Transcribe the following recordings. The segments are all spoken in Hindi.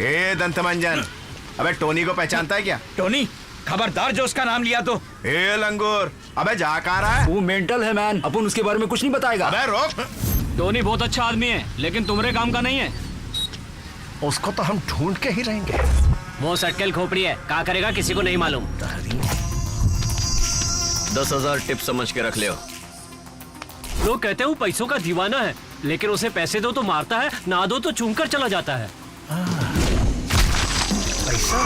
ए दंतमंजन, अबे टोनी को पहचानता है क्या? टोनी, खबरदार जो उसका नाम लिया तो। ए लंगूर, अबे जा कहाँ रहा है? वो मेंटल है मैन, अपन उसके बारे में कुछ नहीं बताएगा। अबे रोक। टोनी बहुत अच्छा आदमी है, लेकिन तुम्हारे काम का नहीं है। उसको तो हम ढूंढ के ही रहेंगे। वो सटकेल खोपड़ी है, क्या करेगा किसी को नहीं मालूम। 10,000 टिप समझ के रख लियो। लोग कहते हैं वो पैसों का दीवाना है, लेकिन उसे पैसे दो तो मारता है, ना दो तो चूम कर चला जाता है। पैसा?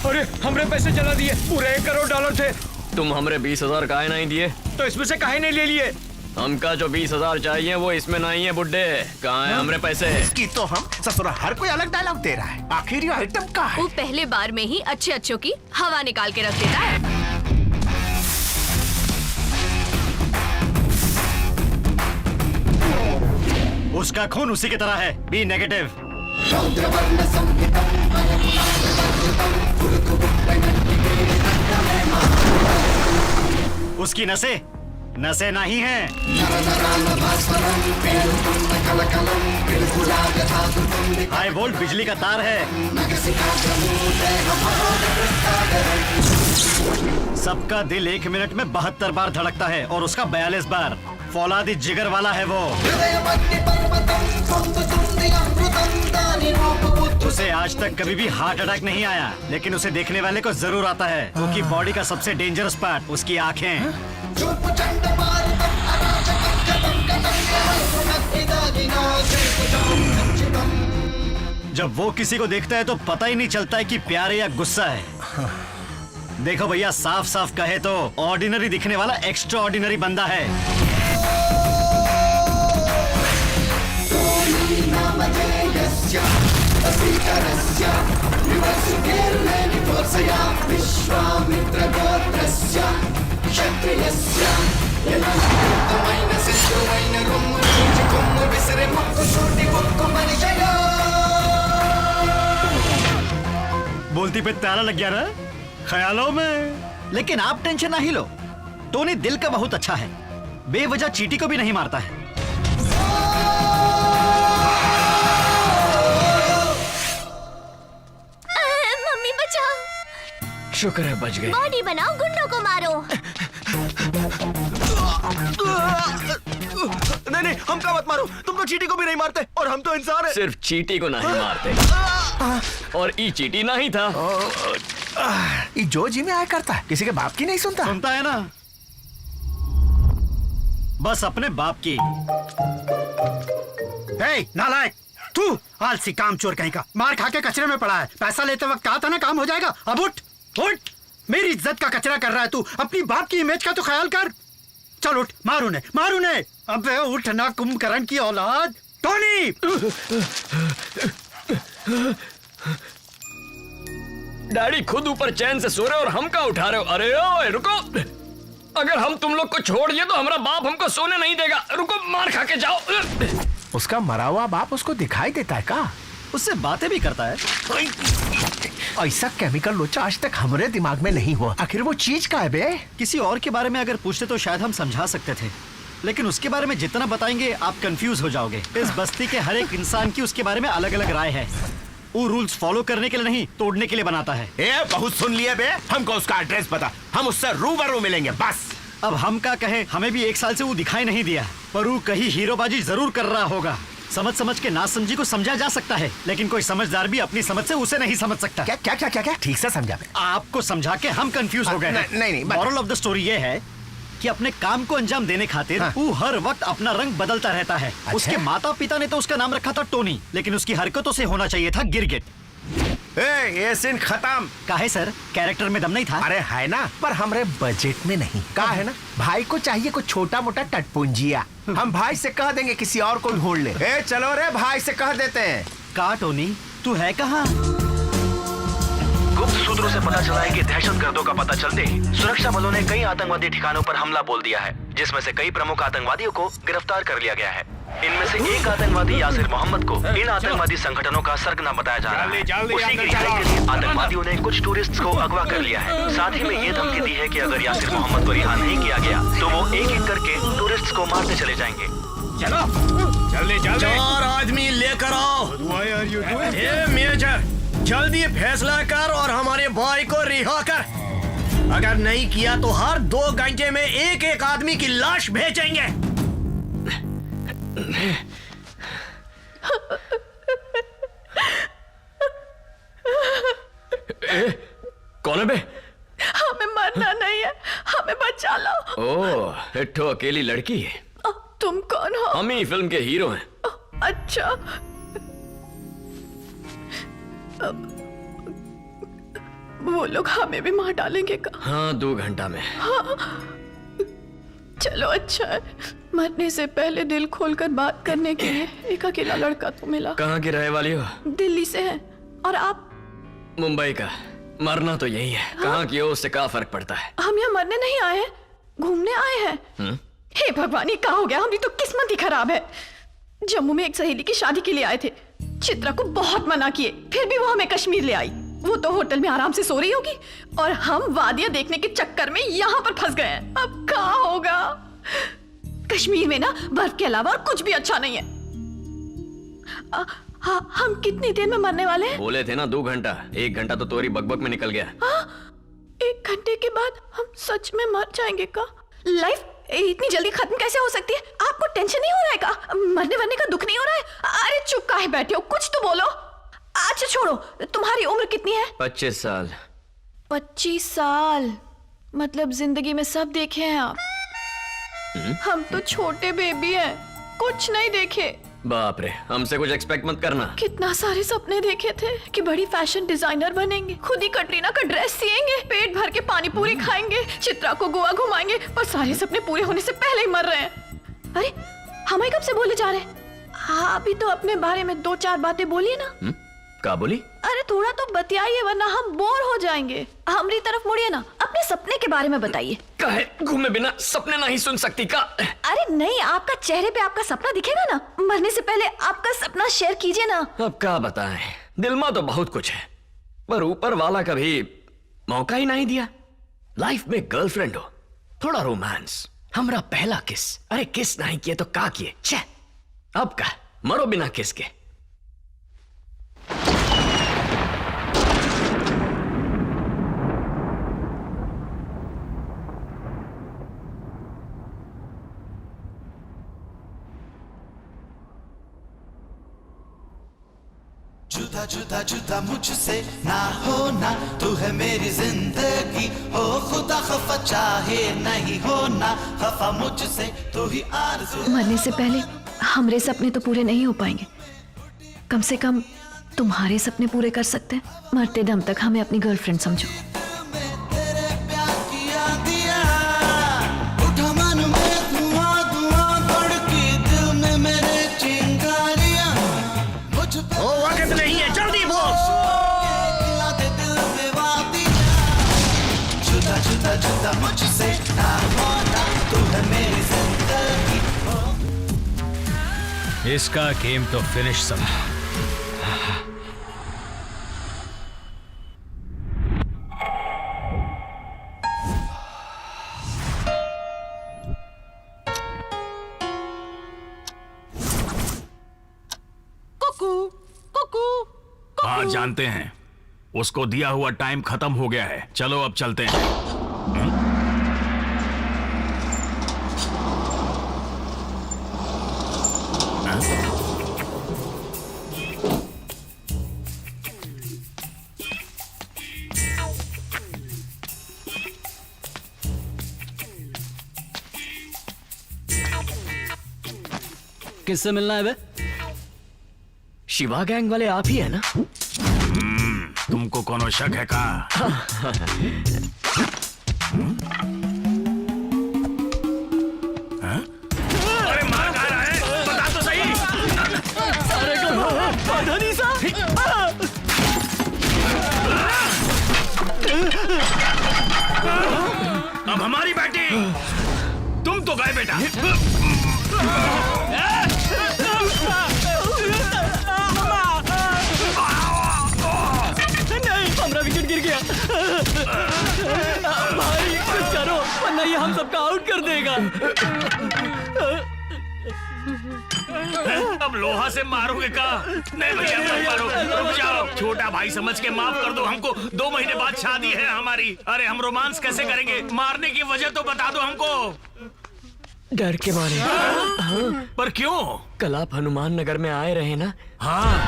अरे हमने पैसे चला दिए, पूरे $1 करोड़ थे। तुम हमरे 20,000 काहे नहीं दिए? तो इसमें से काहे नहीं ले लिए? हमका जो 20,000 चाहिए वो इसमें नहीं है बुड्ढे। कहाँ है हमरे पैसे? इसकी तो हम ससुरा हर कोई अलग डायलॉग दे रहा है। आखिर ये आइटम का है? वो पहले बार में ही अच्छे अच्छों की हवा निकाल के रख देता है। उसका खून उसी की तरह है, बी नेगेटिव। उसकी नसें नहीं है। हाई वोल्ट बिजली का तार है। सबका दिल 1 मिनट में 72 बार धड़कता है और उसका 42 बार। फौलादी जिगर वाला है वो। उसे आज तक कभी भी हार्ट अटैक नहीं आया, लेकिन उसे देखने वाले को जरूर आता है, क्योंकि बॉडी का सबसे डेंजरस पार्ट उसकी आंखें। जब वो किसी को देखता है तो पता ही नहीं चलता है कि प्यार है या गुस्सा है। देखो भैया, साफ साफ कहे तो ऑर्डिनरी दिखने वाला एक्स्ट्रा ऑर्डिनरी बंदा है। बोलती पे ताला लग गया ना ख्यालों में। लेकिन आप टेंशन ना ही लो, टोनी दिल का बहुत अच्छा है, बेवजह चींटी को भी नहीं मारता है। मम्मी बचाओ। शुक्र है बच गए। बॉडी बनाओ, गुंडों को मारो। नहीं, हमका मत मारो, तुम तो चींटी को भी नहीं मारते और हम तो इंसान हैं। सिर्फ चींटी को नहीं मारते, और ई चींटी नहीं था। ये जो जी में आया करता है, किसी के बाप की नहीं सुनता। सुनता है ना, बस अपने बाप की। नालायक, तू आलसी कामचोर कहीं का, मार खा के कचरे में पड़ा है। पैसा लेते वक्त कहा था ना काम हो जाएगा। अब उठ उठ, मेरी इज्जत का कचरा कर रहा है तू। अपनी बाप की इमेज का तो ख्याल कर। चल उठ, मार उन्हें। अबे उठ ना, कुंभकर्ण की औलाद। टोनी, डैडी खुद ऊपर चैन से सो रहे और हम का उठा रहे हो। अरे ओए रुको, अगर हम तुम लोग को छोड़ दिए तो हमारा बाप हमको सोने नहीं देगा। रुको, मार खा के जाओ। उसका मरा हुआ बाप उसको दिखाई देता है का? उससे बातें भी करता है। ऐसा केमिकल लोचा आज तक हमारे दिमाग में नहीं हुआ। आखिर वो चीज का है बे? किसी और के बारे में अगर पूछते तो शायद हम समझा सकते थे, लेकिन उसके बारे में जितना बताएंगे आप कंफ्यूज हो जाओगे। इस बस्ती के हर एक इंसान की उसके बारे में अलग अलग राय है। वो रूल्स फॉलो करने के लिए नहीं, तोड़ने के लिए बनाता है। बहुत सुन लिया बे, हमको उसका एड्रेस पता, हम उससे रूबरू मिलेंगे बस। अब हम क्या कहें, हमें भी 1 साल से वो दिखाई नहीं दिया, पर वो कहीं हीरोबाजी जरूर कर रहा होगा। समझ के नासमझी को समझा जा सकता है, लेकिन कोई समझदार भी अपनी समझ से उसे नहीं समझ सकता। क्या ठीक से समझा? आपको समझा के हम कंफ्यूज हो गए। नहीं, मॉरल ऑफ द स्टोरी ये है कि अपने काम को अंजाम देने खातिर वो हर वक्त अपना रंग बदलता रहता है। उसके माता पिता ने तो उसका नाम रखा था टोनी, लेकिन उसकी हरकतों से होना चाहिए था गिरगिट। ये सीन खत्म। काहे सर, कैरेक्टर में दम नहीं था? अरे है ना, पर हमारे बजट में नहीं। का है ना, भाई को चाहिए कुछ छोटा मोटा टटपुंजिया। हम भाई से कह देंगे किसी और को ढूंढ ले। चलो रे, भाई से कह देते हैं। का टोनी, तू है कहाँ? गुप्त सूत्रों से पता चला है कि दहशतगर्दों का पता चलते ही सुरक्षा बलों ने कई आतंकवादी ठिकानों पर हमला बोल दिया है, जिसमें से कई प्रमुख आतंकवादियों को गिरफ्तार कर लिया गया है। इनमें से एक आतंकवादी यासिर मोहम्मद को इन आतंकवादी संगठनों का सरगना बताया जा रहा है। उसी की रिहाई के लिए आतंकवादियों ने कुछ टूरिस्ट्स को अगवा कर लिया है। साथ ही में ये धमकी दी है कि अगर यासिर मोहम्मद को रिहा नहीं किया गया तो वो एक एक करके टूरिस्ट्स को मारते चले जाएंगे। चलो जल्दी जल्दी 4 आदमी लेकर आओ। ए मेजर, जल्दी फैसला कर और हमारे बॉय को रिहा कर। अगर नहीं किया तो हर 2 घंटे में एक एक आदमी की लाश भेजेंगे। कौन है बे? हमें मरना नहीं है, हमें बचा लो। ओह, इट्ठो अकेली लड़की है। तुम कौन हो? हम ही फिल्म के हीरो हैं। अच्छा, वो लोग हमें भी मार डालेंगे का? हाँ, 2 घंटा में। चलो अच्छा है, मरने से पहले दिल खोलकर बात करने के लिए एक अकेला लड़का तो मिला। कहाँ की रहे वाली हो? दिल्ली से है। और आप? मुंबई का। मरना तो यही है। कहाँ की हो उससे क्या फर्क पड़ता है? हम यहाँ मरने नहीं आए हैं, घूमने आए हैं। हे भगवान, ये क्या हो गया? हमारी तो किस्मत ही खराब है। जम्मू में एक सहेली की शादी के लिए आए थे। चित्रा को बहुत मना किए, फिर भी वो हमें कश्मीर ले आई। वो तो होटल में आराम से सो रही होगी और हम वादियां देखने के चक्कर में यहाँ पर फंस गए हैं। अब क्या होगा? कश्मीर में ना बर्फ के अलावा और कुछ भी अच्छा नहीं है। हम कितनी देर में मरने वाले हैं? बोले थे ना 2 घंटा। 1 घंटा तो तोरी बकबक में निकल गया। 1 घंटे के बाद हम सच में मर जाएंगे का? लाइफ इतनी जल्दी खत्म कैसे हो सकती है? आपको टेंशन नहीं हो रहा है का? मरने वरने का दुख नहीं हो रहा है? अरे चुप काहे बैठे हो, कुछ तो बोलो। अच्छा छोड़ो, तुम्हारी उम्र कितनी है? 25 साल। 25 साल मतलब जिंदगी में सब देखे हैं आप। हम तो छोटे बेबी हैं, कुछ नहीं देखे। बाप रे, हमसे कुछ एक्सपेक्ट मत करना। कितना सारे सपने देखे थे कि बड़ी फैशन डिजाइनर बनेंगे, खुद ही कटरीना का ड्रेस सिएंगे, पेट भर के पानी पूरी खाएंगे, चित्रा को गोवा घुमाएंगे, पर सारे सपने पूरे होने से पहले ही मर रहे हैं। अरे हमें कब से बोले जा रहे हैं? हाँ, अभी तो अपने बारे में 2-4 बातें बोलिए ना। क्या बोली? अरे थोड़ा तो बतियाइए वरना हम बोर हो जाएंगे। हमारी तरफ मुड़िए ना, अपने सपने के बारे में बताइए। काहे घूमे बिना सपने नहीं सुन सकती का? अरे नहीं, आपका चेहरे पे आपका सपना दिखेगा ना। मरने से पहले आपका सपना शेयर कीजिए ना। अब क्या बताएं, दिल में तो बहुत कुछ है पर ऊपर वाला कभी मौका ही नहीं दिया। लाइफ में गर्लफ्रेंड हो, थोड़ा रोमांस, हमारा पहला किस। अरे किस नहीं किए तो क्या किए? छे, अब का मरो बिना किस के। जुदा जुदा जुदा मुझसे ना होना, तू है मेरी जिंदगी। हो खुदा खफा चाहे नहीं होना, खफा मुझसे तू ही आरज़ू। मरने से पहले हमारे सपने तो पूरे नहीं हो पाएंगे, कम से कम तुम्हारे सपने पूरे कर सकते हैं। मरते दम तक हमें अपनी गर्लफ्रेंड समझो। तेरे प्यार किया दिया, उठा मन में धुआं धुआं, धड़की दिल में मेरे चिंगारियां। मुझ पे ओ वक्त नहीं है, जल्दी बोल। खिला दे दिल में वादियां। जुदा जुदा जुदा मुझसे ना होना, तू है मेरी जिंदगी। इसका गेम तो फिनिश समझा। हाँ जानते हैं, उसको दिया हुआ टाइम खत्म हो गया है। चलो अब चलते हैं। किससे मिलना है बे? शिवा गैंग वाले आप ही है ना? तुमको कोनो शक है का? अरे मार कहाँ रहा है? बता तो सही। अरे धनी सा। अब हमारी बैटिंग। तुम तो गए बेटा। नहीं, हमारा विकेट गिर गया। भाई कुछ करो वरना ये हम सबका आउट कर देगा। अब लोहा से मारोगे का? नहीं भैया मत मारो, रुक जाओ। छोटा भाई समझ के माफ कर दो हमको। 2 महीने बाद शादी है हमारी। अरे हम रोमांस कैसे करेंगे? मारने की वजह तो बता दो हमको। डर के मारे। हाँ। पर क्यों? कल आप हनुमान नगर में आए रहे ना? हाँ।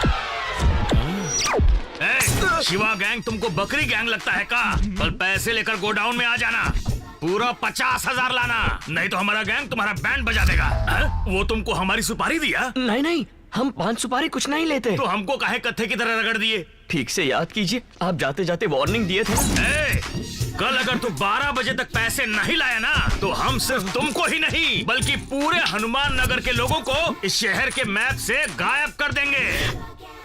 शिवा गैंग तुमको बकरी गैंग लगता है का? कल पैसे लेकर गोडाउन में आ जाना। पूरा 50,000 लाना, नहीं तो हमारा गैंग तुम्हारा बैंड बजा देगा। वो तुमको हमारी सुपारी दिया? नहीं नहीं, हम 5 सुपारी कुछ नहीं लेते। तो हमको काहे कत्थे की तरह रगड़ दिए? ठीक से याद कीजिए, आप जाते जाते वार्निंग दिए थे। कल अगर तू 12 बजे तक पैसे नहीं लाया ना, तो हम सिर्फ तुमको ही नहीं बल्कि पूरे हनुमान नगर के लोगों को इस शहर के मैप से गायब कर देंगे।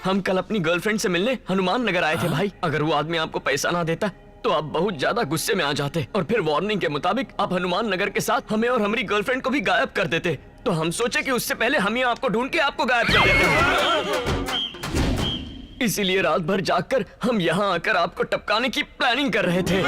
हम कल अपनी गर्लफ्रेंड से मिलने हनुमान नगर आए थे भाई। अगर वो आदमी आपको पैसा ना देता तो आप बहुत ज्यादा गुस्से में आ जाते और फिर वार्निंग के मुताबिक आप हनुमान नगर के साथ हमें और हमारी गर्लफ्रेंड को भी गायब कर देते। तो हम सोचे कि उससे पहले हम ही आपको ढूंढ के आपको गायब कर देते। इसीलिए रात भर जागकर हम यहाँ आकर आपको टपकाने की प्लानिंग कर रहे थे।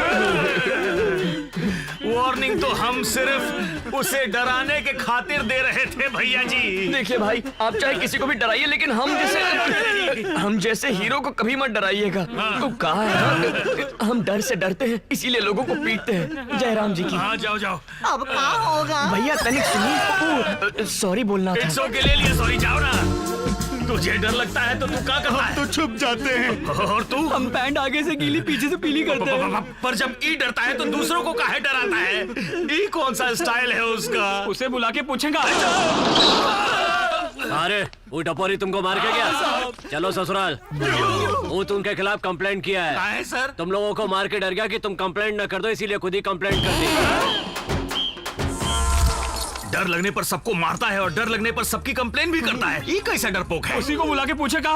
वार्निंग तो हम सिर्फ उसे डराने के खातिर दे रहे थे भैया जी। देखिए भाई, आप चाहे किसी को भी डराइए लेकिन हम जैसे हीरो को कभी मत डराइएगा। तो कहा है हम डर से डरते हैं इसीलिए लोगों को पीटते हैं। जय राम जी की। हाँ जाओ जाओ। अब क्या होगा? भैया तनिक सुनिए, सॉरी बोलना था। 100 के ले लिए, सॉरी। जाओ ना। तुझे डर लगता है तो तू क्या करता है? तो छुप जाते हैं। और तू? हम पैंट आगे से गीली पीछे से पीली करते हैं। पर जब ई डरता है तो दूसरों को काहे डराता है? ई कौन सा स्टाइल है उसका? उसे बुला के पूछेगा। अरे वो टपोरी तुमको मार के गया? चलो ससुराल। वो तुमके खिलाफ कंप्लेंट किया है सर। तुम लोगों को मार के डर गया कि तुम कंप्लेंट न कर दो, इसीलिए खुद ही कंप्लेंट कर दी। डर लगने पर सबको मारता है और डर लगने पर सबकी कंप्लेन भी करता है। ये कैसा डरपोक है? उसी को बुला के पूछेगा।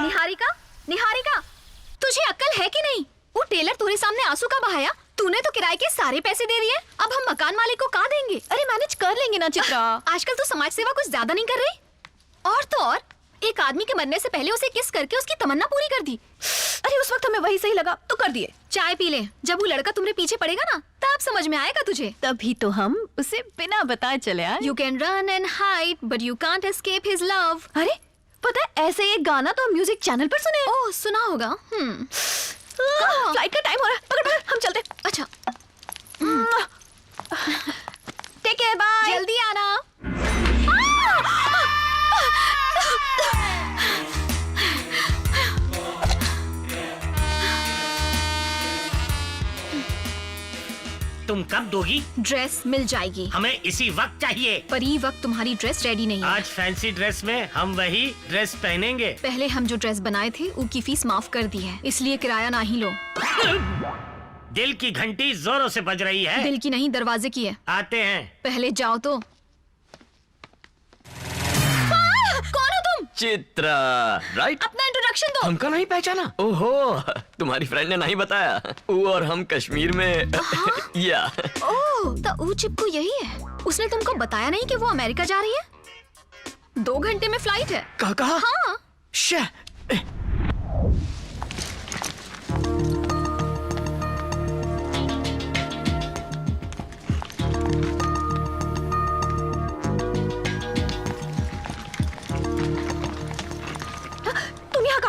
निहारिका, निहारिका, तुझे अक्ल है कि नहीं? वो टेलर तुम्हारे सामने आंसू का बहाया, तूने तो किराए के सारे पैसे दे दिए। अब हम मकान मालिक को कहाँ देंगे? अरे मैनेज कर लेंगे ना चित्रा। आजकल तो समाज सेवा कुछ ज्यादा नहीं कर रही? और तो और एक आदमी के मरने से पहले उसे किस करके उसकी तमन्ना पूरी कर दी। अरे उस वक्त हमें वही सही लगा तो कर दिए। चाय पी ले, जब वो लड़का तुम्हारे पीछे पड़ेगा ना तब समझ में आएगा तुझे। तभी तो हम उसे बिना बताए चले आए। You can run and hide but you can't escape his love. अरे पता है, ऐसे एक गाना तो हम म्यूजिक चैनल पर सुने। ओह सुना होगा। फ्लाइट का टाइम हो रहा है, पकड़ पकड़, हम चलते। अच्छा टेक केयर, बाय। जल्दी आना। तुम कब दोगी? ड्रेस मिल जाएगी। हमें इसी वक्त चाहिए। पर ये वक्त तुम्हारी ड्रेस रेडी नहीं है। आज फैंसी ड्रेस में हम वही ड्रेस पहनेंगे। पहले हम जो ड्रेस बनाए थे उसकी फीस माफ कर दी है, इसलिए किराया ना ही लो। दिल की घंटी जोरों से बज रही है। दिल की नहीं, दरवाजे की है। आते हैं। पहले जाओ तो। कौन हो तुम? चित्रा, राइट? अपना इंट्रोडक्शन दो। हमका नहीं पहचाना? ओहो, तुम्हारी फ्रेंड ने नहीं बताया। वो और हम कश्मीर में या। ओह, तो वो चिपकू यही है। उसने तुमको बताया नहीं कि वो अमेरिका जा रही है? 2 घंटे में फ्लाइट है। कहा? हाँ।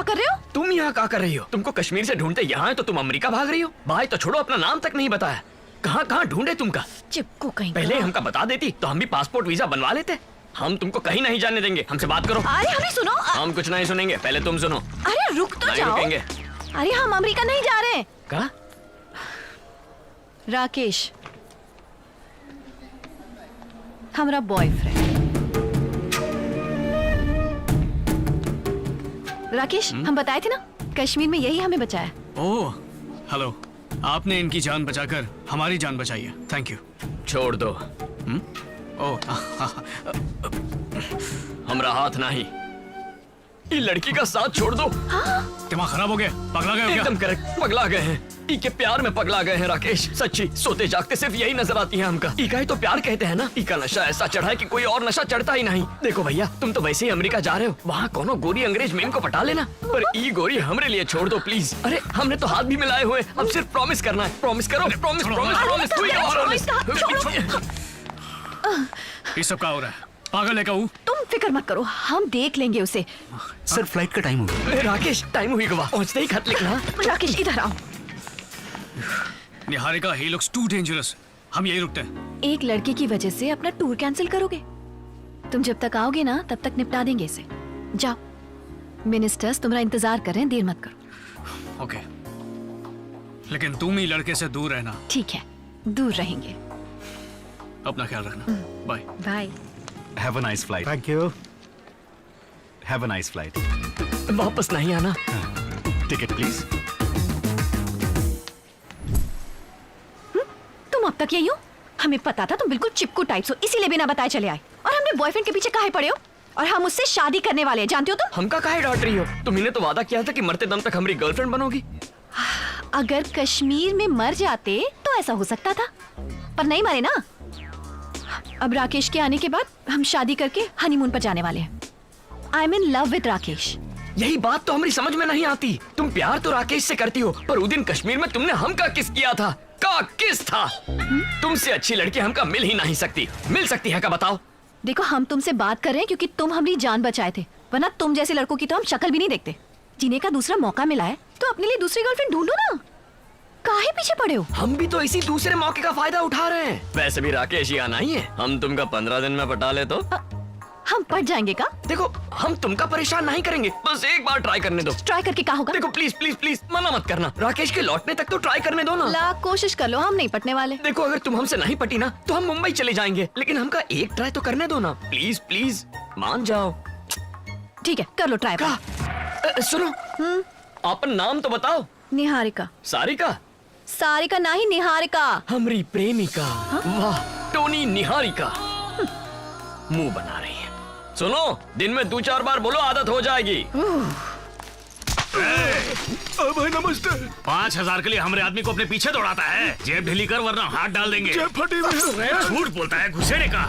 कर रहे हो? तुम यहाँ क्या कर रही हो? तुमको कश्मीर से ढूंढते यहाँ है तो तुम अमेरिका भाग रही हो? भाई तो छोड़ो, अपना नाम तक नहीं बताया। कहाँ कहाँ ढूंढे तुमका? चिपकू कहीं। पहले हमका बता देती तो हम भी पासपोर्ट वीजा बनवा लेते। हम तुमको कहीं नहीं जाने देंगे। हमसे बात करो। अरे हमें सुनो। हम कुछ नहीं सुनेंगे, पहले तुम सुनो। अरे रुक तो जाओ। रुकेंगे। अरे हम अमेरिका नहीं जा रहे। क्या? राकेश हमारा बॉयफ्रेंड। राकेश, हम बताए थे ना कश्मीर में यही हमें बचाया। ओह हेलो, आपने इनकी जान बचाकर हमारी जान बचाई है। Thank you. छोड़ दो। ओह हमरा हाथ नहीं, ये लड़की का साथ छोड़ दो। दिमाग खराब हो गया? पगला गए हो क्या? एकदम करेक्ट, पगला गए हैं। ई के प्यार में पगला गए हैं राकेश। सच्ची, सोते जागते सिर्फ यही नजर आती है हमका। ई का ही तो प्यार कहते हैं ना। ई का नशा ऐसा चढ़ा है कि कोई और नशा चढ़ता ही नहीं। देखो भैया, तुम तो वैसे ही अमेरिका जा रहे हो, वहाँ कोनो गोरी अंग्रेज मेम को पटा लेना, पर ई गोरी हमरे लिए छोड़ दो प्लीज। अरे हमने तो हाथ भी मिलाए हुए, अब सिर्फ प्रॉमिस करना है। प्रॉमिस करो, प्रॉमिस प्रॉमिस प्रॉमिस। ये सब क्या हो रहा है? पागल है कहूँ। तुम फिक्र मत करो, हम देख लेंगे उसे। सर फ्लाइट का टाइम हो गया। राकेश टाइम हुई गवा, पहुंचते ही खत लिखना। राकेश इधर आओ। Niharika, he looks too dangerous। हम यही रुकते हैं। एक लड़के की वजह से अपना टूर कैंसिल करोगे? तुम जब तक आओगे ना तब तक निपटा देंगे इसे। जाओ, मिनिस्टर्स तुम्हारा इंतजार कर रहे हैं, देर मत करो। ओके, लेकिन तुम ही लड़के से दूर रहना। ठीक है, दूर रहेंगे। अपना ख्याल रखना। Bye bye. Have a nice flight. Thank you. Have a nice flight. वापस नहीं आना। Ticket please. तुम अब तक यही हो? हमें पता था तुम बिल्कुल चिपकू टाइप्स हो, इसीलिए बिना बताए चले आए। और हमने बॉयफ्रेंड के पीछे काहे पड़े हो? और हम उससे शादी करने वाले हैं, जानते हो तुम? हमका काहे डांट रही हो? तुम्ही तो वादा किया था कि मरते दम तक हमारी गर्लफ्रेंड बनोगी। अगर कश्मीर में मर जाते तो ऐसा हो सकता था, पर नहीं मरे ना। अब राकेश के आने के बाद हम शादी करके हनीमून पर जाने वाले हैं। I am in love with Rakesh. यही बात तो हमारी समझ में नहीं आती। तुम प्यार तो राकेश से करती हो, पर उस दिन कश्मीर में तुमने हमका किस किया था? का किस था? तुमसे अच्छी लड़की हमका मिल ही नहीं सकती। मिल सकती है का बताओ? देखो, हम तुमसे बात कर रहे हैं क्योंकि तुम हमारी जान बचाए थे, वरना तुम जैसे लड़कों की तो हम शक्ल भी नहीं देखते। जीने का दूसरा मौका मिला है तो अपने लिए दूसरी गर्लफ्रेंड ढूंढो ना। काहे पीछे पड़े हो? हम भी तो इसी दूसरे मौके का फायदा उठा रहे हैं। वैसे भी राकेश ही आना ही है। हम तुमका 15 दिन में पटा ले तो हम पट जाएंगे का? देखो, हम तुमका परेशान नहीं करेंगे, बस एक बार ट्राई करने दो। ट्राई करके क्या होगा? देखो प्लीज प्लीज प्लीज मना मत करना। राकेश के लौटने तक तो ट्राई करने दो ना। ला कोशिश कर लो, हम नहीं पटने वाले। देखो, अगर तुम हमसे नहीं पटी ना तो हम मुंबई चले जाएंगे, लेकिन हमका एक ट्राई तो करने दो ना। प्लीज प्लीज मान जाओ। ठीक है, कर लो ट्राई। सुनो, अपन नाम तो बताओ। निहारिका। सारिका? सारिका नहीं, निहारिका। हमारी प्रेमिका। वाह, टोनी निहारिका। मुंह बना रही है। सुनो, दिन में 2-4 बार बोलो, आदत हो जाएगी। भाई नमस्ते। 5000 के लिए हमारे आदमी को अपने पीछे दौड़ाता है। जेब ढीली कर वरना हाथ डाल देंगे। जेब फटी हुई है। झूठ बोलता है घुसेड़े का।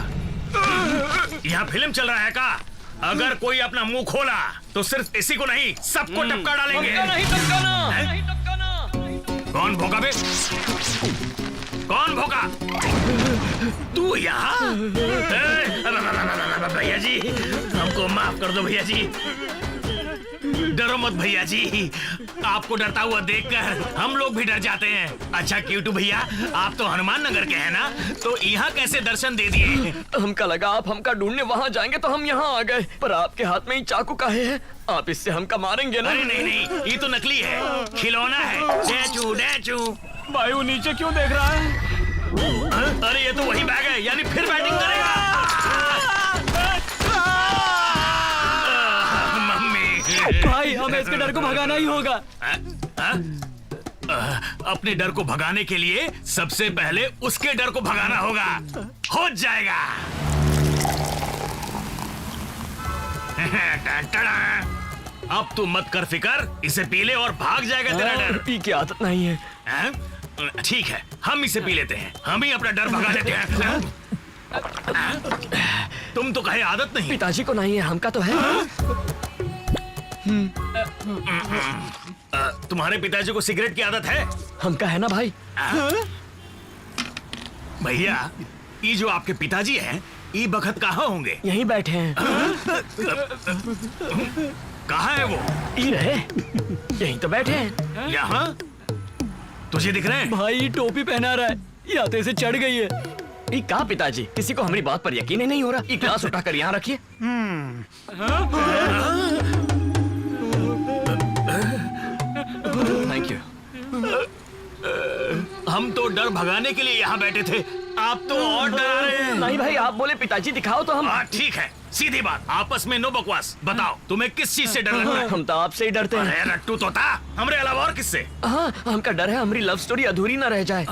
यहाँ फिल्म चल रहा है का? अगर कोई अपना मुंह खोला तो सिर्फ इसी को नहीं, सबको टपका डालेंगे। नहीं टपकाना। कौन भोगा बे? कौन भोगा? तू यहाँ? भैया जी, हमको माफ कर दो भैया जी। डरो मत भैया जी, आपको डरता हुआ देखकर हम लोग भी डर जाते हैं। अच्छा क्यूटू भैया, आप तो हनुमान नगर के हैं ना, तो यहाँ कैसे दर्शन दे दिए? हमका लगा आप हमका ढूंढने वहाँ जाएंगे तो हम यहाँ आ गए, पर आपके हाथ में ही चाकू काहे है? आप इससे हमका मारेंगे ना? अरे नहीं नहीं, ये तो नकली है, खिलौना है। डैचू डैचू। भाई वो नीचे क्यों देख रहा है? अरे ये तो वही बैग है, यानी फिर बैटिंग करेगा। भाई हमें इसके डर को भगाना ही होगा। अपने डर को भगाने के लिए सबसे पहले उसके डर को भगाना होगा। हो जाएगा। अब तू मत कर फिकर, इसे पी ले और भाग जाएगा तेरा डर। पी की आदत नहीं है। ठीक है, हम इसे पी लेते हैं, हम ही अपना डर भगा लेते हैं। तुम तो कहे आदत नहीं। पिताजी को नहीं है, हमका तो है। तुम्हारे पिताजी को सिगरेट की आदत है? हमका है ना भाई। भैया, ये जो आपके पिताजी हैं, ये बखत कहाँ होंगे? यहीं बैठे हैं। कहाँ है वो? ये रहे, यहीं तो बैठे हैं। यहाँ? तुझे दिख रहे हैं? भाई टोपी पहना रहा है, या तो इसे चढ़ गई है। ये कहा पिताजी, किसी को हमारी बात पर यकीन ही नहीं हो रहा। ये ग्लास उठाकर यहाँ रखिए। Thank you. हम तो डर भगाने के लिए यहाँ बैठे थे, आप तो और डरा रहे हैं। नहीं भाई, आप बोले पिताजी दिखाओ तो हम। ठीक है, सीधी बात, आपस में नो बकवास। बताओ, तुम्हें किस चीज से डर लगता है? हम तो आपसे ही डरते हैं। अरे रट्टू तोता, हमरे अलावा और किससे? हाँ, हमका डर है हमारी लव स्टोरी अधूरी ना रह जाए।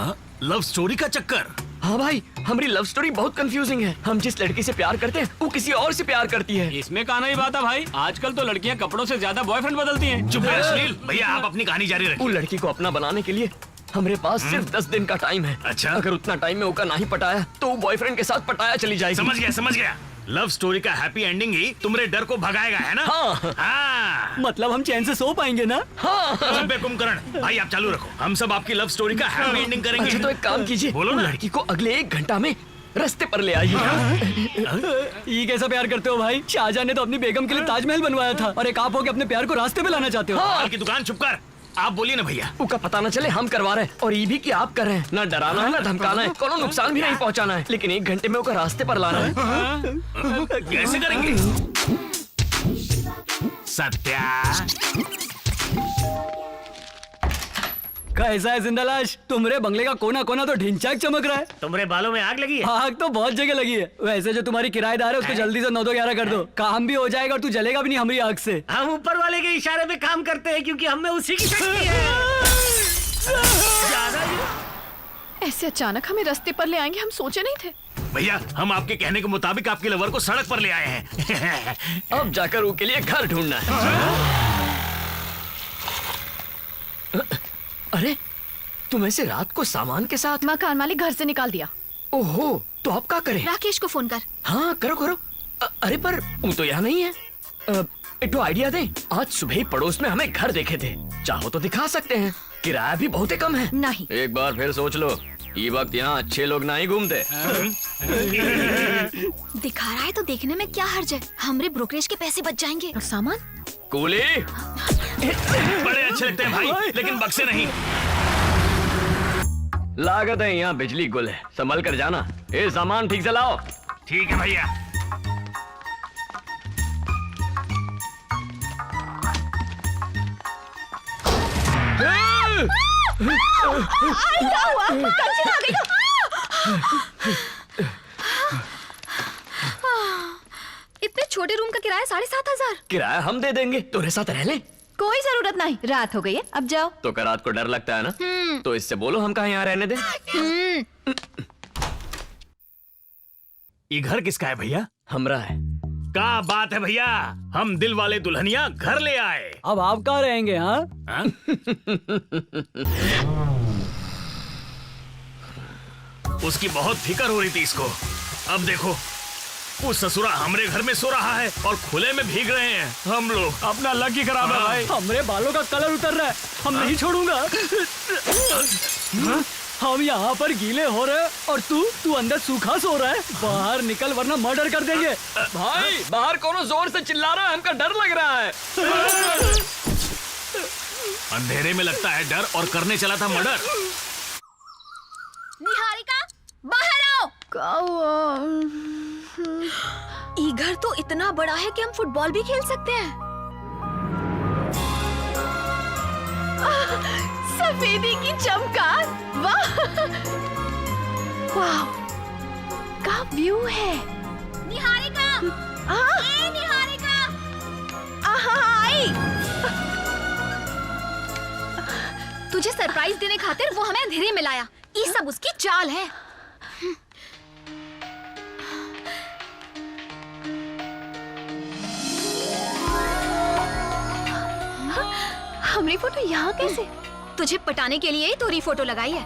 लव स्टोरी का चक्कर? हाँ भाई, हमारी लव स्टोरी बहुत कंफ्यूजिंग है। हम जिस लड़की से प्यार करते हैं वो किसी और से प्यार करती है। इसमें कहां नहीं बात है भाई, आजकल तो लड़कियां कपड़ों से ज्यादा बॉयफ्रेंड बदलती हैं। चुप है सुनील भैया, आप अपनी कहानी जारी रखिए। वो लड़की को अपना बनाने के लिए हमारे पास सिर्फ 10 दिन का टाइम है। अच्छा, अगर उतना टाइम में ओका नहीं पटाया तो वो बॉयफ्रेंड के साथ पटाया चली जाएगी। समझ गया समझ गया। लव स्टोरी का हैप्पी एंडिंग ही तुम्हारे डर को भगाएगा, है ना? हाँ। हाँ। मतलब हम चैन से सो पाएंगे ना? हाँ। कुंभकर्ण भाई, आप चालू रखो, हम सब आपकी लव स्टोरी का हैप्पी एंडिंग करेंगे। अच्छा तो एक काम कीजिए, बोलो ना। लड़की को अगले 1 घंटा में रास्ते पर ले आइए। ये कैसा प्यार करते हो भाई? शाहजहां ने तो अपनी बेगम के लिए ताजमहल बनवाया था और एक आप हो के अपने प्यार को रास्ते पे लाना चाहते हो। माल की दुकान चुप कर। आप बोलिए ना भैया। उसका पता न चले हम करवा रहे हैं और ये भी कि आप कर रहे हैं। ना डराना है ना धमकाना है, कोनो नुकसान भी नहीं पहुंचाना है, लेकिन 1 घंटे में उसका रास्ते पर लाना है। कैसे करेंगे? सत्या कैसा है जिंदालाश? तुम्हारे बंगले का कोना कोना तो ढिंचाक चमक रहा है। तुम्हारे बालों में आग लगी है? आग तो बहुत जगह लगी है। वैसे जो तुम्हारी किराएदार है उसको जल्दी से 9-11 कर दो। काम भी हो जाएगा और तू जलेगा भी नहीं हमारी आग से। हम ऊपर वाले के इशारे पे काम करते हैं क्योंकि हम में उसी की शक्ति है। ज्यादा ही। ऐसे अचानक हमें रास्ते पर ले आएंगे हम सोचे नहीं थे। भैया, हम आपके कहने के मुताबिक आपके लवर को सड़क पर ले आए हैं। अब जाकर उसके लिए घर ढूंढना है। अरे तुम ऐसे रात को सामान के साथ? मकान मालिक घर से निकाल दिया। ओहो, तो आप क्या करें? राकेश को फोन कर। हाँ करो करो। अरे पर वो तो यहाँ नहीं है। एक आइडिया दे। आज सुबह ही पड़ोस में हमें घर देखे थे, चाहो तो दिखा सकते हैं। किराया भी बहुत ही कम है। नहीं। एक बार फिर सोच लो, ये वक्त यहाँ अच्छे लोग नहीं घूमते। दिखा रहा है तो देखने में क्या हर्ज है? हमरे ब्रोकरेज के पैसे बच जाएंगे। और सामान? कूली बड़े अच्छे लगते हैं भाई, लेकिन बक्से नहीं। लागत है यहाँ बिजली गुल है, संभल कर जाना। ये सामान ठीक से लाओ। ठीक है भैया। क्या हुआ? कंचन आ गई। इतने छोटे रूम का किराया 7,500। किराया हम दे देंगे, तुम्हारे साथ रह ले। कोई जरूरत नहीं, रात हो गई है, अब जाओ। तो क्या रात को डर लगता है ना? तो इससे बोलो हम कहाँ यहाँ रहने दे। ये घर किसका है भैया? हमरा है। क्या बात है भैया, हम दिल वाले दुल्हनिया घर ले आए। अब आप कहाँ रहेंगे? हाँ उसकी बहुत फिक्र हो रही थी इसको। अब देखो, वो ससुरा हमरे घर में सो रहा है और खुले में भीग रहे हैं हम लोग। अपना लक ही खराब है भाई। हमरे बालों का कलर उतर रहा है, हम नहीं छोड़ूंगा। हम यहाँ पर गीले हो रहे हैं और तू अंदर सूखा सो रहा है। बाहर निकल वरना मर्डर कर देंगे। भाई बाहर कोनो जोर से चिल्ला रहा है, हमका डर लग रहा है। अंधेरे में लगता है डर और करने चला था मर्डर। निहारिका, बाहर आओ। ये घर तो इतना बड़ा है कि हम फुटबॉल भी खेल सकते हैं। सफेदी की चमकार, वाह वाह, क्या व्यू है। निहारिका, ए निहारिका, आई। तुझे सरप्राइज देने खातिर वो हमें अंधेरे में लाया। ये सब उसकी चाल है। हमारी फोटो यहाँ कैसे? तुझे पटाने के लिए ही तो फोटो लगाई है।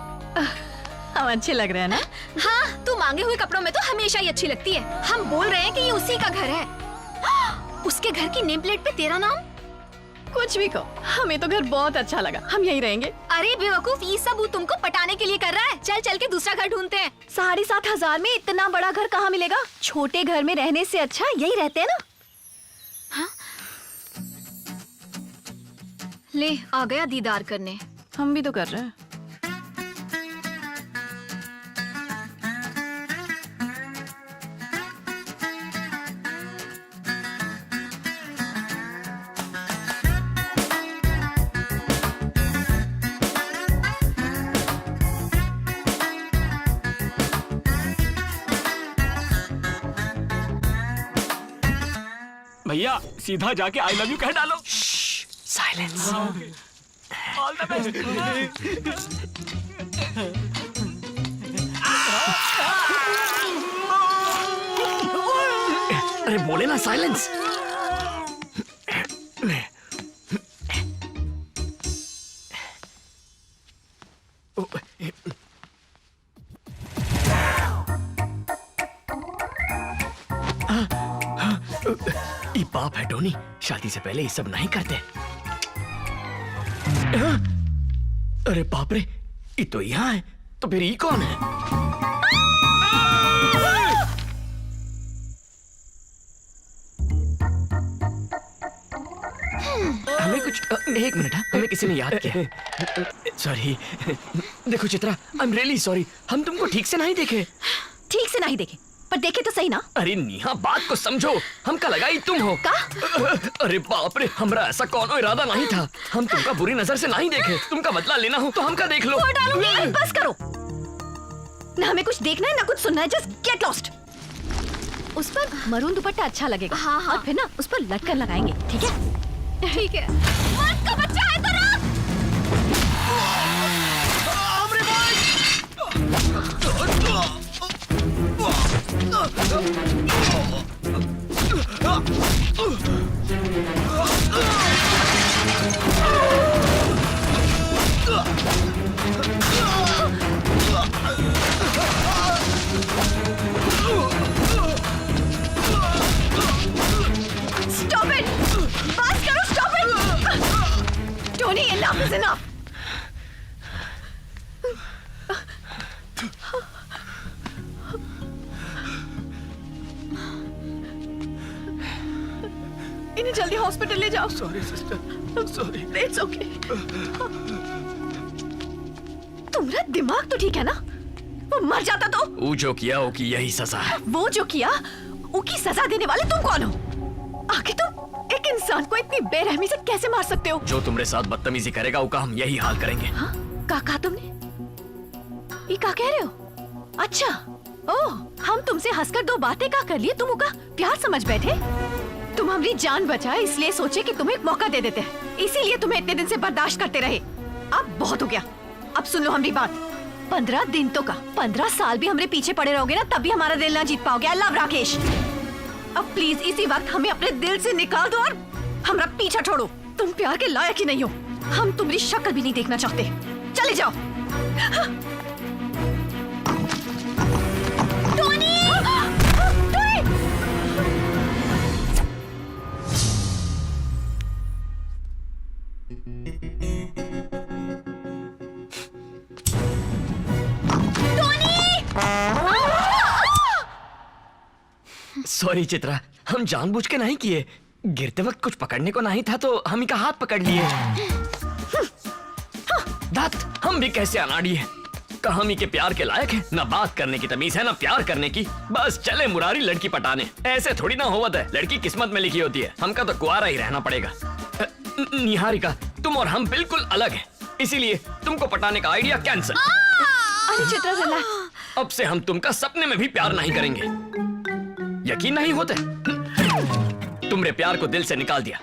हम अच्छे लग रहे हैं ना? हाँ, तू मांगे हुए कपड़ों में तो हमेशा ही अच्छी लगती है। हम बोल रहे हैं कि ये उसी का घर है। उसके घर की नेम प्लेट पे तेरा नाम। कुछ भी कहो, हमें तो घर बहुत अच्छा लगा, हम यहीं रहेंगे। अरे बेवकूफ, ये सब वो तुमको पटाने के लिए कर रहा है। चल चल के दूसरा घर ढूंढते हैं। 7,500 में इतना बड़ा घर कहाँ मिलेगा? छोटे घर में रहने से अच्छा यही रहते हैं ना। हाँ? ले आ गया दीदार करने। हम भी तो कर रहे हैं। भैया सीधा जाके आई लव यू कह डालो। साइलेंस। All the best. अरे बोले ना साइलेंस। ये पाप है टोनी, शादी से पहले ये सब नहीं करते। अरे बाप रे, ये तो यहाँ है, तो फिर ये कौन है? एक मिनट, हमें किसी ने याद किया। सॉरी। देखो Chitra, I am really sorry. हम तुमको ठीक से नहीं देखे। ठीक से नहीं देखे, पर देखे तो सही ना। अरे नेहा, बात को समझो। हमका लगा ही तुम हो। का? अरे बाप रे, हमरा ऐसा कौनो इरादा नहीं था। हम तुमका बुरी नजर से नहीं देखे। तुमका बदला लेना हो तो हमका देख लो। वो डालूंगी। अरे बस करो ना, हमें कुछ देखना है ना कुछ सुनना है। Just get lost. उस पर मरून दुपट्टा अच्छा लगेगा। हाँ हाँ। और फिर ना उस पर लटकन लगाएंगे, ठीक है? ठीक है। मर्द का बच्चा है तो Stop it! बस करो, stop it! Tony, enough is enough! इन्हें जल्दी हॉस्पिटल ले जाओ। Sorry sister, sorry. It's okay. तुम्हारा दिमाग तो ठीक है ना? वो मर जाता तो? वो जो किया वो की यही सजा है। वो जो किया उसकी सजा देने वाले तुम कौन हो? आखिर तुम एक इंसान को इतनी बेरहमी से कैसे मार सकते हो? जो तुम्हारे साथ बदतमीजी करेगा उसका हम यही हाल करेंगे। हाँ? का कहा तुमने? ये का कह रहे हो? अच्छा, ओह, हम तुमसे हंसकर दो बातें का कर लिए, तुम उनका प्यार समझ बैठे? तुम हमारी जान बचाए इसलिए सोचे कि तुम्हें एक मौका दे देते हैं, इसीलिए तुम्हें इतने दिन से बर्दाश्त करते रहे। अब बहुत हो गया, अब सुन लो हमारी बात। 15 दिन तो का 15 साल भी हमारे पीछे पड़े रहोगे ना, तब भी हमारा दिल ना जीत पाओगे। I love Rakesh. अब प्लीज इसी वक्त हमें अपने दिल से निकाल दो और हमारा पीछा छोड़ो। तुम प्यार के लायक ही नहीं हो, हम तुम्हारी शक्ल भी नहीं देखना चाहते। चले जाओ। टोनी! सॉरी चित्रा, हम जानबूझ के नहीं किए। गिरते वक्त कुछ पकड़ने को नहीं था तो हम ही का हाथ पकड़ लिए। दात, हम भी कैसे अनाड़ी हैं। हम ही के प्यार के लायक है, ना बात करने की तमीज है ना प्यार करने की। बस चले मुरारी लड़की पटाने। ऐसे थोड़ी ना होवत है, लड़की किस्मत में लिखी होती है। हमका तो कुआरा ही रहना पड़ेगा। निहारिका, तुम और हम बिल्कुल अलग हैं, इसीलिए तुमको पटाने का आइडिया कैंसिल। अरे चित्रा जला, अब से हम तुमका सपने में भी प्यार नहीं करेंगे। यकीन नहीं होते? तुमरे प्यार को दिल से निकाल दिया।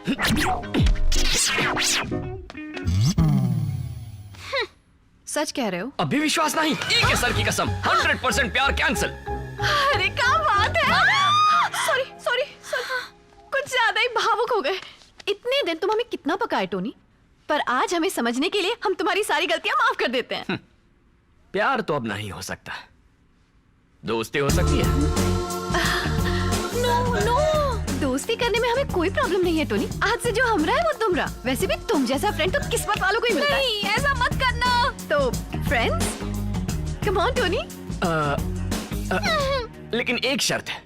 सच कह रहे हो? अभी विश्वास नहीं? एक है सर की कसम, 100% प्यार कैंसिल। अरे क्या बात है। सॉरी सॉरी सॉरी, कुछ ज्यादा ही भावुक हो गए। इतने दिन तुम हमें कितना पकाए टोनी, पर आज हमें समझने के लिए हम तुम्हारी सारी गलतियां माफ कर देते हैं। प्यार तो अब नहीं हो सकता, दोस्ती हो सकती है। नो नो, दोस्ती करने में हमें कोई प्रॉब्लम नहीं है टोनी। आज से जो हमरा है वो तुमरा। वैसे भी तुम जैसा फ्रेंड तो किस्मत वालों को ही मिलता है। नहीं, ऐसा मत करना। तो फ्रेंड्स, कम ऑन टोनी। लेकिन एक शर्त है।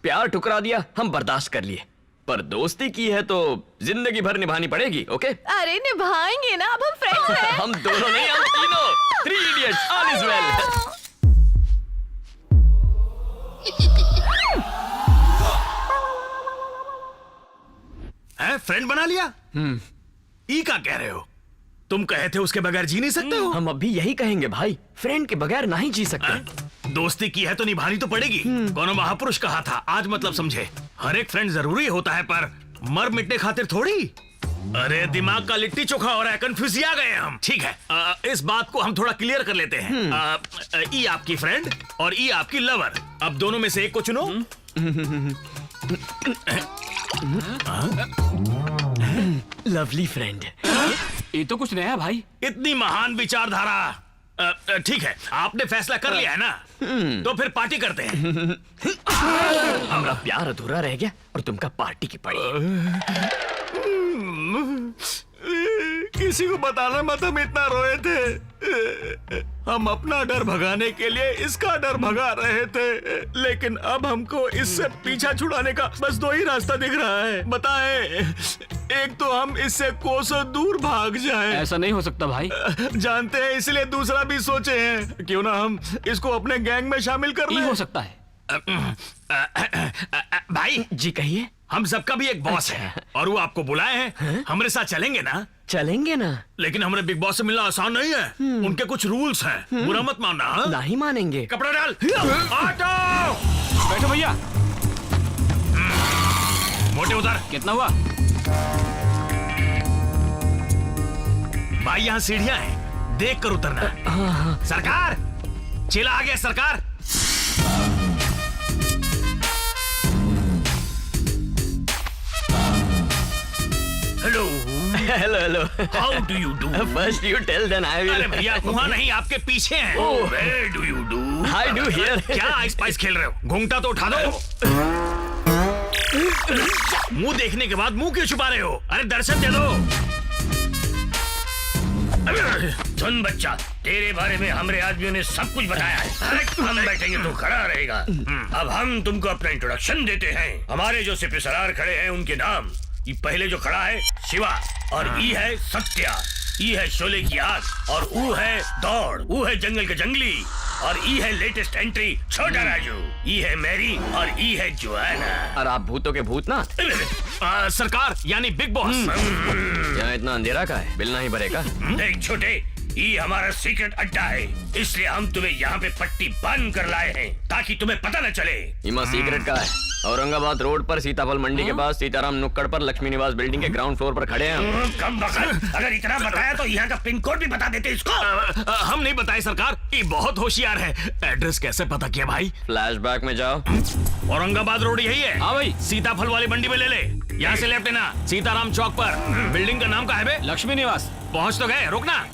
प्यार ठुकरा दिया हम बर्दाश्त कर लिए, पर दोस्ती की है तो जिंदगी भर निभानी पड़ेगी। ओके? अरे निभाएंगे ना, अब हम फ्रेंड्स हैं। हम दोनों नहीं, हम तीनों। 3 idiots, all is well. Friend बना लिया? ई का कह रहे हो? तुम कहे थे उसके बगैर जी नहीं सकते हो। हम अब भी यही कहेंगे भाई, फ्रेंड के बगैर नहीं जी सकते। दोस्ती की है तो निभानी तो पड़ेगी। कौन महापुरुष कहा था, आज मतलब समझे। हर एक फ्रेंड जरूरी होता है, पर मर मिटने खातिर थोड़ी। अरे दिमाग का लिट्टी चोखा हो रहा है, कंफ्यूज आ गए हम। ठीक है, इस बात को हम थोड़ा क्लियर कर लेते हैं। ई आपकी फ्रेंड और ई आपकी लवर। अब दोनों में से एक को चुनो। Lovely friend. ये तो कुछ नया भाई। इतनी महान विचारधारा। ठीक है, आपने फैसला कर लिया है ना, तो फिर पार्टी करते हैं। हमारा प्यार अधूरा रह गया और तुमका पार्टी की पड़ी। किसी को बताना मत, हम इतना रोए थे। हम अपना डर भगाने के लिए इसका डर भगा रहे थे, लेकिन अब हमको इससे पीछा छुड़ाने का बस दो ही रास्ता दिख रहा है। बताएं, एक तो हम इससे कोसों दूर भाग जाएं। ऐसा नहीं हो सकता भाई। जानते हैं, इसलिए दूसरा भी सोचे हैं, क्यों ना हम इसको अपने गैंग में शामिल कर लें। हो सकता है। भाई जी कहिए। हम सबका भी एक बॉस है और वो आपको बुलाए हैं। हमारे साथ चलेंगे ना? चलेंगे ना, लेकिन हमारे बिग बॉस से मिलना आसान नहीं है। उनके कुछ रूल्स हैं, बुरा मत मानना। हाँ? नहीं मानेंगे। कपड़ा डाल। ऑटो बैठो भैया। मोटे उधर। कितना हुआ? भाई यहाँ सीढ़ियाँ हैं, देख कर उतरना। सरकार चिल्ला आ गया सरकार। Hello hello hello. How do you do? First you tell then I will. अरे भैया वहाँ नहीं, आपके पीछे हैं। Where do you do? I do here. क्या आइस पाइस खेल रहे हो? घूंघटा तो उठा दो। मुंह देखने के बाद मुंह क्यों छुपा रहे हो? अरे दर्शन दे दो। सुन बच्चा, तेरे बारे में हमारे आदमियों ने सब कुछ बताया है। हम बैठेंगे तो खड़ा रहेगा। अब हम तुमको अपना इंट्रोडक्शन देते हैं। हमारे जो सिपहसालार खड़े हैं उनके नाम। ये पहले जो खड़ा है शिवा, और ई है सत्या, ई है शोले की आग, और ऊ है दौड़, ऊ है जंगल के जंगली, और ई है लेटेस्ट एंट्री छोटा राजू, ई है मैरी, और ई है जोआना। और आप भूतों के भूतनाथ। सरकार यानी बिग बॉस। यहाँ इतना अंधेरा का है, बिल नहीं भरेगा। देख छोटे, ये हमारा सीक्रेट अड्डा है, इसलिए हम तुम्हें यहाँ पे पट्टी बांध कर लाए हैं ताकि तुम्हें पता न चले। इमा सीक्रेट का है। औरंगाबाद रोड पर सीताफल मंडी के पास सीताराम नुक्कड़ पर लक्ष्मी निवास बिल्डिंग के ग्राउंड फ्लोर पर खड़े हैं। कम बखत, अगर इतना बताया तो यहाँ का पिन कोड भी बता देते इसको। हम नहीं बताए सरकार, ये बहुत होशियार है। एड्रेस कैसे पता किया भाई? फ्लैशबैक में जाओ। औरंगाबाद रोड यही है। हाँ भाई। सीताफल वाली मंडी में ले ले। यहाँ से लेफ्ट लेना, सीताराम चौक पर। बिल्डिंग का नाम क्या है बे? लक्ष्मी निवास। पहुँच तो गए, रुकना।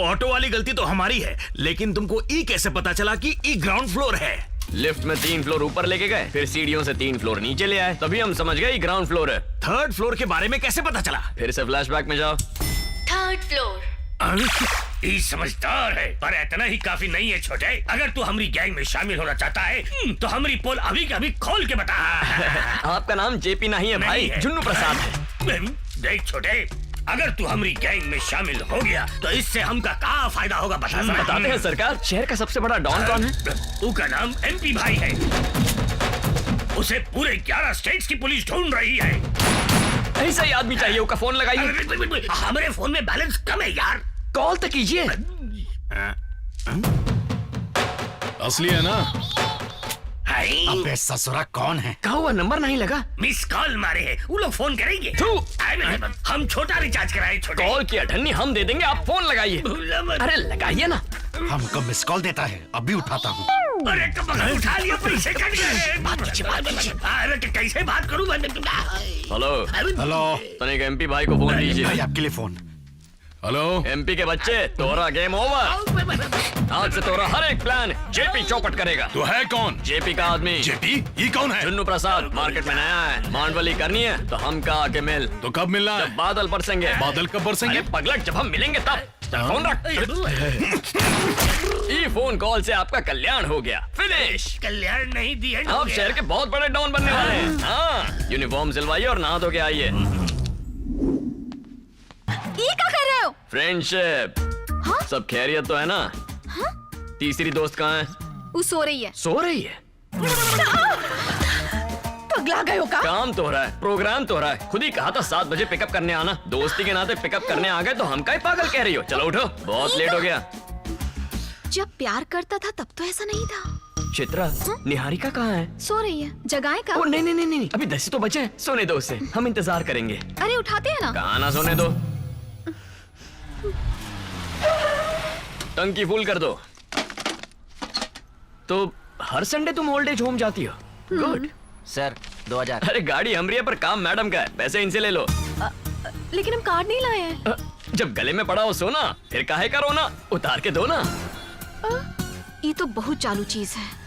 ऑटो वाली गलती तो हमारी है, लेकिन तुमको ई कैसे पता चला कि ई ग्राउंड फ्लोर है? लिफ्ट में 3 फ्लोर ऊपर लेके गए, फिर सीढ़ियों से 3 फ्लोर नीचे ले आए, तभी हम समझ गए ग्राउंड फ्लोर है। थर्ड फ्लोर के बारे में कैसे पता चला? फिर से फ्लैशबैक में जाओ। Third floor. ये समझदार है, पर इतना ही काफी नहीं है छोटे। अगर तू हमारी गैंग में शामिल होना चाहता है तो हमारी पोल अभी के अभी खोल के बता। आपका नाम जेपी नहीं है भाई, जुन्नू प्रसाद है। देख छोटे, अगर तू हमारी गैंग में शामिल हो गया तो इससे हमका क्या फायदा होगा बताते हैं सरकार। शहर का सबसे बड़ा डॉन कौन है? उसका नाम एमपी भाई है। उसे पूरे 11 स्टेट्स की पुलिस ढूंढ रही है। ऐसा ही आदमी चाहिए, उसका फोन लगाइए। हमारे फोन में बैलेंस कम है यार। कॉल तक कीजिए। असली है ना? अबे ससुरा कौन है? कहा हुआ नंबर नहीं लगा। मिस कॉल मारे हैं, वो लोग फोन करेंगे। हम छोटा रिचार्ज कराए छोटे। कॉल किया धन्नी, हम दे देंगे, आप फोन लगाइए। अरे लगाइए ना। हमको मिस कॉल देता है, अभी उठाता हूँ। अरे तो बगल उठा लिया, पैसे कट गए। बात कीजिए। अरे कैसे बात करूँ मैं? हेलो हेलो, तनिक एमपी भाई को फोन दीजिए। भाई आपके लिए फोन। हेलो एमपी के बच्चे, तोरा गेम ओवर। आज से तोरा हर एक प्लान जेपी चौपट करेगा। तो है कौन? जेपी का आदमी। जेपी? ये कौन है? जुन्नू प्रसाद, मार्केट में नया है। मांडवली करनी है तो हम का आके मिल। तो कब मिलना है? जब बादल बरसेंगे। बादल कब बरसेंगे? अरे पगलट, जब हम मिलेंगे तब। फोन रख। ये फोन कॉल से आपका कल्याण हो गया। फिनिश। कल्याण नहीं दिया। आप शहर के बहुत बड़े डॉन बनने वाले हैं। हाँ, यूनिफॉर्म सिलवाइए और नहा धो के आइए। ये क्या कर रहे हो? फ्रेंडशिप। हाँ? सब खैरियत तो है ना? हाँ? तीसरी दोस्त कहाँ है? वो सो रही है। सो रही है? पगला गए हो का? काम तो हो रहा है, प्रोग्राम तो हो रहा है। खुद ही कहा था 7 बजे पिकअप करने आना। दोस्ती के नाते पिकअप करने आ गए तो हम का ही पागल कह रही हो? चलो उठो, बहुत लेट हो गया। जब प्यार करता था तब तो ऐसा नहीं था। चित्रा, निहारिका कहाँ है? सो रही है। जगाए का? ओ नहीं नहीं नहीं नहीं, अभी 10 तो बचे हैं। सोने दो उसे, हम इंतजार करेंगे। अरे उठाते हैं ना। कहाँ ना सोने दो, टंकी फुल कर दो। तो हर संडे तुम ओल्ड एज होम जाती हो? Good sir 2000। अरे गाड़ी हमरी है पर काम मैडम का है, पैसे इनसे ले लो। लेकिन हम कार्ड नहीं लाए हैं। जब गले में पड़ा हो सोना, फिर काहे का रोना? उतार के दो ना। ये तो बहुत चालू चीज है।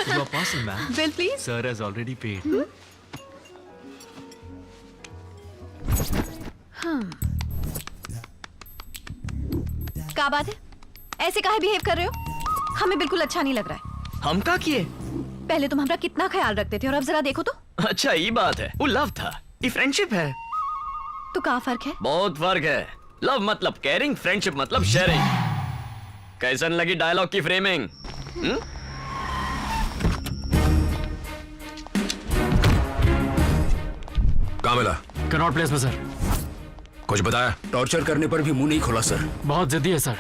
Your parcel, ma'am. Bill please. Sir has already paid. क्या बात है? ऐसे काहे बिहेव कर रहे हो? हमें बिल्कुल अच्छा नहीं लग रहा है। हम क्या किए? पहले तुम हमारा कितना ख्याल रखते थे और अब जरा देखो तो। अच्छा ये बात है, वो लव था, ये फ्रेंडशिप है। तो क्या फर्क है? बहुत फर्क है। लव मतलब केयरिंग, फ्रेंडशिप मतलब शेयरिंग। कैसन लगी डायलॉग की फ्रेमिंग? कहाँ मिला? कनॉट प्लेस में सर। कुछ बताया? टॉर्चर करने पर भी मुंह नहीं खोला सर। बहुत जिद्दी है सर।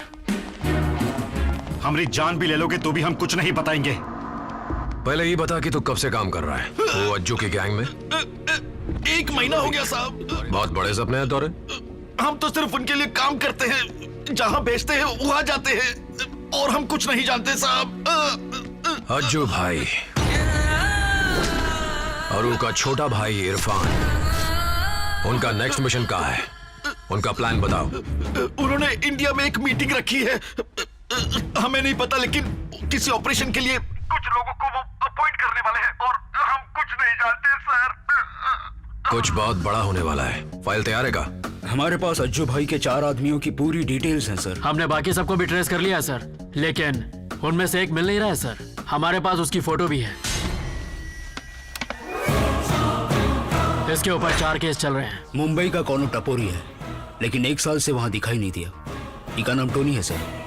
हमारी जान भी ले लोगे तो भी हम कुछ नहीं बताएंगे। पहले ये बता कि तू कब से काम कर रहा है वो अज्जू की गैंग में? 1 महीना हो गया साहब। बहुत बड़े सपने हैं तोरे। हम तो सिर्फ उनके लिए काम करते हैं, जहाँ भेजते हैं वहाँ जाते हैं, और हम कुछ नहीं जानते साहब। अज्जू भाई और उनका छोटा भाई इरफान, उनका नेक्स्ट मिशन क्या है? उनका प्लान बताओ। उन्होंने इंडिया में एक मीटिंग रखी है, हमें नहीं पता, लेकिन किसी ऑपरेशन के लिए कुछ लोगों को वो अपॉइंट करने वाले हैं और हम कुछ नहीं जानते सर। कुछ बहुत बड़ा होने वाला है। फाइल तैयार है का? हमारे पास अज्जू भाई के 4 आदमियों की पूरी डिटेल्स हैं सर। हमने बाकी सबको भी ट्रेस कर लिया है सर, लेकिन उनमें से एक मिल नहीं रहा है सर। हमारे पास उसकी फोटो भी है। इसके ऊपर 4 केस चल रहे हैं। मुंबई का कौनो टपोरी है, लेकिन 1 साल से वहाँ दिखाई नहीं दिया। इसका नाम टोनी है सर।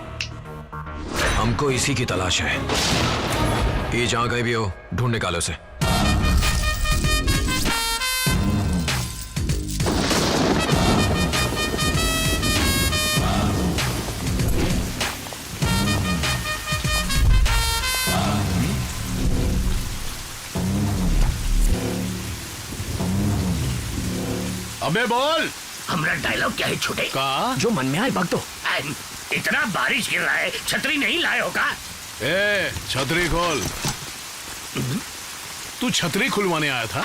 हमको इसी की तलाश है। ये जहाँ कहीं भी हो ढूंढ निकालो उसे। अबे बोल, हमारा डायलॉग क्या है छोटे? का जो मन में आए बक दो। इतना बारिश गिर रहा है, छतरी नहीं लाए हो का? ए, छतरी खोल। तू छतरी खुलवाने आया था?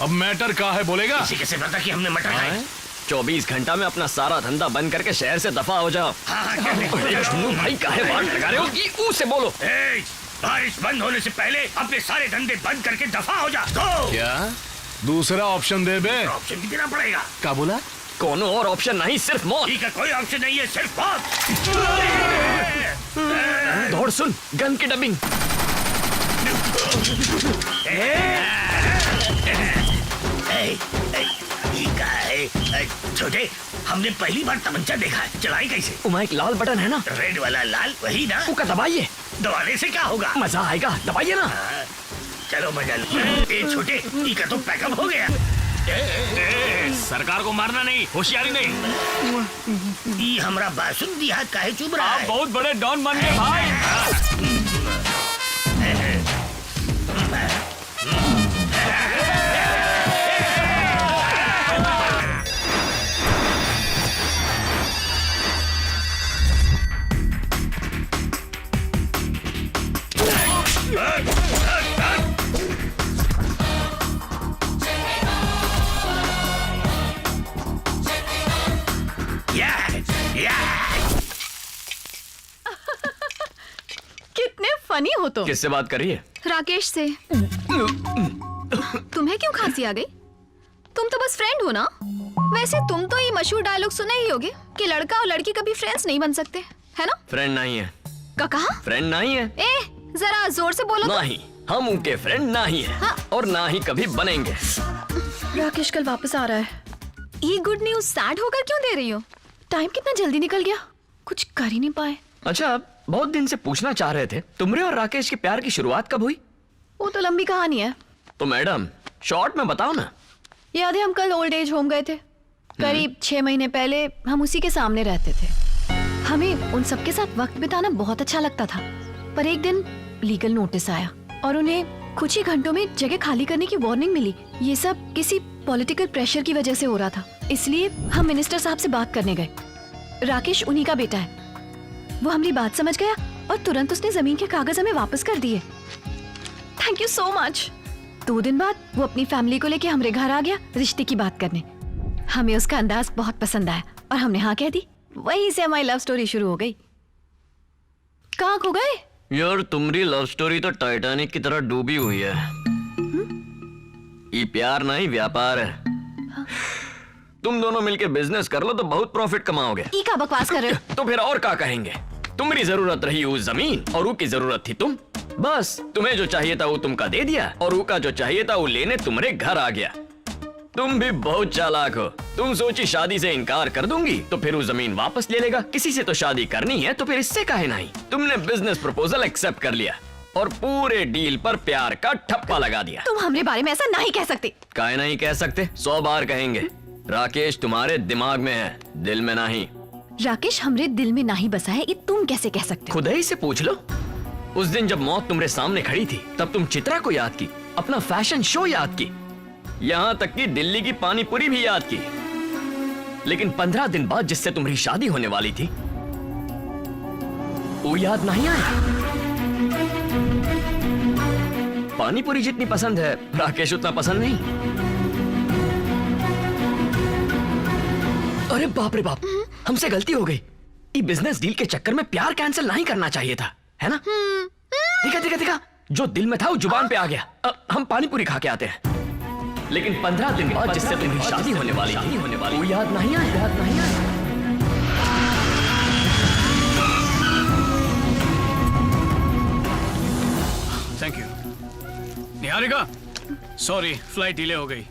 अब मैटर का है बोलेगा? इसी कैसे पता कि हमने मटर खाए? 24 घंटा में अपना सारा धंधा बंद करके शहर से दफा हो जाओ। चुन्नू भाई काहे वाट लगा रहे हो? ई से बोलो। बारिश बंद होने से पहले अपने सारे धंधे बंद करके दफा हो जा। तो क्या दूसरा ऑप्शन दे बे? ऑप्शन भी देना पड़ेगा। क्या बोला? कोनो और ऑप्शन नहीं, सिर्फ मौत। ठीक है, कोई ऑप्शन नहीं है, सिर्फ मौत। दौड़ सुन, गन की डबिंग। छोटे, हमने पहली बार तमंचा देखा है, चलाई कैसे? उमा एक लाल बटन है ना? रेड वाला लाल, वही ना? उसका दबाइए। दबाने से क्या होगा? मजा आएगा, दबाइए ना। चलो मजा लो। छोटे, इका तो पैकअप हो गया। सरकार को मारना नहीं, होशियारी नहीं। ये हमारा बासुंदी हाथ काहे चुभ रहा है? आप बहुत बड़े डॉन बन गए भाई। कितने फनी हो तुम। किससे बात कर रही है? राकेश से। तुम्हें क्यों खांसी आ गई? तुम तो बस फ्रेंड हो ना? वैसे तुम तो ये मशहूर डायलॉग सुने ही होगे कि लड़का और लड़की कभी फ्रेंड्स नहीं बन सकते, है ना? फ्रेंड नहीं है। क्या कहा? फ्रेंड नहीं है। ए, जरा जोर से बोलो। नहीं, हम उनके फ्रेंड नहीं है। हाँ। और ना ही कभी बनेंगे। राकेश कल वापस आ रहा है। ये गुड न्यूज सैड होकर क्यों दे रही हो? टाइम कितना जल्दी निकल गया, कुछ कर ही नहीं पाए। अच्छा, बहुत दिन से पूछना चाह रहे थे, तुमरे और राकेश के प्यार की शुरुआत कब हुई? वो तो लंबी कहानी है। तो मैडम शॉर्ट में बताओ ना। याद है हम कल ओल्ड एज होम गए थे? करीब 6 महीने पहले हम उसी के सामने रहते थे। हमें उन सबके साथ वक्त बिताना बहुत अच्छा लगता था, पर एक दिन लीगल नोटिस आया और उन्हें कुछ ही घंटों में जगह खाली करने की वार्निंग मिली। ये सब किसी पॉलिटिकल प्रेशर की वजह से हो रहा था, इसलिए हम मिनिस्टर साहब से बात करने गए। राकेश उन्हीं का बेटा है। वो हमारी बात समझ गया और तुरंत उसने जमीन के कागज हमें वापस कर दिए। Thank you so much. 2 दिन बाद वो अपनी फैमिली को लेके हमारे घर आ गया रिश्ते की बात करने। हमें उसका अंदाज बहुत पसंद आया और हमने हाँ कह दी। वहीं से हमारी लव स्टोरी शुरू हो गई। कहाँ खो गए? यार तुम्हारी लव स्टोरी तो टाइटैनिक की तरह डूबी हुई है। ये प्यार नहीं व्यापार है। तुम दोनों मिलके बिजनेस कर लो तो बहुत प्रॉफिट कमाओगे। ई का बकवास कर रहे हो? तो फिर और क्या कहेंगे? तुम्हारी जरूरत रही उस जमीन और ऊ की जरूरत थी तुम। बस तुम्हें जो चाहिए था वो तुमका दे दिया और ऊ का जो चाहिए था वो लेने तुम्हारे घर आ गया। तुम भी बहुत चालाक हो। तुम सोची शादी से इनकार कर दूंगी तो फिर वो जमीन वापस ले लेगा। किसी से तो शादी करनी है तो फिर इससे काहे नहीं। तुमने बिजनेस प्रपोजल एक्सेप्ट कर लिया और पूरे डील पर प्यार का ठप्पा लगा दिया। तुम हमारे बारे में ऐसा नहीं कह सकते। काहे नहीं कह सकते? 100 बार कहेंगे। राकेश तुम्हारे दिमाग में है, दिल में नहीं। राकेश हमरे दिल में नहीं बसा है, ये तुम कैसे कह सकते हो? खुद ही से पूछ लो। उस दिन जब मौत तुम्हारे सामने खड़ी थी तब तुम चित्रा को याद की, अपना फैशन शो याद की, यहाँ तक कि दिल्ली की पानी पूरी भी याद की। लेकिन 15 दिन बाद जिससे तुम्हारी शादी होने वाली थी वो याद नहीं आया। पानी पूरी जितनी पसंद है राकेश उतना पसंद नहीं। अरे बाप रे बाप, हमसे गलती हो गई। ये बिजनेस डील के चक्कर में प्यार कैंसिल नहीं करना चाहिए था, है ना? देखा जो दिल में था वो जुबान पे आ गया। हम पानी पूरी खा के आते हैं। लेकिन 15 दिन बाद जिससे तुम्हारी शादी होने वाली थी वो याद नहीं आया। Thank you. Niharika, sorry flight delay हो गई।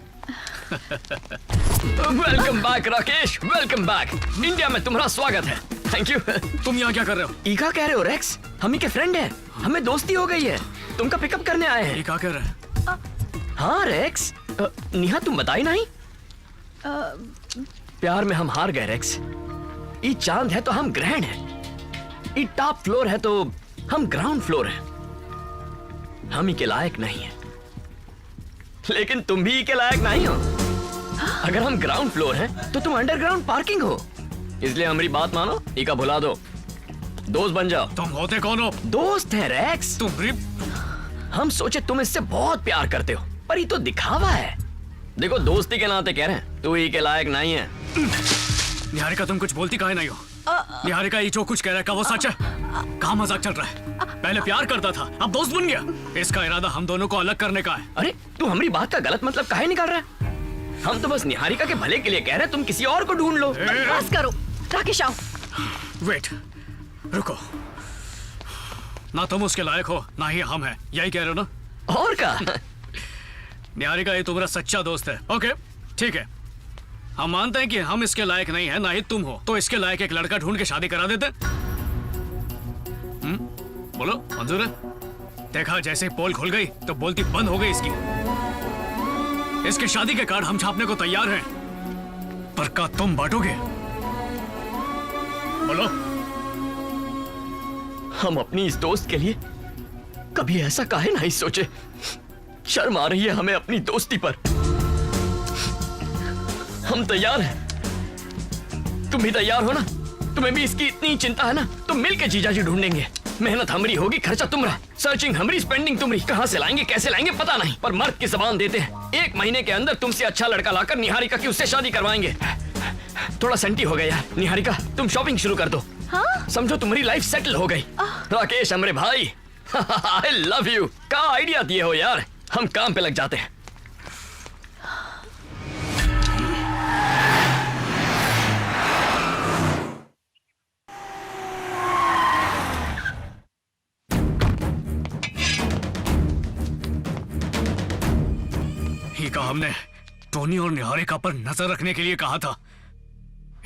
Welcome back Rakesh, welcome back. India में तुम्हारा स्वागत है। Thank you. तुम यहाँ क्या कर रहे हो? ईका कह रहे हो रेक्स? हम ही के फ्रेंड हैं, हमें दोस्ती हो गई है, तुमका पिकअप करने आए हैं। ईका कह रहे हैं? हाँ रेक्स। निहा तुम बताई नहीं? प्यार में हम हार गए रेक्स। ये चांद है तो हम ग्रहण हैं, ये टॉप फ्लोर है तो हम ग्राउंड फ्लोर हैं। हम ही के लायक नहीं है, लेकिन तुम भी के लायक नहीं हो। अगर हम ग्राउंड फ्लोर हैं तो तुम अंडरग्राउंड पार्किंग हो। इसलिए हमारी बात मानो, इका भुला दो, दोस्त बन जाओ। तुम होते कौन हो? दोस्त हैं रेक्स। हम सोचे तुम इससे बहुत प्यार करते हो, पर ये तो दिखावा है। देखो दोस्ती के नाते कह रहे हैं, तू ही के लायक नहीं है। निहारिका तुम कुछ बोलती काहे नहीं हो? निहारिका ये जो कुछ कह रहा है क्या वो सच है? कहाँ मजाक चल रहा है? पहले प्यार करता था, अब दोस्त बन गया। इसका इरादा हम दोनों को अलग करने का है। अरे तू हमारी बात का गलत मतलब काहे निकाल रहा है? हम तो बस निहारिका के भले के लिए कह रहे हैं, तुम किसी और को ढूंढ लो। बस करो राकेश, आओ। वेट, रुको। ना तुम उसके लायक हो ना ही हम हैं, यही कह रहे हो ना? और क्या? निहारिका ये तुम्हारा सच्चा दोस्त है। ओके ठीक है, हम मानते हैं कि हम इसके लायक नहीं है, ना ही तुम हो। तो इसके लायक एक लड़का ढूंढ के शादी करा देते। बोलो मंजूर है? देखा जैसे ही पोल खुल गई तो बोलती बंद हो गई इसकी। इसकी शादी के कार्ड हम छापने को तैयार हैं, पर क्या तुम बांटोगे? बोलो। हम अपनी इस दोस्त के लिए कभी ऐसा काहे नहीं सोचे। शर्म आ रही है हमें अपनी दोस्ती पर। हम तैयार हैं, तुम भी तैयार हो ना? तुम्हें भी इसकी इतनी चिंता है ना? तो मिलके जीजाजी ढूंढेंगे। मेहनत हमारी होगी, खर्चा तुम्हारा, सर्चिंग हमारी, स्पेंडिंग तुम्हारी। कहां से लाएंगे कैसे लाएंगे पता नहीं, पर मर्द की जबान देते हैं 1 महीने के अंदर तुमसे अच्छा लड़का लाकर निहारिका की उससे शादी करवाएंगे। थोड़ा सेंटी हो गया यार। निहारिका तुम शॉपिंग शुरू कर दो। हाँ? समझो तुम्हारी लाइफ सेटल हो गई। राकेश हमरे भाई, आई लव यू। क्या आइडिया दिए हो यार, हम काम पे लग जाते हैं। ही कहा हमने टोनी और निहारिका पर नजर रखने के लिए कहा था।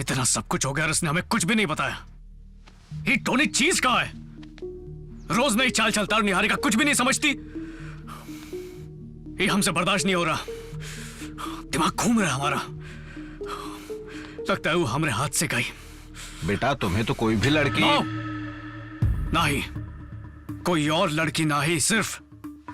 इतना सब कुछ हो गया और उसने हमें कुछ भी नहीं बताया। ये टोनी चीज कहाँ है? रोज नई चाल चलता और निहारिका कुछ भी नहीं समझती। ये हमसे बर्दाश्त नहीं हो रहा, दिमाग घूम रहा है हमारा। लगता है वो हमारे हाथ से गई। बेटा तुम्हें तो कोई भी लड़की नहीं, कोई और लड़की ना ही, सिर्फ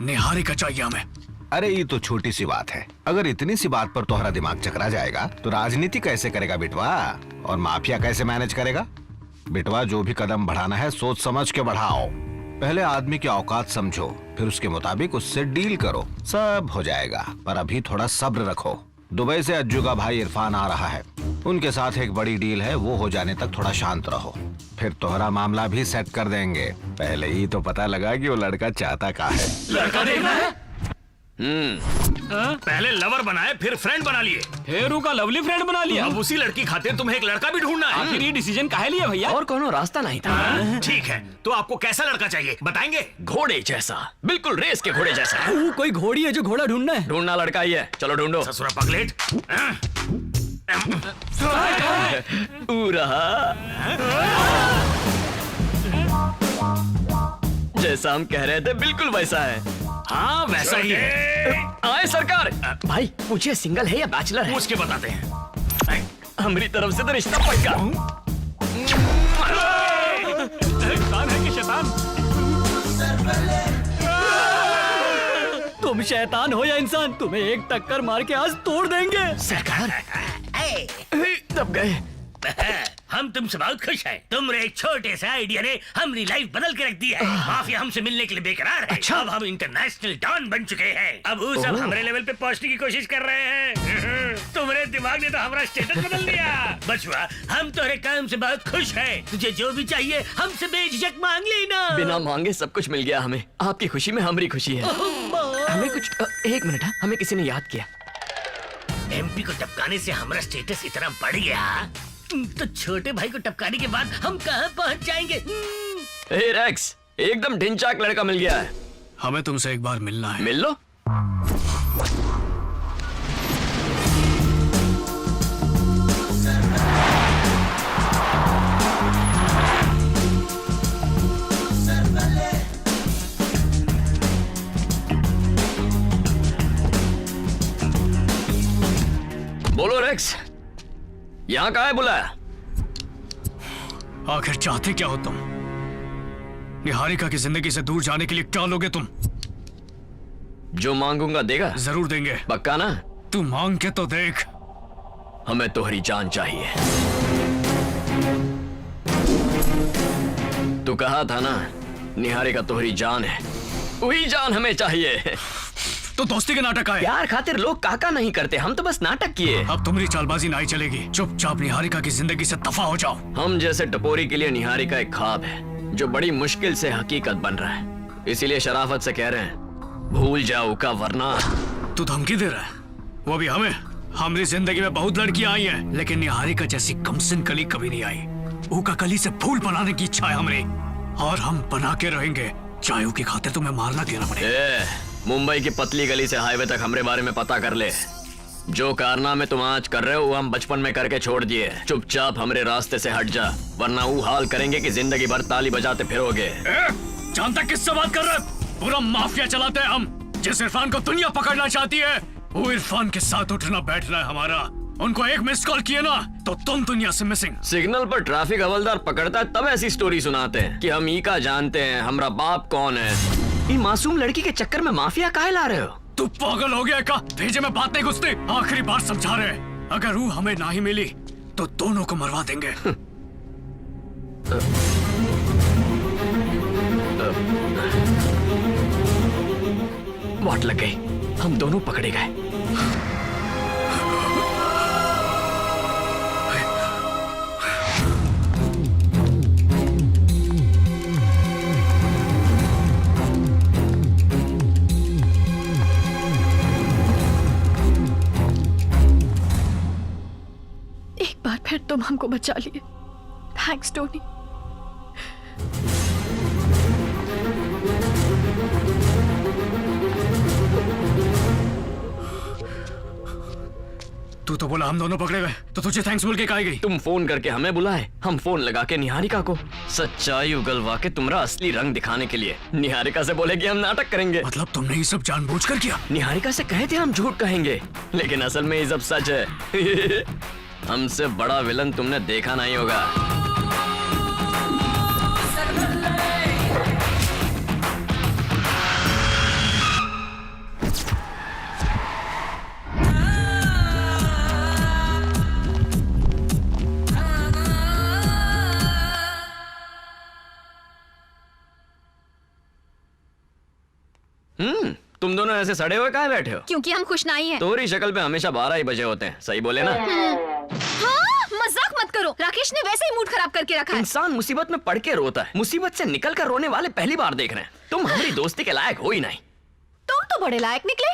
निहारिका चाहिए हमें। अरे ये तो छोटी सी बात है। अगर इतनी सी बात पर तुम्हारा दिमाग चकरा जाएगा तो राजनीति कैसे करेगा बिटवा, और माफिया कैसे मैनेज करेगा? बिटवा जो भी कदम बढ़ाना है सोच समझ के बढ़ाओ। पहले आदमी की औकात समझो, फिर उसके मुताबिक उससे डील करो, सब हो जाएगा। पर अभी थोड़ा सब्र रखो। दुबई से अज्जू का भाई इरफान आ रहा है, उनके साथ एक बड़ी डील है, वो हो जाने तक थोड़ा शांत रहो, फिर तुम्हारा मामला भी सेट कर देंगे। पहले ही तो पता लगा कि वो लड़का चाहता क्या है। लड़का देखना है? पहले लवर बनाए फिर फ्रेंड बना लिए। हेरू का लवली फ्रेंड बना लिया। अब उसी लड़की खातिर तुम्हें एक लड़का भी ढूंढना है। आखिर ये डिसीजन काहे लिया भैया? और कोनो रास्ता नहीं था। ठीक है, तो आपको कैसा लड़का चाहिए बताएंगे? घोड़े जैसा, बिल्कुल रेस के घोड़े जैसा। कोई घोड़ी है जो घोड़ा ढूंढना है? ढूंढना लड़का ही है, चलो ढूंढो। ससुरा पगलेट। जैसा हम कह रहे थे बिल्कुल वैसा है। हाँ वैसा ही है। आए सरकार। भाई पूछिए सिंगल है या बैचलर है? पूछ के बताते हैं। हमारी तरफ से तो रिश्ता पक्का। शैतान है कि शैतान? तुम शैतान हो या इंसान, तुम्हें एक टक्कर मार के आज तोड़ देंगे। सरकार दब गए। हम तुमसे बहुत खुश हैं। तुम्हारे एक छोटे से आइडिया ने हमारी लाइफ बदल के रख दी है। माफिया हमसे मिलने के लिए बेकरार है। अच्छा। अब हम इंटरनेशनल डॉन बन चुके हैं। अब वो सब हमारे लेवल पे पहुंचने की कोशिश कर रहे हैं। तुम्हारे दिमाग ने तो हमारा स्टेटस बदल दिया। बचवा, हम तुम्हारे काम से बहुत खुश हैं। तुझे जो भी चाहिए हमसे बेझिझक मांग लेना। बिना मांगे सब कुछ मिल गया हमें। आपकी खुशी में हमारी खुशी है। हमें कुछ एक मिनट, हमें किसी ने याद किया। एमपी को टपकाने से हमारा स्टेटस इतना बढ़ गया तो छोटे भाई को टपकाने के बाद हम कहाँ पहुँच जाएंगे? ए रेक्स, एकदम ढिंचाक लड़का मिल गया है। हमें तुमसे एक बार मिलना है। मिल लो। बोलो रेक्स, यहाँ कहाँ है बुलाया? आखिर चाहते क्या हो तुम? निहारिका की जिंदगी से दूर जाने के लिए क्या लोगे तुम? जो मांगूंगा देगा? जरूर देंगे। पक्का ना? तू मांग के तो देख। हमें तोहरी जान चाहिए। तू कहा था ना निहारिका तोहरी जान है, वही जान हमें चाहिए। तो दोस्ती के नाटक आए। प्यार खातिर लोग काका नहीं करते, हम तो बस नाटक किए। अब तुम्हारी चालबाजी नहीं चलेगी। चुपचाप निहारिका की जिंदगी से दफा हो जाओ। हम जैसे टपोरी के लिए निहारिका एक ख्वाब है जो बड़ी मुश्किल से हकीकत बन रहा है। इसीलिए शराफत से कह रहे हैं भूल जाओ का, वरना। तू धमकी दे रहा है? वो भी हमें? हमारी जिंदगी में बहुत लड़कियां आई हैं, लेकिन निहारिका जैसी कमसिन कली कभी नहीं आई। ऊका कली से फूल बनाने की इच्छा है हमारी, और हम बना के रहेंगे, चाहे उसकी खातिर तुम्हें मारना देना पड़े। मुंबई की पतली गली से हाईवे तक हमारे बारे में पता कर ले। जो कारनामे तुम आज कर रहे हो वो हम बचपन में करके छोड़ दिए। चुपचाप हमारे रास्ते से हट जा, वरना वो हाल करेंगे कि जिंदगी भर ताली बजाते फिरोगे। जानता किससे बात कर रहे? पूरा माफिया चलाते हैं हम। जिस इरफान को दुनिया पकड़ना चाहती है वो इरफान के साथ उठना बैठना है हमारा। उनको एक मिस कॉल किए ना तो तुम दुनिया से मिसिंग। सिग्नल पर ट्रैफिक हवलदार पकड़ता है तब ऐसी स्टोरी सुनाते हैं कि हम ई का जानते हैं, हमारा बाप कौन है। ये मासूम लड़की के चक्कर में माफिया काहे ला रहे हो? तू पागल हो गया का? भेजे में बात नहीं घुसती। आखिरी बार समझा रहे, अगर वो हमें नहीं मिली तो दोनों को मरवा देंगे। वाट लग गई, हम दोनों पकड़े गए। एक बार फिर तुम हमको बचा लिए। Thanks Tony. तू तो बोला हम दोनों पकड़े गए, तो तुझे थैंक्स बोल के कहा गई? तुम फोन करके हमें बुलाए, हम फोन लगा के निहारिका को सच्चाई उगलवा के तुम्हारा असली रंग दिखाने के लिए। निहारिका से बोले कि हम नाटक करेंगे। मतलब तुमने ये सब जानबूझकर किया? निहारिका से कहे थे हम झूठ कहेंगे, लेकिन असल में ये सब सच है। हमसे बड़ा विलन तुमने देखा नहीं होगा। तुम दोनों ऐसे सड़े हुए काहे बैठे हो? क्योंकि हम खुश नहीं हैं। तुम्हारी शक्ल पे हमेशा 12 ही बजे होते हैं, सही बोले ना? हाँ, मजाक मत करो। राकेश ने वैसे ही मूड खराब करके रखा है। इंसान मुसीबत में पड़ के रोता है, मुसीबत से निकल कर रोने वाले पहली बार देख रहे हैं। तुम हमारी दोस्ती के लायक हो ही नहीं। तुम तो बड़े लायक निकले।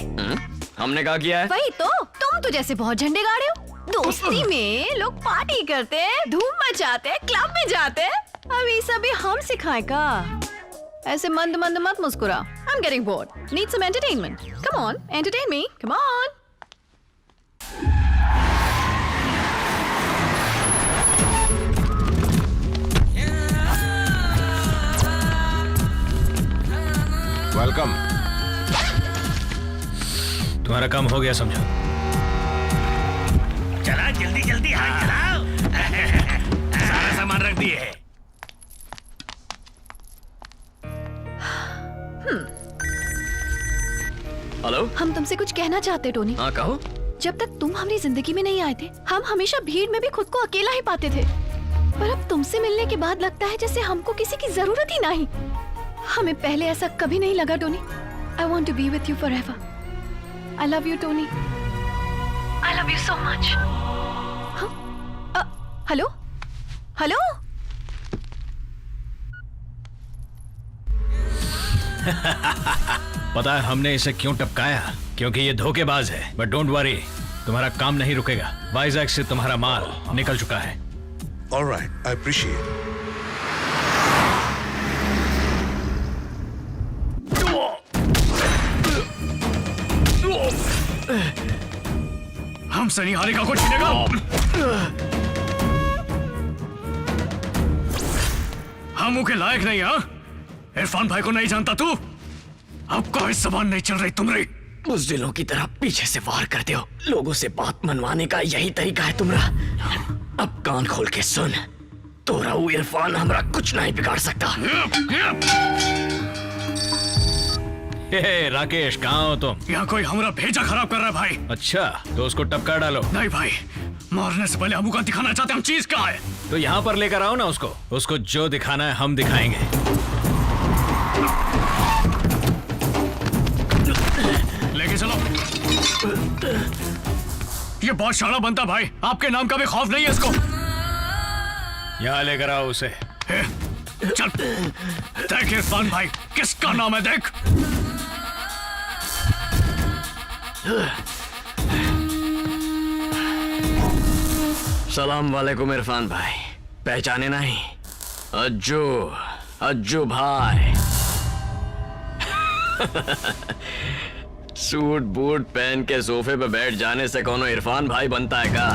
हमने कहा किया है? वही तो, तुम तो जैसे बहुत झंडे गाड़े हो। दोस्ती में लोग पार्टी करते हैं, धूम मचाते हैं, क्लब में जाते हैं। अब ये सभी हम सिखाए का? ऐसे मंद मंद मत मुस्कुरा। I'm getting bored. Need some entertainment. Come on, entertain me. Come on. Welcome. तुम्हारा काम हो गया समझा? चला जल्दी जल्दी हाथ चलाओ। सारा सामान रख दिए है। हेलो, हम तुमसे कुछ कहना चाहते टोनी। हाँ कहो। जब तक तुम हमारी जिंदगी में नहीं आए थे, हम हमेशा भीड़ में भी खुद को अकेला ही पाते थे। पर अब तुमसे मिलने के बाद लगता है जैसे हमको किसी की जरूरत ही नहीं। हमें पहले ऐसा कभी नहीं लगा Tony. I want to be with you forever. I love you, Tony. I love you so much. Hello? Hello? पता है हमने इसे क्यों टपकाया? क्योंकि ये धोखेबाज है। बट डोंट वरी, तुम्हारा काम नहीं रुकेगा। वाइजैक से तुम्हारा माल निकल चुका है। All right, I appreciate it. हमसे नहीं हारेगा, कुछ छीनेगा। हम के लायक नहीं। हाँ, इरफान भाई को नहीं जानता तू? अब कोई जबान नहीं चल रही तुम्हारी। बुज़दिलों की तरह पीछे से वार करते हो। लोगों से बात मनवाने का यही तरीका है तुम्हारा। अब कान खोल के सुन, तोरा वो इरफान हमरा कुछ नहीं बिगाड़ सकता। हे राकेश, कहाँ हो तुम? यहाँ कोई हमारा भेजा खराब कर रहा है भाई। अच्छा, तो उसको टपका डालो। नहीं भाई, मारने से पहले हम का दिखाना चाहते हैं हम चीज कहाँ है। तो यहाँ पर लेकर आओ ना उसको। उसको जो दिखाना है हम दिखाएंगे। लेके चलो। ये बहुत शाना बनता भाई। आपके नाम का भी खौफ नहीं है इसको। यहाँ लेकर आओ उसे। चल देख इरफान भाई किसका नाम है, देख। सलाम वालेकुम इरफान भाई, पहचाने नहीं? अज्जू, अज्जू भाई। सूट बूट पहन के सोफे पे बैठ जाने से कौन इरफान भाई बनता है का?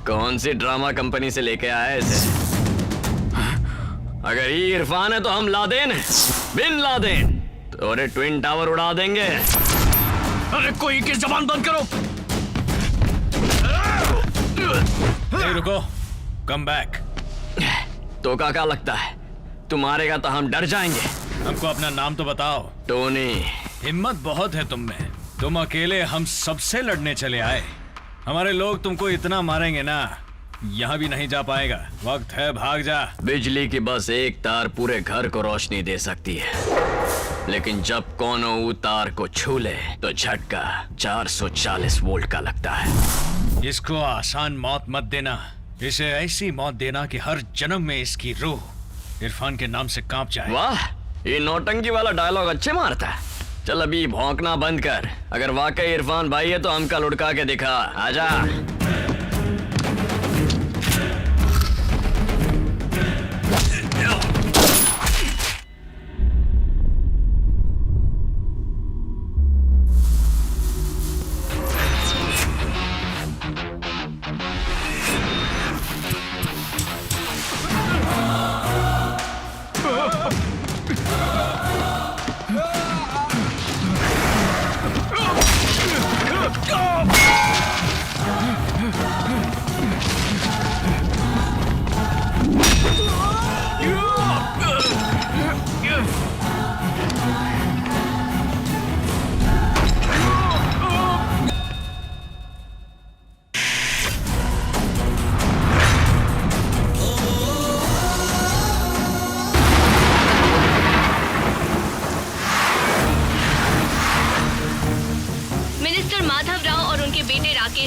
कौन सी ड्रामा कंपनी से लेके आए इसे? अगर ये इरफान है तो हम लादेन है, बिन लादेन तो ट्विन टावर उड़ा देंगे। अरे कोई किस जबान बंद करो। नहीं रुको, कम बैक। तो क्या लगता है तुम मारेगा तो हम डर जाएंगे? हमको अपना नाम तो बताओ। टोनी। हिम्मत बहुत है तुम में। तुम अकेले हम सबसे लड़ने चले आए। हमारे लोग तुमको इतना मारेंगे ना, यहाँ भी नहीं जा पाएगा। वक्त है, भाग जा। बिजली की बस एक तार पूरे घर को रोशनी दे सकती है, लेकिन जब कोनो वो तार को छू ले तो झटका 440 वोल्ट का लगता है। इसको आसान मौत मत देना। इसे ऐसी मौत देना कि हर जन्म में इसकी रूह इरफान के नाम से कांप जाए। वाह, ये नौटंकी वाला डायलॉग अच्छे मारता है। चल अभी भौंकना बंद कर। अगर वाकई इरफान भाई है तो हमका लुढ़का के दिखा। आजा।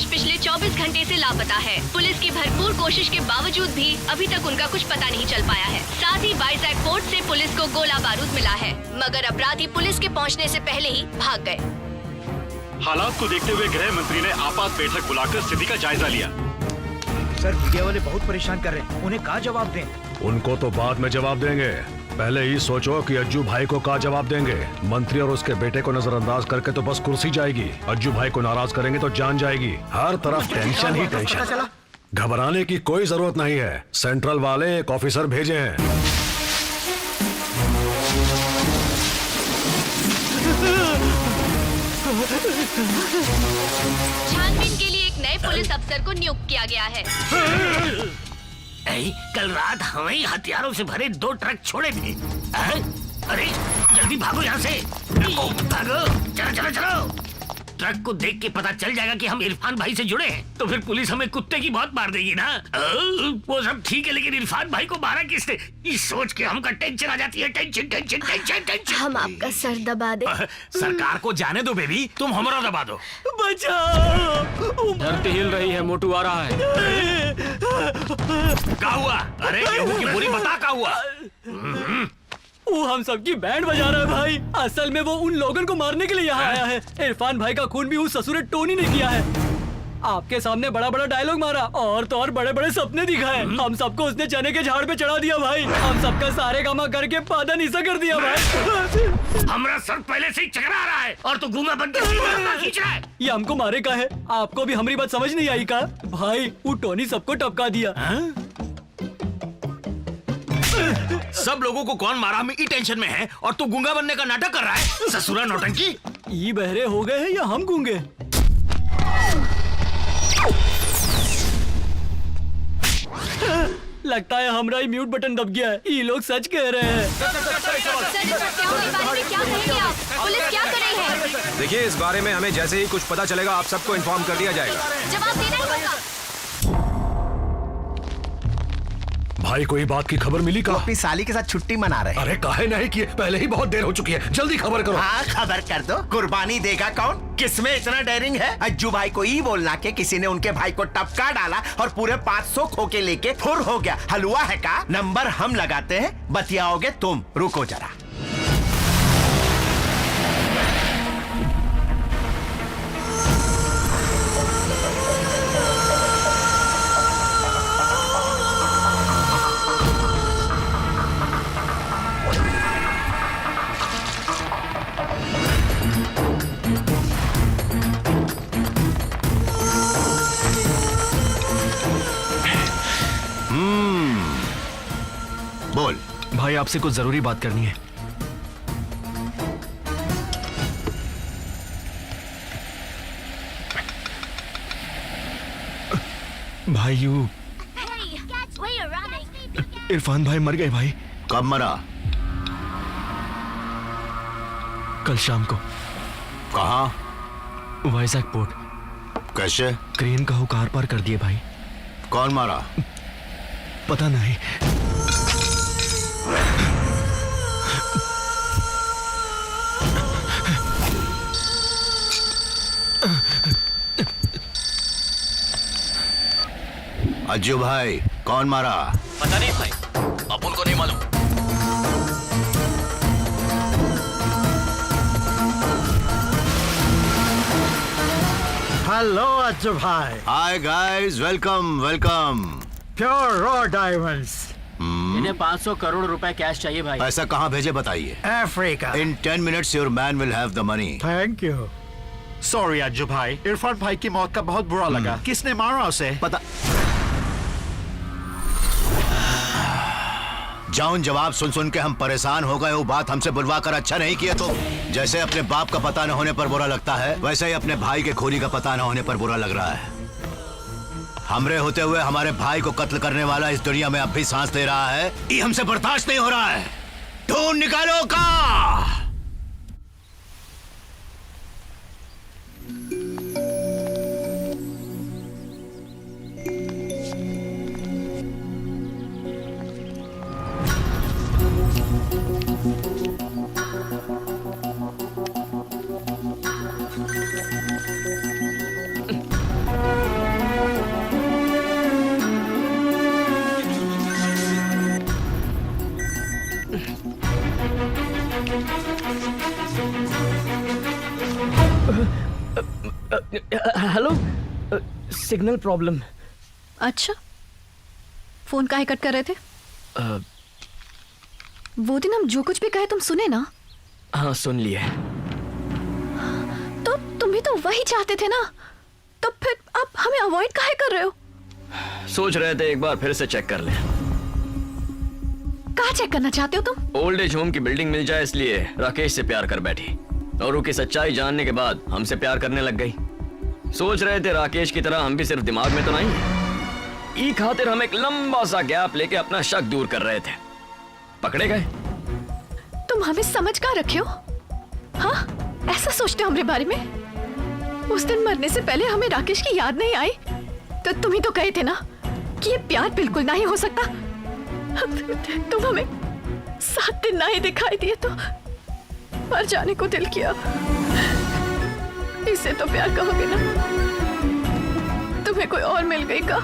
पिछले 24 घंटे से लापता है। पुलिस की भरपूर कोशिश के बावजूद भी अभी तक उनका कुछ पता नहीं चल पाया है। साथ ही वाइजैक पोर्ट से पुलिस को गोला बारूद मिला है, मगर अपराधी पुलिस के पहुंचने से पहले ही भाग गए। हालात को देखते हुए गृह मंत्री ने आपात बैठक बुलाकर स्थिति का जायजा लिया। सर मीडिया वाले बहुत परेशान कर रहे हैं, उन्हें क्या जवाब दें? उनको तो बाद में जवाब देंगे, पहले ही सोचो कि अज्जू भाई को क्या जवाब देंगे। मंत्री और उसके बेटे को नजरअंदाज करके तो बस कुर्सी जाएगी, अज्जू भाई को नाराज करेंगे तो जान जाएगी। हर तरफ टेंशन ही टेंशन। घबराने की कोई जरूरत नहीं है, सेंट्रल वाले एक ऑफिसर भेजे हैं। छानबीन के लिए एक नए पुलिस अफसर को नियुक्त किया गया है। कल रात हमें हथियारों से भरे 2 ट्रक छोड़े थे। अरे जल्दी भागो यहाँ से, भागो, चलो चलो चलो। ट्रक को देख के पता चल जाएगा कि हम इरफान भाई से जुड़े हैं, तो फिर पुलिस हमें कुत्ते की बहुत मार देगी ना। वो सब ठीक है, लेकिन इरफान भाई को मारा किसने, इस सोच के हमका टेंशन आ जाती है। Tension tension tension tension. हम आपका सर दबा दे। सरकार को जाने दो बेबी, तुम हमारा दबा दो। बचाओ, धरती हिल रही है, मोटू आ रहा है। क्या हुआ? अरे गेहूं की बोरी बता क्या हुआ? वो हम सबकी बैंड बजा रहा है भाई। असल में वो उन लोगों को मारने के लिए यहाँ आया है। इरफान भाई का खून भी उस ससुरे टोनी ने किया है। आपके सामने बड़ा बड़ा डायलॉग मारा और तो और बड़े बड़े सपने दिखाए। हम सबको उसने चने के झाड़ पे चढ़ा दिया भाई। हम सबका सारे कामा करके पादा नीसा कर दिया भाई। हमारा सर पहले से ही चकरा रहा है और तो गूंगा बन के सीना खींच रहा है। ये हमको मारे का है, आपको भी हमारी बात समझ नहीं आई का? भाई वो टोनी सबको टपका दिया। सब लोगों को कौन मारा, हम ई टेंशन में है और तू गूंगा बनने का नाटक कर रहा है। ससुरा नौटंकी। ये बहरे हो गए हैं या हम गूंगे? लगता है हमारा ही म्यूट बटन दब गया है। ये लोग सच कह रहे हैं। पुलिस क्या कर रही है? देखिए, इस बारे में हमें जैसे ही कुछ पता चलेगा आप सबको इन्फॉर्म कर दिया जाएगा। जवाब देना ही होगा। भाई कोई बात की खबर मिली का? अपनी साली के साथ छुट्टी मना रहे। अरे काहे नहीं किए, पहले ही बहुत देर हो चुकी है, जल्दी खबर करो। हाँ खबर कर दो। कुर्बानी देगा कौन? किसमें इतना डेयरिंग है? अज्जू भाई को ही बोलना कि किसी ने उनके भाई को टपका डाला और पूरे 500 खो के लेके फुर हो गया। हलवा है का? नंबर हम लगाते हैं, बतियाओगे तुम। रुको जरा। बोल भाई, आपसे कुछ जरूरी बात करनी है। भाई यू इरफान भाई मर गए भाई। कब मरा? कल शाम को। कहाँ? वाइजैक पोर्ट। कैसे? क्रेन का हुकार पार कर दिए भाई। कौन मारा? पता नहीं। अज्जू भाई कौन मारा? पता नहीं भाई, अपन को नहीं मालूम। हेलो अज्जू भाई। Hi guys, welcome welcome. Pure raw diamonds. इन्हें 500 करोड़ रुपए कैश चाहिए भाई। पैसा कहाँ भेजे बताइए। Africa. In 10 minutes your man will have the money. Thank you. Sorry Ajju भाई, इरफान भाई की मौत का बहुत बुरा लगा। किसने मारा उसे? पता। जौन जवाब सुन सुन के हम परेशान हो गए, वो बात हमसे बुलवा कर अच्छा नहीं किया तो। जैसे अपने बाप का पता न होने पर बुरा लगता है, वैसे ही अपने भाई के खूनी का पता न होने पर बुरा लग रहा है। हमरे होते हुए हमारे भाई को कत्ल करने वाला इस दुनिया में अब भी सांस ले रहा है, ये हमसे बर्दाश्त नहीं हो रहा है। ढूंढ निकालो का। Hello, signal problem. अच्छा, फोन काहे कट कर रहे थे? वो दिन हम जो कुछ भी कहे तुम सुने ना? हाँ, सुन लिए। तो तुम भी तो वही चाहते थे ना, तो फिर आप हमें अवॉइड काहे कर रहे हो? सोच रहे थे एक बार फिर से चेक कर लें। कहाँ चेक करना चाहते हो तुम? ओल्ड एज होम की बिल्डिंग मिल जाए इसलिए राकेश से प्यार कर बैठी, और उसकी सच्चाई जानने के बाद हमसे प्यार करने लग गई। सोच रहे थे राकेश की तरह हम भी सिर्फ दिमाग में तो नहीं, ई खातिर हम एक लंबा सा गैप लेके अपना शक दूर कर रहे थे। पकड़े गए। तुम हमें समझ कहाँ रखे हो? हाँ, ऐसा सोचते हो हमारे बारे में? उस दिन मरने से पहले हमें राकेश की याद नहीं आई, तो तुम ही तो कहे थे ना कि ये प्यार बिल्कुल नहीं हो सकता। तुम हमें 7 दिन नहीं दिखाई दिए तो मर जाने को दिल किया। इसे तो प्यार कहोगे ना? तुम्हें कोई और मिल गई का?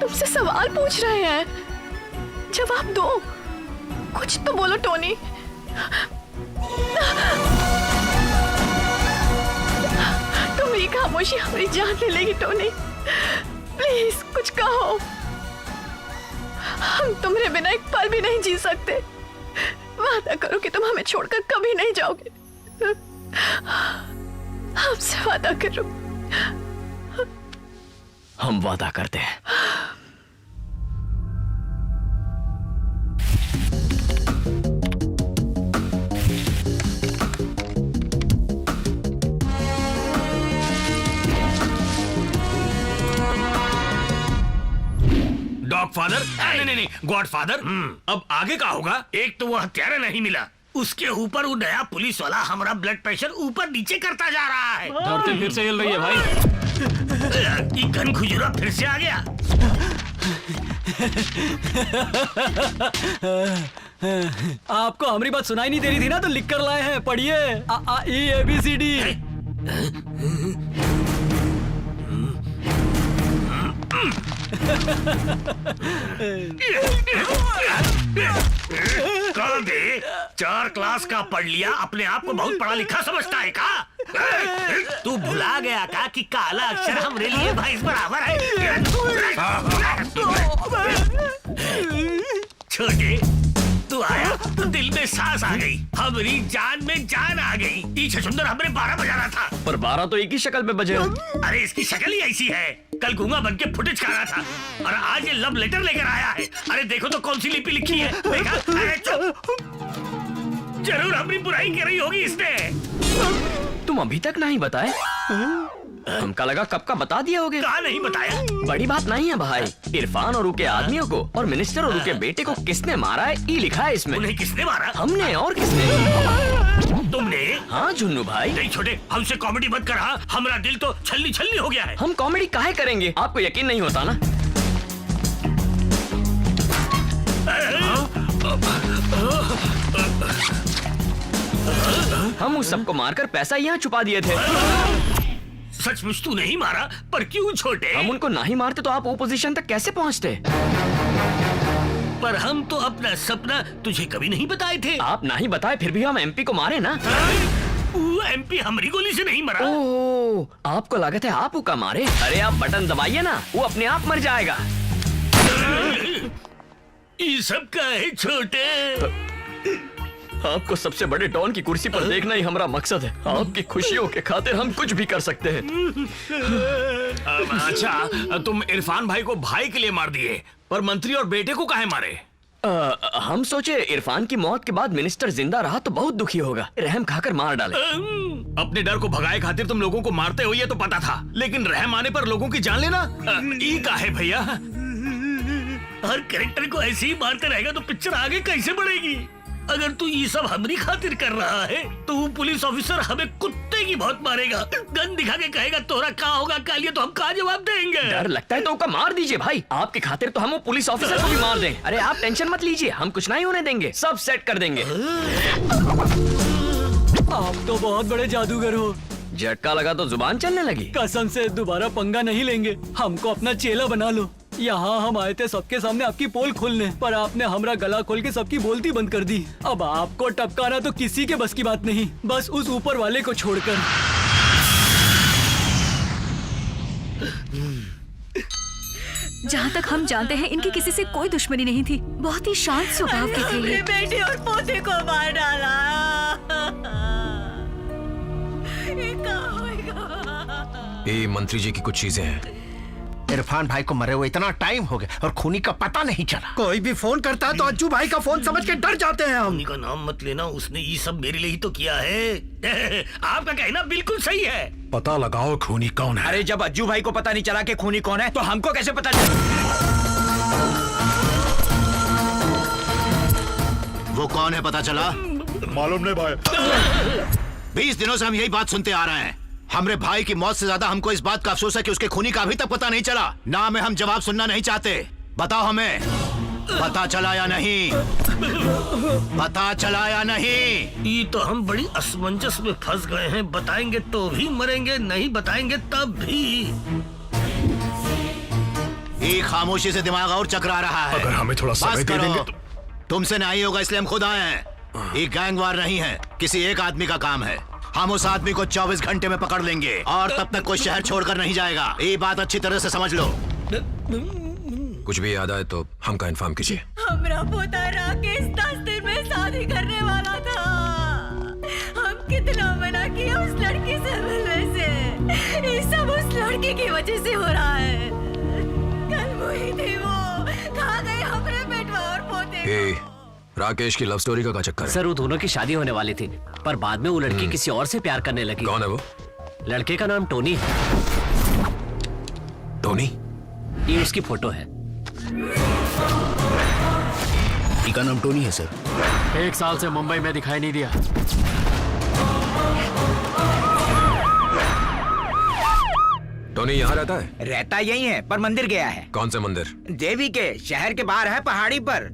तुमसे सवाल पूछ रहे हैं, जवाब दो। कुछ तो बोलो टोनी। तुम्हारी खामोशी हमारी जान ले लेगी टोनी। प्लीज कुछ कहो। हम तुम्हारे बिना एक पल भी नहीं जी सकते। वादा करो कि तुम हमें छोड़कर कभी नहीं जाओगे। हमसे वादा करो। हम वादा करते हैं। Dog father? नहीं, गॉड फादर। अब आगे का होगा? एक तो वो हत्यारा नहीं मिला, उसके ऊपर वो नया पुलिस वाला हमारा ब्लड प्रेशर ऊपर नीचे करता जा रहा है। धरती फिर से हिल रही है भाई। ये गन खुजरा फिर से आ गया। आपको हमारी बात सुनाई नहीं दे रही थी ना, तो लिख कर लाए हैं, पढ़िए। ABCD। कर दे। 4 क्लास का पढ़ लिया, अपने आप को बहुत पढ़ा लिखा समझता है का? तू भुला गया का कि काला अक्षर हमारे लिए भैंस बराबर है? छोटे, तू आया तो दिल में सांस आ गई, हमारी जान में जान आ गई। ये छछुंदर हमने 12 बजा रहा था, पर 12 तो एक ही शक्ल पे बजे। अरे इसकी शक्ल ही ऐसी है। कल गूंगा बन के फुटेज खा रहा था और आज ये लव लेटर लेकर आया है। अरे देखो तो कौन सी लिपि लिखी है, देखा? अरे चुप, जरूर अपनी बुराई कर रही होगी इसने। तुम अभी तक नहीं बताए? हमका लगा कब का बता दिया होगे। कहा नहीं बताया? बड़ी बात नहीं है भाई। इरफान और उनके आदमियों को और मिनिस्टर और उनके बेटे को किसने मारा है, ये लिखा है इसमें। उन्हें किसने मारा? हमने। और किसने? तुमने? हाँ झुन्नू भाई। नहीं छोटे, हमसे कॉमेडी मत कर। हमारा दिल तो छल्ली छल्ली हो गया है। हम कॉमेडी काहे करेंगे? आपको यकीन नहीं होता ना? हम उस सबको मारकर पैसा यहाँ छुपा दिए थे। सचमुच तू नहीं मारा, पर क्यों छोटे? हम उनको नहीं मारते तो आप वो पोजीशन तक कैसे पहुँचते? पर हम तो अपना सपना तुझे कभी नहीं बताए थे। आप नहीं बताए फिर भी हम MP को मारे ना। वो MP हमारी गोली से नहीं मरा। ओह, आपको लागत है आप उका मारे? अरे आप बटन दबाइए ना, वो अपने आप मर जाएगा। ये सब का है छोटे? आपको सबसे बड़े डॉन की कुर्सी पर देखना ही हमारा मकसद है। आपकी खुशियों के खातिर हम कुछ भी कर सकते हैं। अच्छा, तुम इरफान भाई को भाई के लिए मार दिए, पर मंत्री और बेटे को काहे मारे? हम सोचे इरफान की मौत के बाद मिनिस्टर जिंदा रहा तो बहुत दुखी होगा, रहम खाकर मार डाले। अपने डर को भगाए खातिर तुम लोगों को मारते हो ये तो पता था, लेकिन रहम आने पर लोगों की जान लेना ई काहे भैया? हर कैरेक्टर को ऐसे ही मारते रहेगा तो पिक्चर आगे कैसे बढ़ेगी? अगर तू ये सब हमारी खातिर कर रहा है तो वो पुलिस ऑफिसर हमें कुत्ते की बहुत मारेगा, गन दिखा के कहेगा तोरा क्या होगा कालिया, तो हम क्या जवाब देंगे? डर लगता है तो उसका मार दीजिए भाई। आपकी खातिर तो हम वो पुलिस ऑफिसर को भी मार दें। अरे आप टेंशन मत लीजिए, हम कुछ नहीं होने देंगे, सब सेट कर देंगे। आप तो बहुत बड़े जादूगर हो। झटका लगा तो जुबान चलने लगी। कसम से दोबारा पंगा नहीं लेंगे, हमको अपना चेला बना लो। यहाँ हम आए थे सबके सामने आपकी पोल खोलने, पर आपने हमारा गला खोल के सबकी बोलती बंद कर दी। अब आपको टपकाना तो किसी के बस की बात नहीं, बस उस ऊपर वाले को छोड़कर। जहाँ तक हम जानते हैं इनकी किसी से कोई दुश्मनी नहीं थी, बहुत ही शांत स्वभाव के थे ये। बेटे और पोते को मार डाला। ये क्या होगा? ये मंत्री जी की कुछ चीजें हैं। इरफान भाई को मरे हुए इतना टाइम हो गया और खूनी का पता नहीं चला। कोई भी फोन करता है तो अज्जू भाई का फोन समझ के डर जाते हैं हम। खूनी का नाम मत लेना, उसने ये सब मेरे लिए ही तो किया है। आपका कहना बिल्कुल सही है। पता लगाओ खूनी कौन है। अरे जब अज्जू भाई को पता नहीं चला कि खूनी कौन है तो हमको कैसे पता चला? वो कौन है पता चला? मालूम नहीं भाई। 20 दिनों से हम यही बात सुनते आ रहे हैं। हमरे भाई की मौत से ज्यादा हमको इस बात का अफसोस है कि उसके खूनी का अभी तक पता नहीं चला। ना में हम जवाब सुनना नहीं चाहते। बताओ हमें, पता चला या नहीं? पता चला या नहीं? ये तो हम बड़ी असमंजस में फंस गए हैं। बताएंगे तो भी मरेंगे, नहीं बताएंगे तब भी। ये खामोशी से दिमाग और चकरा रहा है। अगर हमें थोड़ा समय दे देंगे तो। तुमसे नहीं होगा इसलिए हम खुद आए हैं। ये गैंगवार नहीं है, किसी एक आदमी का काम है। हम उस आदमी को 24 घंटे में पकड़ लेंगे और तब तक कोई शहर छोड़कर नहीं जाएगा। ये बात अच्छी तरह से समझ लो। कुछ भी याद आए तो हमका इन्फॉर्म कीजिए। हमारा पोता राकेश 10 दिन में शादी करने वाला था। हम कितना मना किया उस लड़की से मिलने से। ये सब उस लड़की की वजह से हो रहा है। कल वही थी वो, खा गई हमारे बेटवा और पोते। राकेश की लव स्टोरी का चक्कर है? सर वो दोनों की शादी होने वाली थी, पर बाद में वो लड़की किसी और से प्यार करने लगी। कौन है वो? लड़के का नाम टोनी है। टोनी? ये उसकी फोटो है। इसका नाम टोनी है सर। 1 साल से मुंबई में दिखाई नहीं दिया। टोनी यहाँ रहता है? रहता यही है पर मंदिर गया है। कौन से मंदिर? देवी के, शहर के बाहर है, पहाड़ी पर।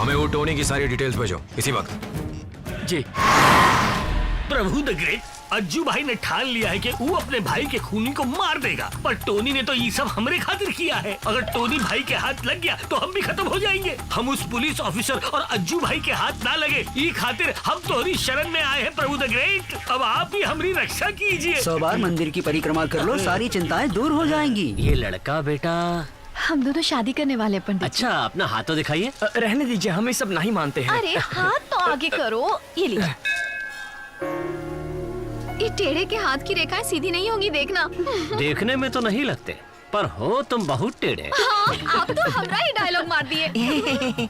हमें वो टोनी की सारी डिटेल्स भेजो इसी वक्त। जी। प्रभु द ग्रेट, अज्जू भाई ने ठान लिया है कि वो अपने भाई के खूनी को मार देगा, पर टोनी ने तो ये सब हमरे खातिर किया है। अगर टोनी भाई के हाथ लग गया तो हम भी खत्म हो जाएंगे। हम उस पुलिस ऑफिसर और अज्जू भाई के हाथ ना लगे, ये खातिर हम तोहरी शरण में आए हैं प्रभु द ग्रेट। अब आप ही हमारी रक्षा कीजिए। 100 बार मंदिर की परिक्रमा कर लो, सारी चिंताएं दूर हो जाएंगी। ये लड़का बेटा, हम दोनों शादी करने वाले हैं पंडित। अच्छा अपना हाथ तो दिखाइए। रहने दीजिए, हम ये सब नहीं मानते हैं। अरे हाथ तो आगे करो। ये लीजिए। ये टेढ़े के हाथ की रेखाएं सीधी नहीं होंगी, देखना। देखने में तो नहीं लगते, पर हो तुम बहुत टेढ़े। हाँ, आप तो हमरा ही डायलॉग मार दिए।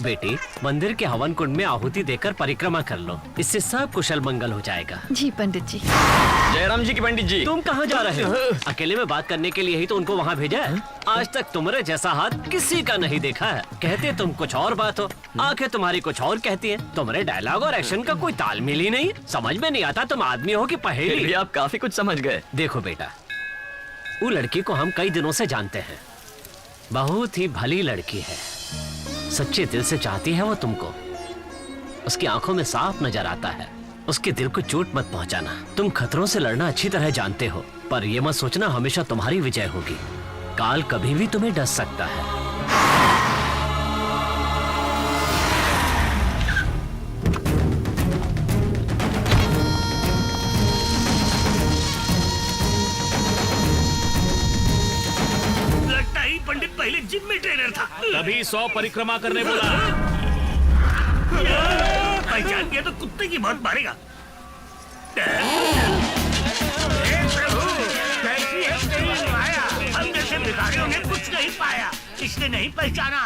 बेटी, मंदिर के हवन कुंड में आहुति देकर परिक्रमा कर लो, इससे सब कुशल मंगल हो जाएगा। जी पंडित जी। जयराम जी की पंडित जी, तुम कहाँ जा रहे हो? अकेले में बात करने के लिए ही तो उनको वहाँ भेजा है। आज तक तुम्हारे जैसा हाथ किसी का नहीं देखा है। कहते तुम कुछ और बात हो, आंखें तुम्हारी कुछ और कहती हैं। तुम्हारे डायलॉग और एक्शन का कोई तालमेल ही नहीं। समझ में नहीं आता तुम आदमी हो कि पहेली। आप काफी कुछ समझ गए। देखो बेटा, वो लड़की को हम कई दिनों से जानते हैं। बहुत ही भली लड़की है, सच्चे दिल से चाहती है वो तुमको। उसकी आंखों में साफ नजर आता है। उसके दिल को चोट मत पहुंचाना। तुम खतरों से लड़ना अच्छी तरह जानते हो, पर ये मत सोचना हमेशा तुम्हारी विजय होगी। काल कभी भी तुम्हें डस सकता है। लगता ही पंडित पहले जिम में ट्रेनर था, तभी 100 परिक्रमा करने बोला। पहचान गया तो कुत्ते की मौत मारेगा। प्रभु, कैसी है तेरी माया? हम जैसे भिखारियों ने कुछ नहीं पाया, इसने नहीं पहचाना।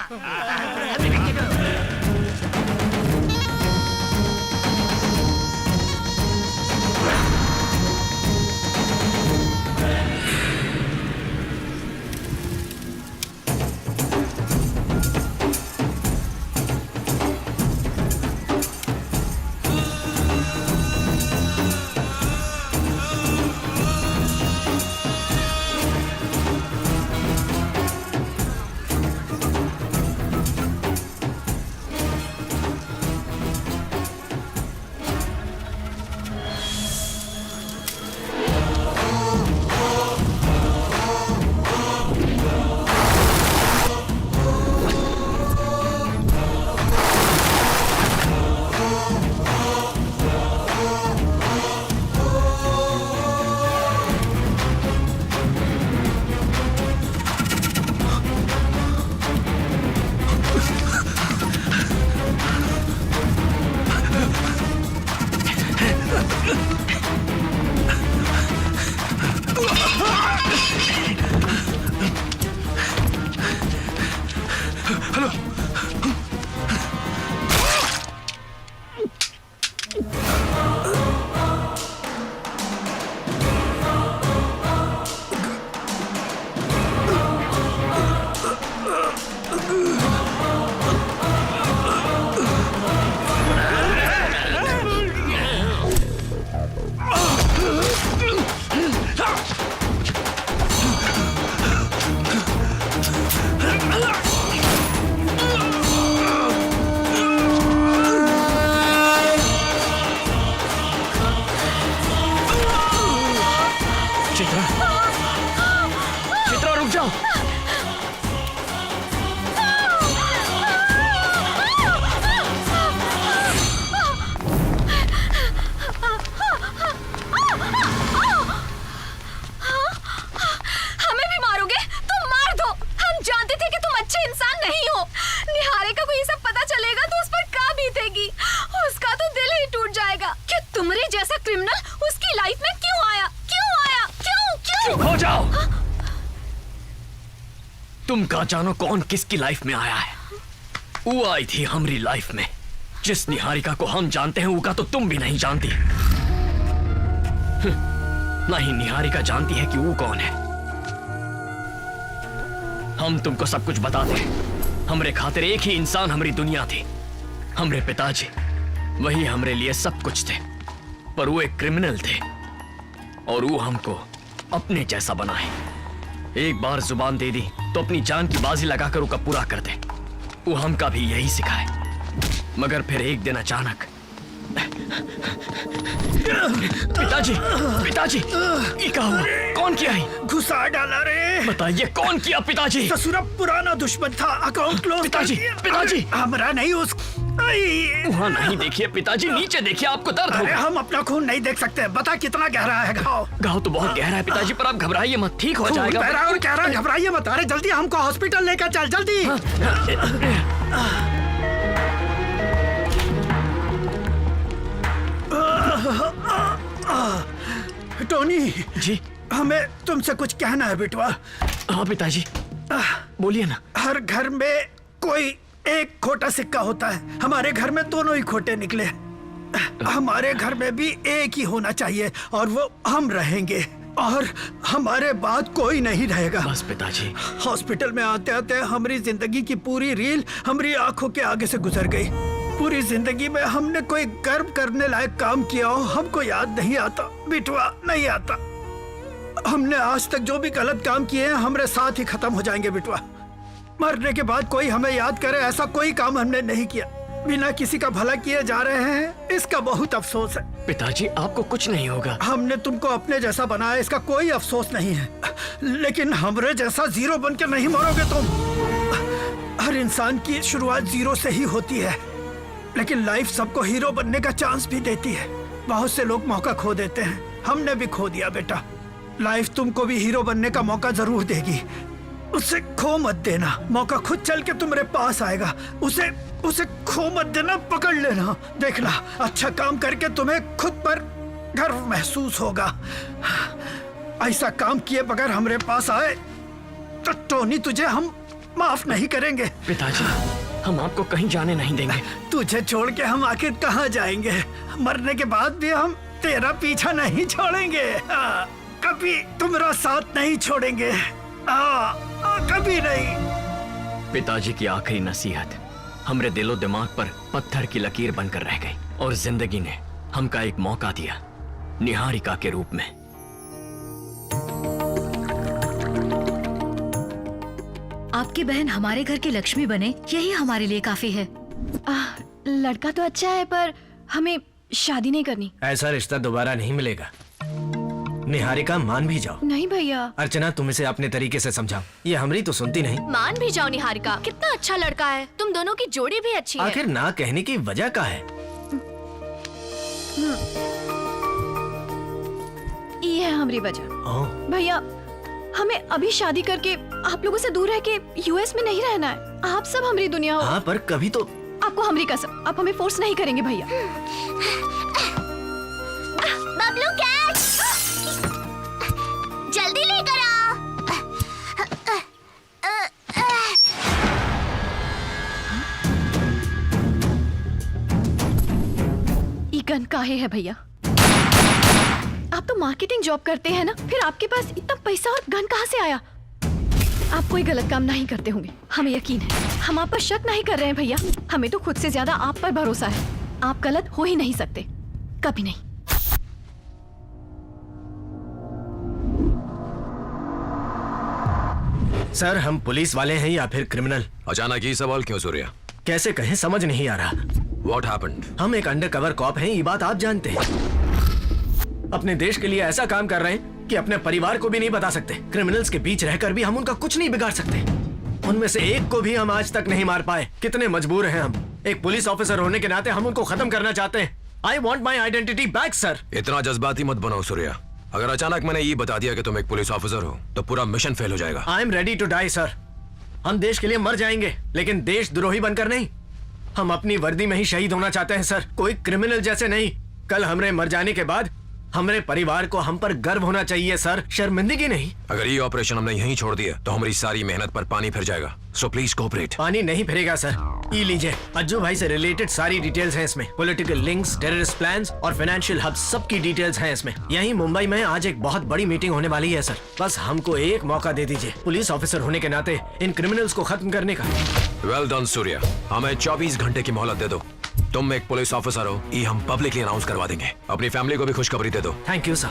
चित्रा रुक जाओ। हमें भी मारोगे? तुम मार दो। हम जानते थे कि तुम अच्छे इंसान नहीं हो। निहारिका को ये सब पता चलेगा तो उस पर क्या बीतेगी? उसका तो दिल ही टूट जाएगा। क्या तुम्हारे जैसा क्रिमिनल उसकी लाइफ में क्यों आया? क्यों आया? क्यों? क्यों? चुप हो जाओ। तुम कहाँ जानो कौन किसकी लाइफ में आया है? वो आई थी हमारी लाइफ में। जिस निहारिका को हम जानते हैं उसका तो तुम भी नहीं जानती। नहीं, निहारिका जानती है कि वो कौन है। हम तुमको सब कुछ बताते हैं। हमरे खातिर एक ही इंसान हमारी दुनिया थी, हमरे पिताजी। वही हमरे लिए सब कुछ थे, पर वो एक क्रिमिनल थे और वो हमको अपने जैसा बनाए। एक बार जुबान दे दी तो अपनी जान की बाजी लगाकर उसका पूरा कर दे। वो हमका भी यही सिखाए। मगर फिर एक दिन अचानक पिताजी, पिताजी, ये क्या हुआ? कौन किया है? घुसा डाला रे। बताइए कौन किया पिताजी? ससुरा पुराना दुश्मन था, अकाउंट क्लोज। पिताजी, पिताजी, हमारा नहीं उस। वहाँ नहीं देखिए पिताजी, नीचे देखिए, आपको दर्द होगा। हम अपना खून नहीं देख सकते। बता कितना गहरा है घाव? घाव तो बहुत गहरा है पिताजी, पर आप घबराइए मत, ठीक हो जाएगा। गहरा और गहरा, घबराइए मत। अरे जल्दी हमको हॉस्पिटल लेकर चल, जल्दी। टोनी जी, हमें तुमसे कुछ कहना है बेटवा। हाँ पिताजी, बोलिए ना। हर घर में कोई एक खोटा सिक्का होता है। हमारे घर में दोनों ही खोटे निकले। हमारे घर में भी एक ही होना चाहिए और वो हम रहेंगे और हमारे बाद कोई नहीं रहेगा। बस पिताजी। हॉस्पिटल में आते आते हमारी जिंदगी की पूरी रील हमारी आंखों के आगे से गुजर गई। पूरी जिंदगी में हमने कोई गर्व करने लायक काम किया हो हमको याद नहीं आता बिटवा, नहीं आता। हमने आज तक जो भी गलत काम किए हैं हमारे साथ ही खत्म हो जाएंगे बिटवा। मरने के बाद कोई हमें याद करे ऐसा कोई काम हमने नहीं किया। बिना किसी का भला किए जा रहे हैं, इसका बहुत अफसोस है। पिताजी आपको कुछ नहीं होगा। हमने तुमको अपने जैसा बनाया, इसका कोई अफसोस नहीं है। लेकिन हमरे जैसा जीरो बन के नहीं मरोगे तुम। हर इंसान की शुरुआत जीरो से ही होती है, लेकिन लाइफ सबको हीरो बनने का चांस भी देती है। बहुत से लोग मौका खो देते हैं, हमने भी खो दिया बेटा। लाइफ तुमको भी हीरो बनने का मौका जरूर देगी, उसे खो मत देना। मौका खुद चल के तुम्हारे पास आएगा, उसे खो मत देना, पकड़ लेना। देखना, अच्छा काम करके तुम्हें खुद पर गर्व महसूस होगा। ऐसा काम किए बगैर हमारे पास आए तो टोनी तुझे हम माफ नहीं करेंगे। पिताजी, हम आपको कहीं जाने नहीं देंगे। तुझे छोड़ के हम आखिर कहाँ जाएंगे? मरने के बाद भी हम तेरा पीछा नहीं छोड़ेंगे। कभी तुम्हारा साथ नहीं छोड़ेंगे, कभी नहीं। पिताजी की आखिरी नसीहत हमरे दिलो दिमाग पर पत्थर की लकीर बनकर रह गई और जिंदगी ने हमका एक मौका दिया निहारिका के रूप में। आपकी बहन हमारे घर की लक्ष्मी बने, यही हमारे लिए काफी है। लड़का तो अच्छा है पर हमें शादी नहीं करनी। ऐसा रिश्ता दोबारा नहीं मिलेगा। निहारिका, मान भी जाओ। नहीं भैया। अर्चना, तुम इसे अपने तरीके से समझाओ, ये हमारी तो सुनती नहीं। मान भी जाओ निहारिका, कितना अच्छा लड़का है। तुम दोनों की जोड़ी भी अच्छी है। आखिर ना कहने की वजह क्या है? ये है हमारी वजह। भैया, हमें अभी शादी करके आप लोगों से दूर रह के यूएस में नहीं रहना है। आप सब हमारी दुनिया हो। हाँ, पर कभी तो आपको हमारी कसम, आप हमें फोर्स नहीं करेंगे भैया। बबलू कैच, जल्दी लेकर आओ। ई गन का आए हैं भैया। आप तो मार्केटिंग जॉब करते हैं ना, फिर आपके पास इतना पैसा और गन कहाँ से आया? आप कोई गलत काम नहीं करते होंगे, हमें यकीन है। हम आप पर शक नहीं कर रहे हैं भैया, हमें तो खुद से ज्यादा आप पर भरोसा है। आप गलत हो ही नहीं सकते, कभी नहीं। सर, हम पुलिस वाले हैं या फिर क्रिमिनल? अचानक ये सवाल क्यों सूर्या? कैसे कहें, समझ नहीं आ रहा। What happened? हम एक अंडरकवर कॉप हैं, ये बात आप जानते हैं। अपने देश के लिए ऐसा काम कर रहे हैं कि अपने परिवार को भी नहीं बता सकते। क्रिमिनल्स के बीच रहकर भी हम उनका कुछ नहीं बिगाड़ सकते। उनमें से एक को भी हम आज तक नहीं मार पाए। कितने मजबूर हैं हम। एक पुलिस ऑफिसर होने के नाते हम उनको खत्म करना चाहते हैं। I want my identity back sir. इतना जज्बाती मत बनो सूर्या। अगर अचानक मैंने ये बता दिया कि तुम एक पुलिस ऑफिसर हो तो पूरा मिशन फेल हो जाएगा। I am ready to die sir. हम देश के लिए मर जाएंगे, लेकिन देशद्रोही बनकर नहीं। हम अपनी वर्दी में ही शहीद होना चाहते हैं सर, कोई क्रिमिनल जैसे नहीं। कल हमरे मर जाने के बाद हमारे परिवार को हम पर गर्व होना चाहिए सर, शर्मिंदगी नहीं। अगर ये ऑपरेशन हमने यहीं छोड़ दिया तो हमारी सारी मेहनत पर पानी फिर जाएगा। So please cooperate. पानी नहीं फिरेगा सर। ये लीजिए, अज्जू भाई से रिलेटेड सारी डिटेल्स हैं इसमें। पॉलिटिकल लिंक्स, टेररिस्ट प्लान्स और फाइनेंशियल हब, सबकी डिटेल्स हैं इसमें। यहीं मुंबई में आज एक बहुत बड़ी मीटिंग होने वाली है सर। बस हमको एक मौका दे दीजिए, पुलिस ऑफिसर होने के नाते इन क्रिमिनल्स को खत्म करने का। वेल डन सूर्या, हमें 24 घंटे की मोहलत दे दो। तुम एक पुलिस ऑफिसर हो, ये हम पब्लिकली अनाउंस करवा देंगे। अपनी फैमिली को भी खुशखबरी दे दो। Thank you sir.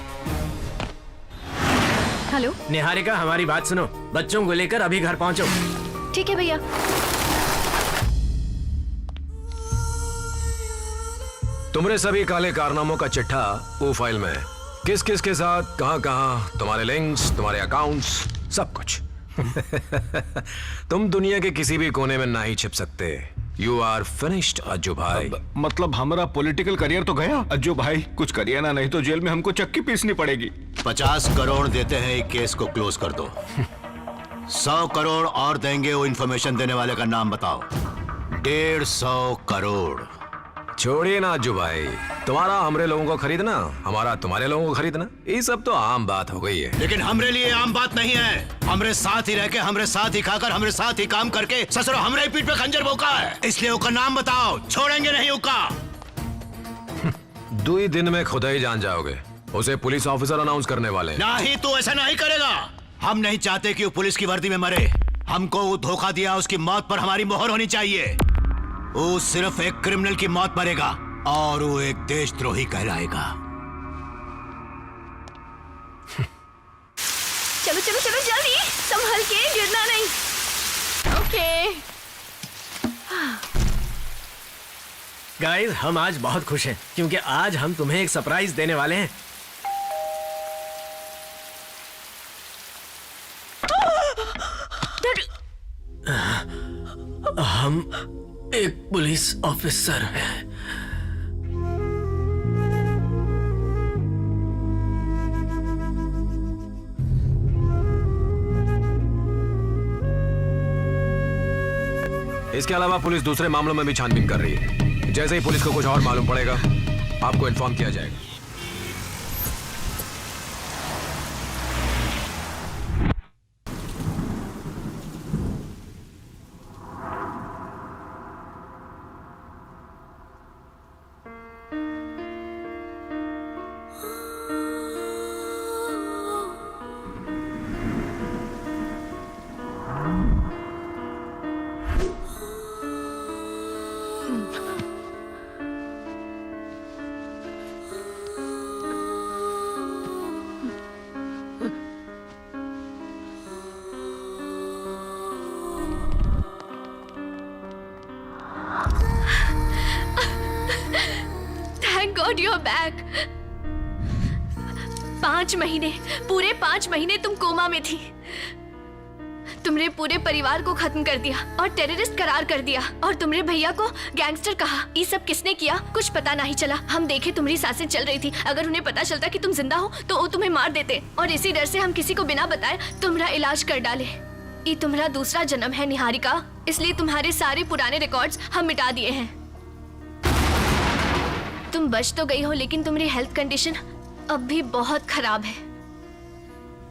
Hello Niharika, हमारी बात सुनो। बच्चों को लेकर अभी घर पहुंचो। ठीक है भैया। तुम्हारे सभी काले कारनामों का चिट्ठा वो फाइल में है। किस किस के साथ, कहां कहां, तुम्हारे लिंक्स, तुम्हारे अकाउंट्स, सब कुछ। तुम दुनिया के किसी भी कोने में ना ही छिप सकते। यू आर फिनिश्ड अज्जू भाई। मतलब हमारा पॉलिटिकल करियर तो गया। अज्जू भाई कुछ करिए ना, नहीं तो जेल में हमको चक्की पीसनी पड़ेगी। 50 करोड़ देते हैं, एक केस को क्लोज कर दो। 100 करोड़ और देंगे, वो इन्फॉर्मेशन देने वाले का नाम बताओ। 150 करोड़। छोड़िए ना अज्जू भाई, तुम्हारा हमरे लोगों को खरीदना, हमारा तुम्हारे लोगों को खरीदना, ये सब तो आम बात हो गई है। लेकिन हमरे लिए आम बात नहीं है। हमरे साथ ही रह के, हमरे साथ ही खाकर, हमरे साथ ही काम करके ससुरो हमरे पीठ पे खंजर भोंका है। इसलिए उसका नाम बताओ, छोड़ेंगे नहीं उसका। 2 ही दिन में खुद ही जान जाओगे। उसे पुलिस ऑफिसर अनाउंस करने वाले। नहीं, तू ऐसा नहीं करेगा। हम नहीं चाहते कि वो पुलिस की वर्दी में मरे। हमको वो धोखा दिया, उसकी मौत पर हमारी मोहर होनी चाहिए। वो सिर्फ एक क्रिमिनल की मौत मरेगा और वो एक देशद्रोही कहलाएगा। चलो चलो चलो जल्दी, संभल के, गिरना नहीं। ओके गाइस, हम आज बहुत खुश हैं क्योंकि आज हम तुम्हें एक सरप्राइज देने वाले हैं। हम एक पुलिस ऑफिसर हैं। इसके अलावा पुलिस दूसरे मामलों में भी छानबीन कर रही है। जैसे ही पुलिस को कुछ और मालूम पड़ेगा आपको इन्फॉर्म किया जाएगा। Thank God you're back. 5 महीने, पूरे 5 महीने तुम कोमा में थी। तुमने पूरे परिवार को खत्म कर दिया और टेररिस्ट करार कर दिया और तुमने भैया को गैंगस्टर कहा। ये सब किसने किया कुछ पता नहीं चला। हम देखे तुम्हारी सांसें चल रही थी। अगर उन्हें पता चलता कि तुम जिंदा हो तो वो तुम्हें मार देते और इसी डर से हम किसी को बिना बताए तुम्हारा इलाज कर डाले। ये तुम्हारा दूसरा जन्म है निहारिका, इसलिए तुम्हारे सारे पुराने रिकॉर्ड्स हम मिटा दिए हैं। तुम बच तो गई हो लेकिन तुम्हारी हेल्थ कंडीशन अब भी बहुत खराब है।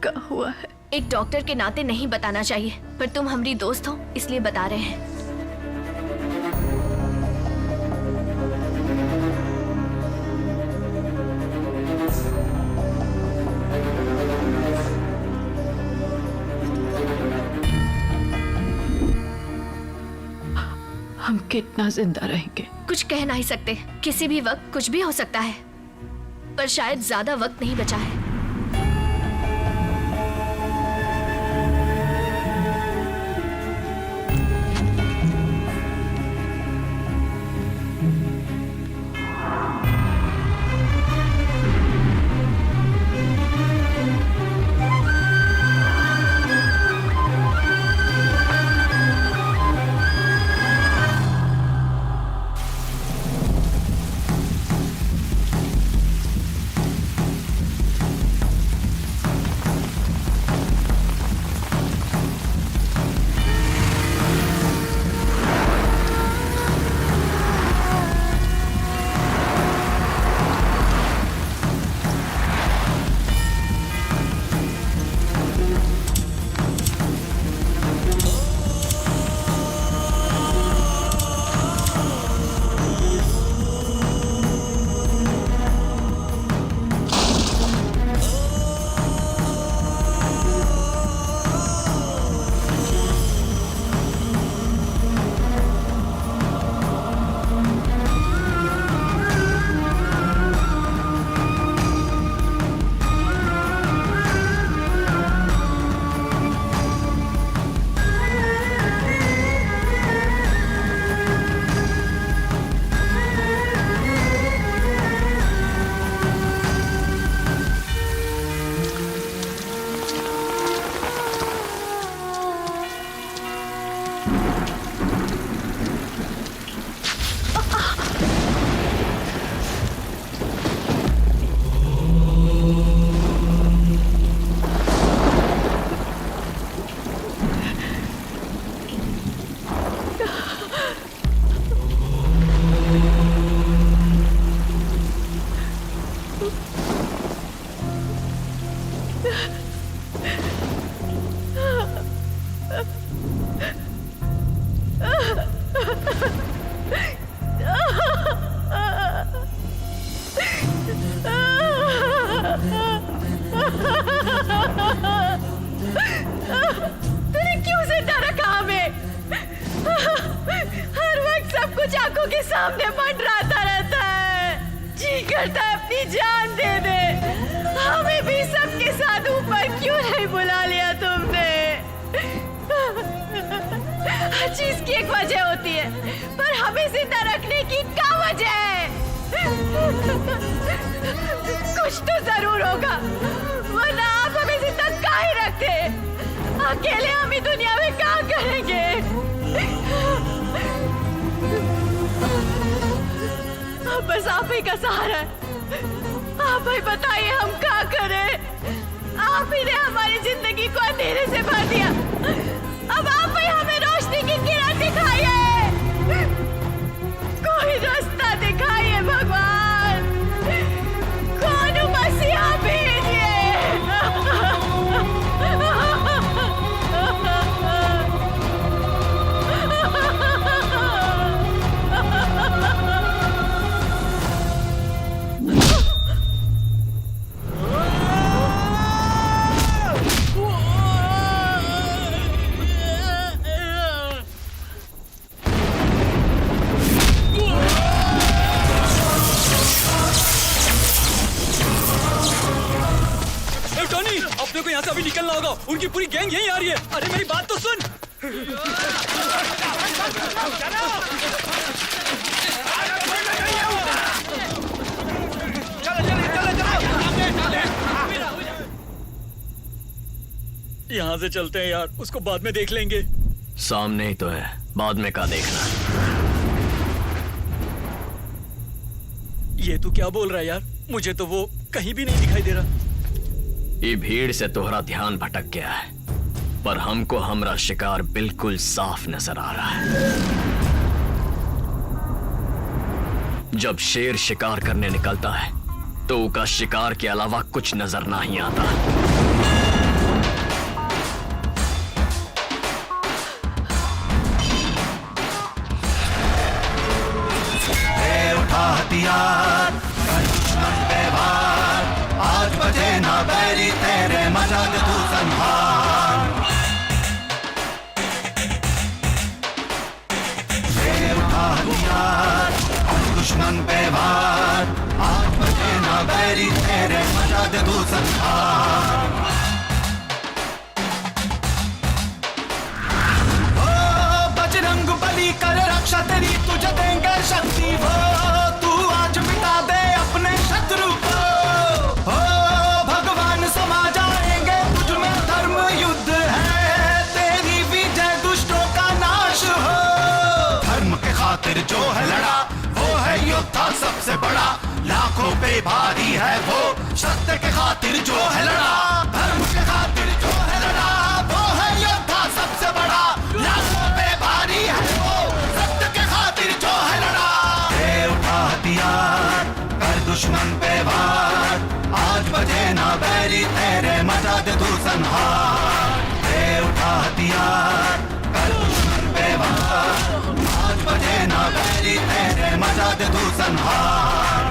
क्या हुआ है? एक डॉक्टर के नाते नहीं बताना चाहिए, पर तुम हमारी दोस्त हो इसलिए बता रहे हैं। कितना जिंदा रहेंगे। कुछ कह नहीं सकते, किसी भी वक्त कुछ भी हो सकता है, पर शायद ज्यादा वक्त नहीं बचा है। तूने क्यों जिंदा रखा हमें? हर वक्त सब कुछ आंखों के सामने मंडराता रहता है। जी करता है अपनी जान दे दे। हमें भी सबके साथ ऊपर क्यों नहीं बुला लिया तुमने? हर चीज की एक वजह होती है, पर हमें जिंदा रखने की क्या वजह है? कुछ तो जरूर होगा, वरना आप हमें जिंदा काहे रखते? अकेले हम ही दुनिया में क्या करेंगे? अब बस आप ही का सहारा है। आप ही बताइए हम क्या करें? आप ही ने हमारी जिंदगी को अंधेरे से भर दिया। अब आप ही हमें रोशनी की किरण दिखाइए। कोई रास्ता दिखाइए भगवान। कौन मसीहा भेजिए। टोनी, अपने को यहाँ से अभी निकलना होगा। उनकी पूरी गैंग यहीं आ रही है। अरे मेरी बात तो सुन। यहाँ से चलते हैं यार, उसको बाद में देख लेंगे। सामने ही तो है, बाद में का देखना। ये तू क्या बोल रहा है यार? मुझे तो वो कहीं भी नहीं दिखाई दे रहा। ये भीड़ से तोहरा ध्यान भटक गया है, पर हमको हमरा शिकार बिल्कुल साफ नजर आ रहा है। जब शेर शिकार करने निकलता है तो उसका शिकार के अलावा कुछ नजर नहीं आता। उठा हथियार, कर दुश्मन पे वार, आज बचे ना बैरी तेरे मजाक तू संभाल। उठा बैरी तेरे मजा दे तू संहार। बजरंग बली कर रक्षा तेरी तुझे देंगे शक्ति वो, तू आज मिटा दे अपने शत्रु को। हो भगवान समा जाएंगे तुझ में, धर्म युद्ध है तेरी विजय, दुष्टों का नाश हो। धर्म के खातिर जो है लड़ा वो है योद्धा सबसे बड़ा, लाखों पे भारी है वो सत्य के खातिर जो है लड़ा। धर्म के खातिर जो है लड़ा वो है योद्धा सबसे बड़ा, लाखों पे भारी है वो सत्य के खातिर जो है लड़ा। दे उठा हथियार कर दुश्मन पे वार, आज बजे ना बैरी तेरे मजा दे तू संहार। दे उठा हथियार कर दुश्मन पे वार, आज बजे ना बैरी तेरे मजा दे तू संहार।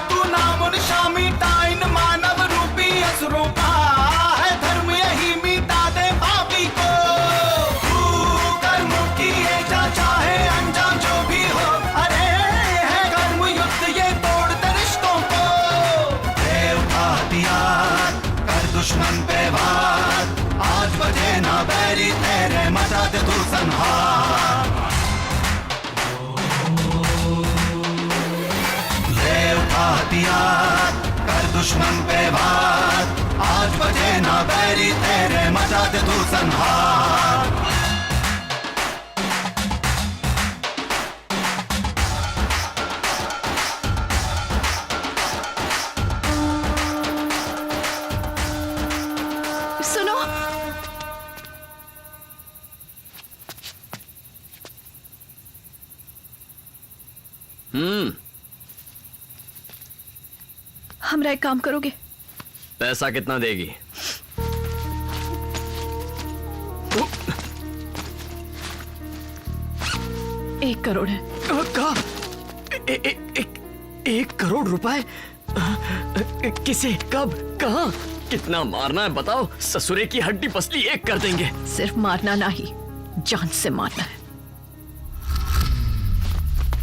तू नाम निशा मिटा इन मानव रूपी असुरों का, है धर्म यही मिटा दे पापी को। तू कर्म किए जा चाहे अंजाम जो भी हो, अरे है कर्म युद्ध ये तोड़ दे रिश्तों को। दे उठा हथियार कर दुश्मन पे वार, आज बजे ना बैरी तेरे मजा दे तू संहार। दे उठा हथियार कर दुश्मन पे वार, आज बजे ना बैरी तेरे मजा दे तू संहार। सुनो, हमरा एक काम करोगे? पैसा कितना देगी? एक करोड़ है। का? एक करोड़ रुपए? किसे, कब, कहाँ, कितना मारना है बताओ? ससुरे की हड्डी पसली एक कर देंगे। सिर्फ मारना नहीं, जान से मारना है।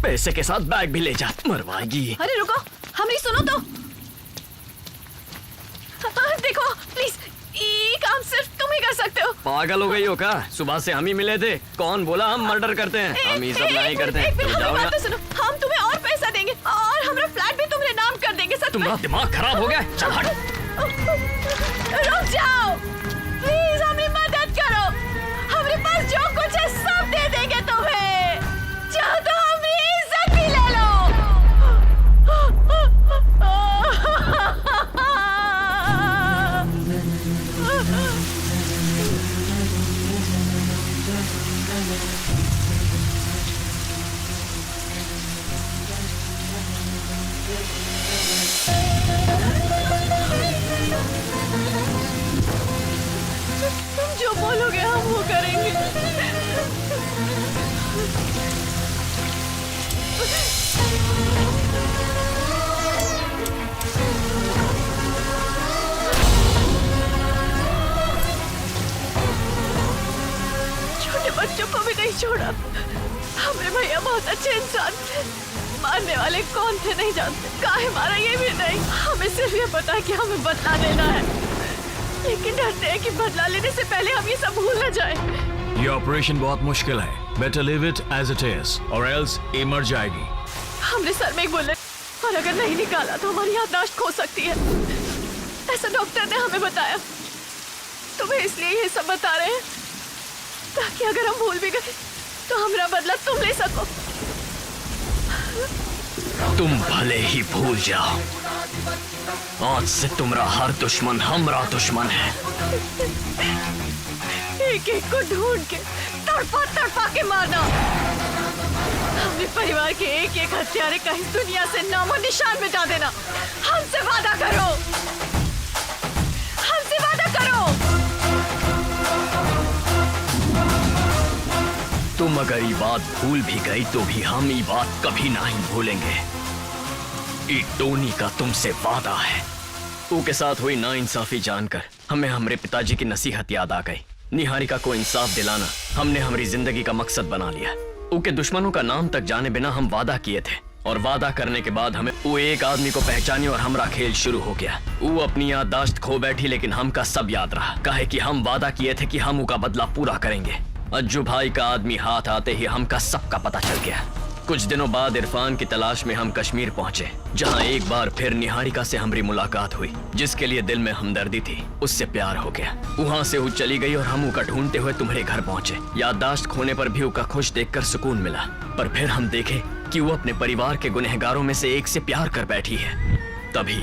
पैसे के साथ बैग भी ले जा, मरवाएगी। अरे रुको, हमारी सुनो तो। देखो प्लीज, ये काम सिर्फ तुम ही कर सकते हो। पागल हो गई हो क्या? सुबह से हम ही मिले थे, कौन बोला हम मर्डर करते हैं? हम ही सब नहीं करते हैं। एक जाओ बात तो सुनो, हम तुम्हें और पैसा देंगे और हमारा फ्लैट भी तुम्हारे नाम कर देंगे। सच में। तुम्हारा दिमाग खराब हो गया? चल हट। रुक जाओ प्लीज, हमारी मदद करो। हमारे पास जो कुछ है सब दे देंगे तुम्हें। चाहो तो हमारी इज्जत भी ले लो। तुम जो बोलोगे हम वो करेंगे। छोटे बच्चों को भी नहीं छोड़ा। हमारे भैया बहुत अच्छे इंसान थे, मारने वाले कौन थे नहीं जानते, काहे मारा ये भी नहीं। हमें सिर्फ ये पता है कि हमें बदला लेना है, लेकिन डरते हैं कि बदला लेने से पहले हम ये सब भूल न जाए। ये ऑपरेशन बहुत मुश्किल है, better leave it as it is और एल्स ये मर जाएगी। हमने सर में एक बुलेट, और अगर नहीं निकाला तो हमारी याददाश्त खो सकती है, ऐसा डॉक्टर ने हमें बताया। तुम्हें इसलिए ये सब बता रहे हैं ताकि अगर हम भूल भी गए तो हमारा बदला तुम ले सको। तुम भले ही भूल जाओ, आज से तुम्हारा हर दुश्मन हमारा दुश्मन है। एक एक को ढूंढ के तड़पा तड़पा के मारना। अपने परिवार के एक एक हत्यारे का इस दुनिया से नामो निशान मिटा देना। हमसे वादा करो, हमसे वादा करो। तुम अगर ये बात भूल भी गई तो भी हम ये बात कभी नहीं भूलेंगे। ये टोनी का तुमसे वादा है। उसके साथ हुई नाइंसाफी जानकर हमें हमारे पिताजी की नसीहत याद आ गई। निहारिका को इंसाफ दिलाना हमने हमारी जिंदगी का मकसद बना लिया। उनके दुश्मनों का नाम तक जाने बिना हम वादा किए थे, और वादा करने के बाद हमें वो एक आदमी को पहचानी और हमारा खेल शुरू हो गया। वो अपनी याददाश्त खो बैठी, लेकिन हमका सब याद रहा, काहे कि हम वादा किए थे कि हम उनका बदला पूरा करेंगे। अज्जू भाई का आदमी हाथ आते ही हमका सबका पता चल गया। कुछ दिनों बाद इरफान की तलाश में हम कश्मीर पहुंचे, जहां एक बार फिर निहारिका से हमारी मुलाकात हुई, जिसके लिए दिल में हमदर्दी थी। उससे प्यार हो गया। वहां से वो चली गई और हम उनका ढूंढते हुए तुम्हारे घर पहुंचे। याददाश्त खोने पर भी उनका खुश देखकर सुकून मिला, पर फिर हम देखे कि वो अपने परिवार के गुनहगारों में से एक से प्यार कर बैठी है। तभी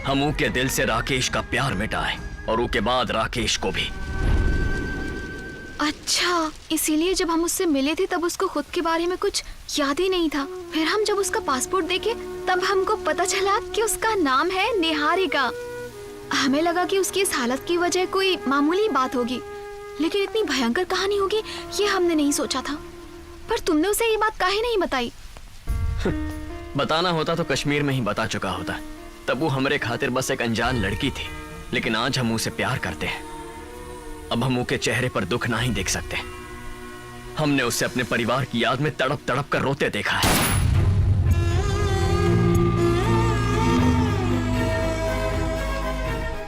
हम उनके दिल से राकेश का प्यार मिटाए, और उसके बाद राकेश को भी। अच्छा, इसीलिए जब हम उससे मिले थे तब उसको खुद के बारे में कुछ याद ही नहीं था। फिर हम जब उसका पासपोर्ट देखे तब हमको पता चला कि उसका नाम है निहारिका। हमें लगा कि उसकी इस हालत की वजह कोई मामूली बात होगी, लेकिन इतनी भयंकर कहानी होगी ये हमने नहीं सोचा था। पर तुमने उसे ये बात काहे नहीं बताई? बताना होता तो कश्मीर में ही बता चुका होता। तब वो हमारे खातिर बस एक अनजान लड़की थी, लेकिन आज हम उसे प्यार करते हैं। अब हम उसके चेहरे पर दुख नहीं देख सकते। हमने उसे अपने परिवार की याद में तड़प तड़प कर रोते देखा है।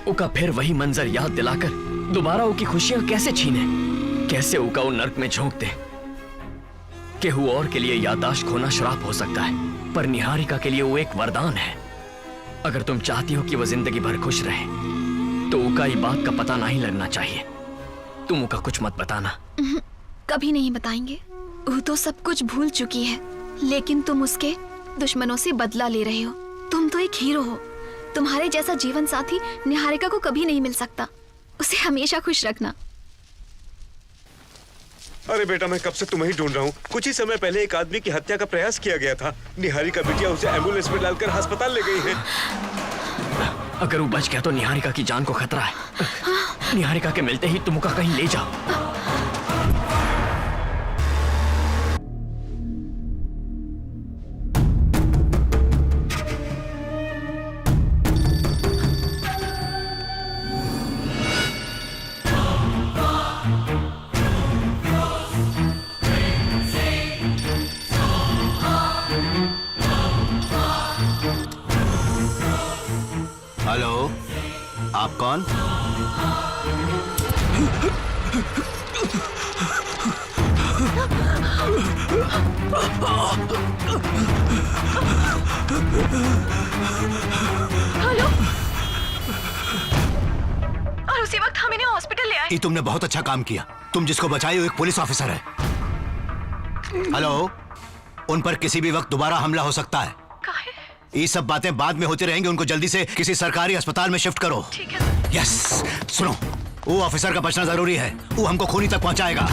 उका फिर वही मंजर याद दिलाकर दोबारा उसकी खुशियां कैसे छीने, कैसे उका वो नर्क में झोंक दे। केहू और के लिए याददाश्त खोना श्राप हो सकता है, पर निहारिका के लिए वो एक वरदान है। अगर तुम चाहती हो कि वो जिंदगी भर खुश रहे, तो उका ये बात का पता नहीं लगना चाहिए। तुम उका कुछ मत बताना। कभी नहीं बताएंगे। वो तो सब कुछ भूल चुकी है, लेकिन तुम उसके दुश्मनों से बदला ले रहे हो। तुम तो एक हीरो हो। तुम्हारे जैसा जीवन साथी निहारिका को कभी नहीं मिल सकता। उसे हमेशा खुश रखना। अरे बेटा, मैं कब से तुम्हें ही ढूंढ रहा हूँ। कुछ ही समय पहले एक आदमी की हत्या का प्रयास किया गया था। निहारिका बिटिया उसे एम्बुलेंस में डालकर अस्पताल ले गई है। अगर वो बच गया तो निहारिका की जान को खतरा है। निहारिका के मिलते ही तुम उका कहीं ले जाओ। हेलो, आप कौन? हेलो। और उसी वक्त हम इन्हें हॉस्पिटल ले आए। ये तुमने बहुत अच्छा काम किया। तुम जिसको बचाई वो एक पुलिस ऑफिसर है। हेलो, उन पर किसी भी वक्त दोबारा हमला हो सकता है। ये सब बातें बाद में होती रहेंगी। उनको जल्दी से किसी सरकारी अस्पताल में शिफ्ट करो। ठीक है। यस, सुनो, वो ऑफिसर का बचना जरूरी है। वो हमको खूनी तक पहुंचाएगा।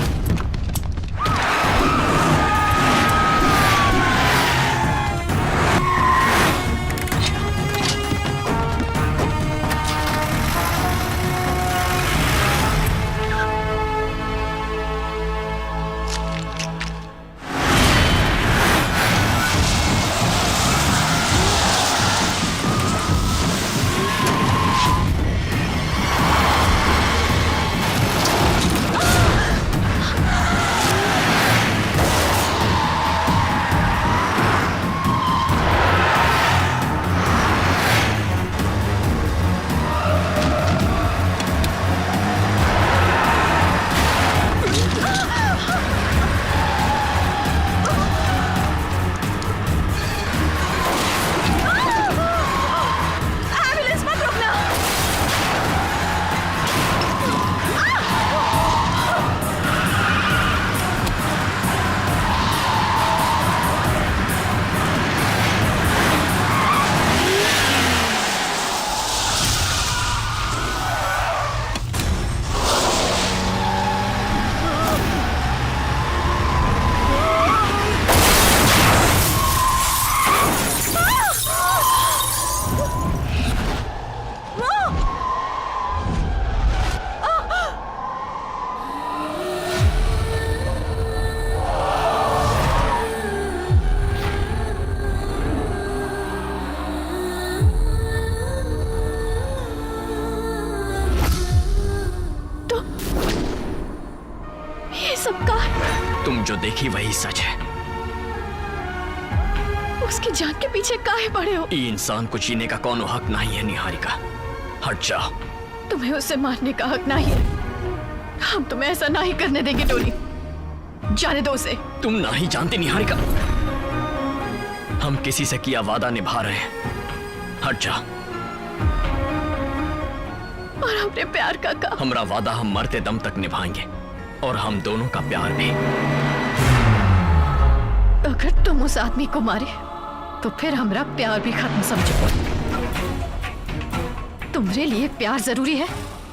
सबका तुम जो देखी वही सच है। उसकी जान के पीछे काहे पड़े हो? ये इंसान को जीने का कौन हक नहीं है निहारिका, हट जाओ। तुम्हें उसे मारने का हक नहीं है। हम तुम्हें ऐसा नहीं करने देंगे टोनी, जाने दो उसे। तुम नहीं जानती निहारिका, हम किसी से किया वादा निभा रहे हैं, हट जा। और हमने प्यार का कहा। हमारा वादा हम मरते दम तक निभाएंगे, और हम दोनों का प्यार भी। अगर तुम उस आदमी को मारे तो फिर हमारा प्यार भी खत्म समझो। तुम्हारे लिए प्यार जरूरी है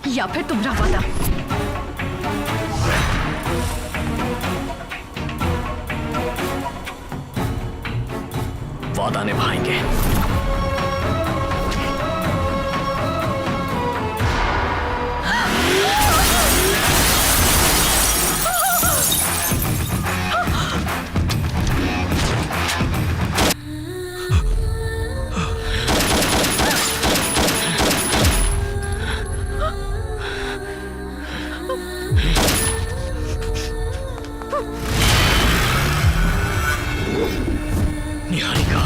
या फिर तुम्हारा वादा? वादा निभाएंगे। निहारिका,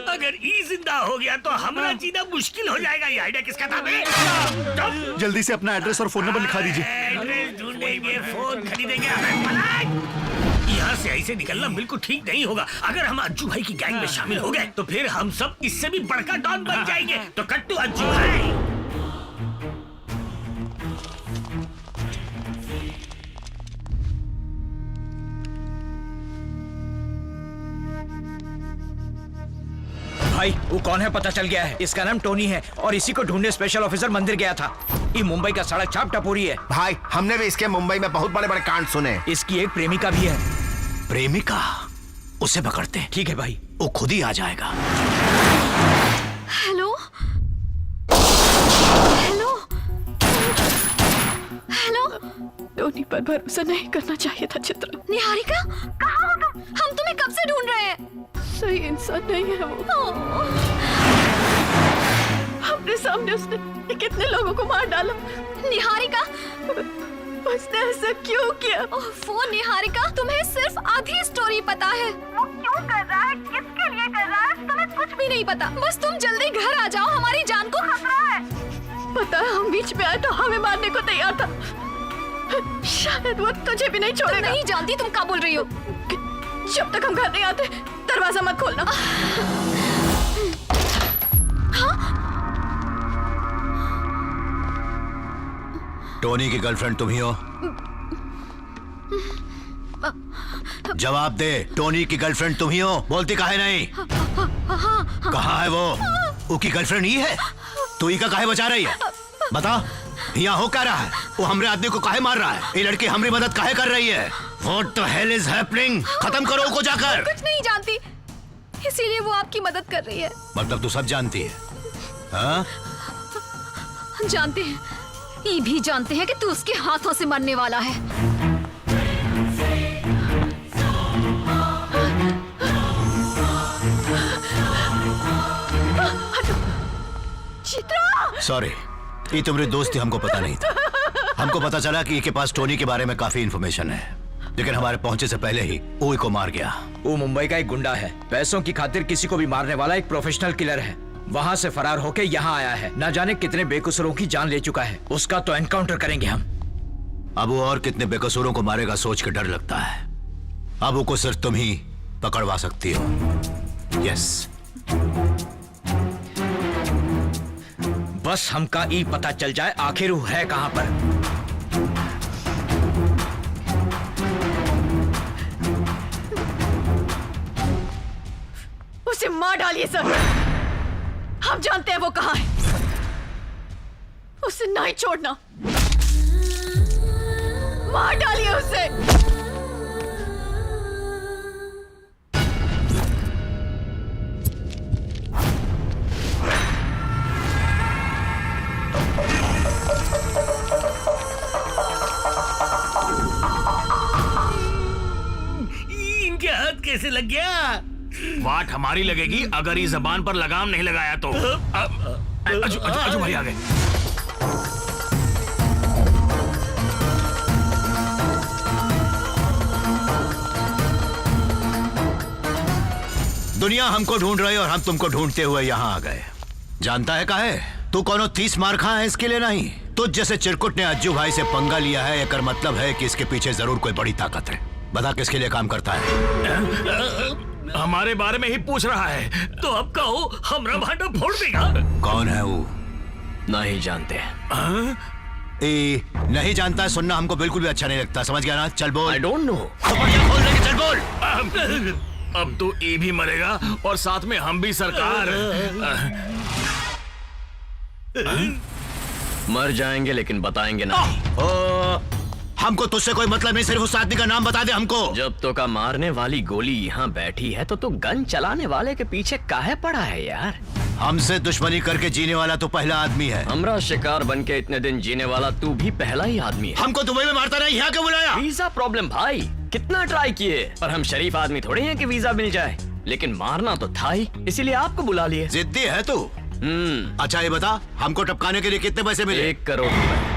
अगर ई जिंदा हो गया तो हमारा जीना मुश्किल हो जाएगा। ये आइडिया किसका था बे? जल्दी से अपना एड्रेस और फोन नंबर लिखा दीजिए। एड्रेस ढूंढेंगे, फोन खरीदेंगे, यहाँ से ऐसे निकलना बिल्कुल ठीक नहीं होगा। अगर हम अज्जू भाई की गैंग में शामिल हो गए तो फिर हम सब इससे भी बड़का डॉन बन जाएंगे। तो कट्टू अज्जू भाई। भाई वो कौन है पता चल गया है। इसका नाम टोनी है और इसी को ढूंढने स्पेशल ऑफिसर मंदिर गया था। ये मुंबई का सड़क छाप टपोरी है। भाई हमने भी इसके मुंबई में बहुत बड़े बड़े कांड सुने। इसकी एक प्रेमिका भी है। प्रेमिका? उसे पकड़ते हैं। ठीक है भाई, वो खुद ही आ जाएगा। Hello hello hello. टोनी पर भरोसा नहीं करना चाहिए था चित्रा। निहारिका, कहाँ हो तुम? हम तुम्हें कब से ढूंढ रहे हैं। सही इंसान नहीं है वो। अपने सामने उसने कितने लोगों को मार डाला। निहारिका, उसने ऐसा क्यों किया? वो निहारिका, तुम्हें सिर्फ आधी स्टोरी पता है। वो क्यों कर रहा है, किसके लिए कर रहा है, तुम्हें कुछ भी नहीं पता। बस तुम जल्दी घर आ जाओ, हमारी जान को खतरा है। पता है हम बीच में आए तो हमें मारने को तैयार था। शायद वो तुझे भी नहीं छोड़ेगा। नहीं जानती तुम क्या बोल रही हो। जब तक हम घर नहीं आते दरवाजा मत खोलना। टोनी की गर्लफ्रेंड तुम ही हो? जवाब दे, टोनी की गर्लफ्रेंड तुम ही हो? बोलती काहे नहीं? कहाँ है वो की गर्लफ्रेंड ही है? तू ही का काहे बचा रही है? बता, यहाँ हो क्या रहा है? वो हमरे आदमी को काहे मार रहा है? ये लड़की हमारी मदद काहे कर रही है? What the hell is happening? खत्म करो उसको जाकर। कुछ नहीं जानती, इसीलिए वो आपकी मदद कर रही है। मतलब तू सब जानती है? हाँ? जानते हैं, ये भी जानते हैं कि तू उसके हाथों से मरने वाला है। चित्रा! सॉरी, ये तुम्हारी दोस्ती हमको पता नहीं था। हमको पता चला कि इसके पास टोनी के बारे में काफी इंफॉर्मेशन है, लेकिन हमारे पहुंचे से पहले ही वो को मार गया। वो मुंबई का एक गुंडा है, पैसों की खातिर किसी को भी मारने वाला एक प्रोफेशनल किलर है। वहाँ से फरार होके यहाँ आया है। न जाने कितने बेकसूरों की जान ले चुका है। उसका तो एनकाउंटर करेंगे हम। अब वो और कितने बेकसूरों को मारेगा सोच के डर लगता है। अब वो को सिर्फ तुम ही पकड़वा सकती हो। यस। बस हमका ई पता चल जाए आखिर वो है कहाँ पर। उसे मार डालिए सर। हम जानते हैं वो कहाँ है। उसे नहीं छोड़ना, मार डालिए उसे। इनके हाथ कैसे लग गया? वाट हमारी लगेगी अगर इस जबान पर लगाम नहीं लगाया तो। अजू भाई आ गए। दुनिया हमको ढूंढ रही और हम तुमको ढूंढते हुए यहाँ आ गए। जानता है काहे? तू कोनो 30 मार खा है इसके लिए नहीं। तुझ जैसे चिरकुट ने अज्जू भाई से पंगा लिया है, एकर मतलब है कि इसके पीछे जरूर कोई बड़ी ताकत है। बता किसके लिए काम करता है? हमारे बारे में ही पूछ रहा है तो अब कहो हमरा भांडा फोड़ देगा। कौन है वो? नहीं जानते। नहीं जानता है सुनना हमको बिल्कुल भी अच्छा नहीं लगता, समझ गया ना? चल बोल। I don't know. खोल दे, चल बोल। अब तो ये भी मरेगा और साथ में हम भी सरकार। मर जाएंगे लेकिन बताएंगे नहीं। हमको तुझसे कोई मतलब नहीं, सिर्फ उस आदमी का नाम बता दे हमको। जब तो का मारने वाली गोली यहाँ बैठी है तो तू गन चलाने वाले के पीछे काहे पड़ा है यार? हमसे दुश्मनी करके जीने वाला तो पहला आदमी है। हमरा शिकार बन के इतने दिन जीने वाला तू भी पहला ही आदमी है। हमको दुबई में मारता नहीं, यहाँ क्यों बुलाया? वीजा प्रॉब्लम भाई, कितना ट्राई किए पर हम शरीफ आदमी थोड़े हैं कि वीजा मिल जाए, लेकिन मारना तो था ही, इसीलिए आपको बुला लिए। जिद्दी है तू। अच्छा ये बता, हमको टपकाने के लिए कितने पैसे मिले? 1 करोड़ रुपए।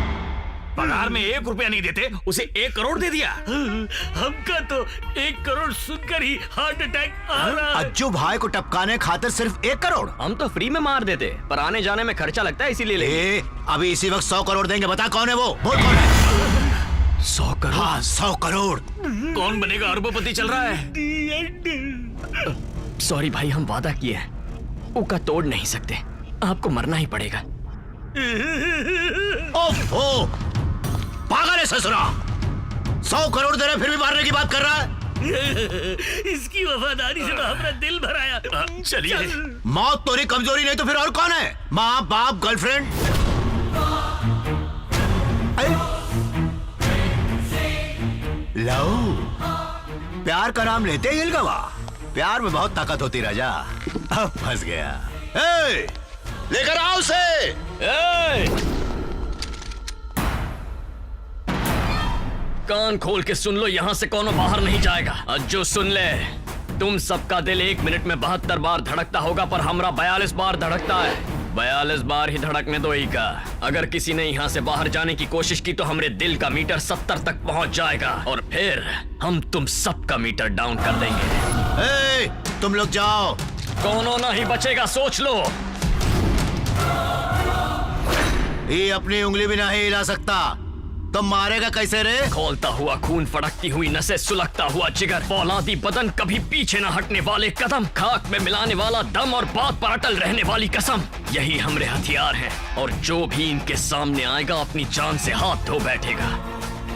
पगार में 1 रुपया नहीं देते, उसे 1 करोड़ दे दिया। हमका तो 1 करोड़ सुनकर ही हार्ट अटैक आ रहा है। अज्जू भाई को टपकाने खातिर सिर्फ 1 करोड़? हम तो फ्री में मार देते, पर आने जाने में खर्चा लगता है इसीलिए ले। अभी इसी वक्त 100 करोड़ देंगे, बता कौन है वो? बोल कौन है? 100 करोड़? हाँ 100 करोड़। कौन बनेगा अरबपति चल रहा है। सॉरी भाई, हम वादा किए हैं, उका तोड़ नहीं सकते, आपको मरना ही पड़ेगा। ओफो, पागल है ससुरा। 100 करोड़ दे रहे फिर भी मारने की बात कर रहा है। इसकी वफादारी से तो हमारा दिल भराया। चलिए। मौत तोरी कमजोरी नहीं तो फिर और कौन है? माँ बाप गर्लफ्रेंड? लो, प्यार का नाम लेते ही हिल गवा। प्यार में बहुत ताकत होती राजा। अब फंस गया। लेकर आओ उसे। कान खोल के सुन लो, यहाँ से कौनो बाहर नहीं जाएगा। अज्जू सुन ले, तुम सबका दिल 1 मिनट में 72 बार धड़कता होगा, पर हमरा 42 बार धड़कता है। 42 बार ही धड़कने दो ही का। अगर किसी ने यहाँ से बाहर जाने की कोशिश की तो हमरे दिल का मीटर 70 तक पहुँच जाएगा और फिर हम तुम सबका मीटर डाउन कर देंगे। तुम लोग जाओ। कौनो नहीं बचेगा, सोच लो। ये अपनी उंगली भी नहीं हिला सकता, तो मारेगा कैसे रे? खोलता हुआ खून, फड़कती हुई नसें, सुलगता हुआ जिगर, फौलादी बदन, कभी पीछे न हटने वाले कदम, खाक में मिलाने वाला दम और बात पर अटल रहने वाली कसम, यही हमरे हथियार हैं। और जो भी इनके सामने आएगा अपनी जान से हाथ धो बैठेगा।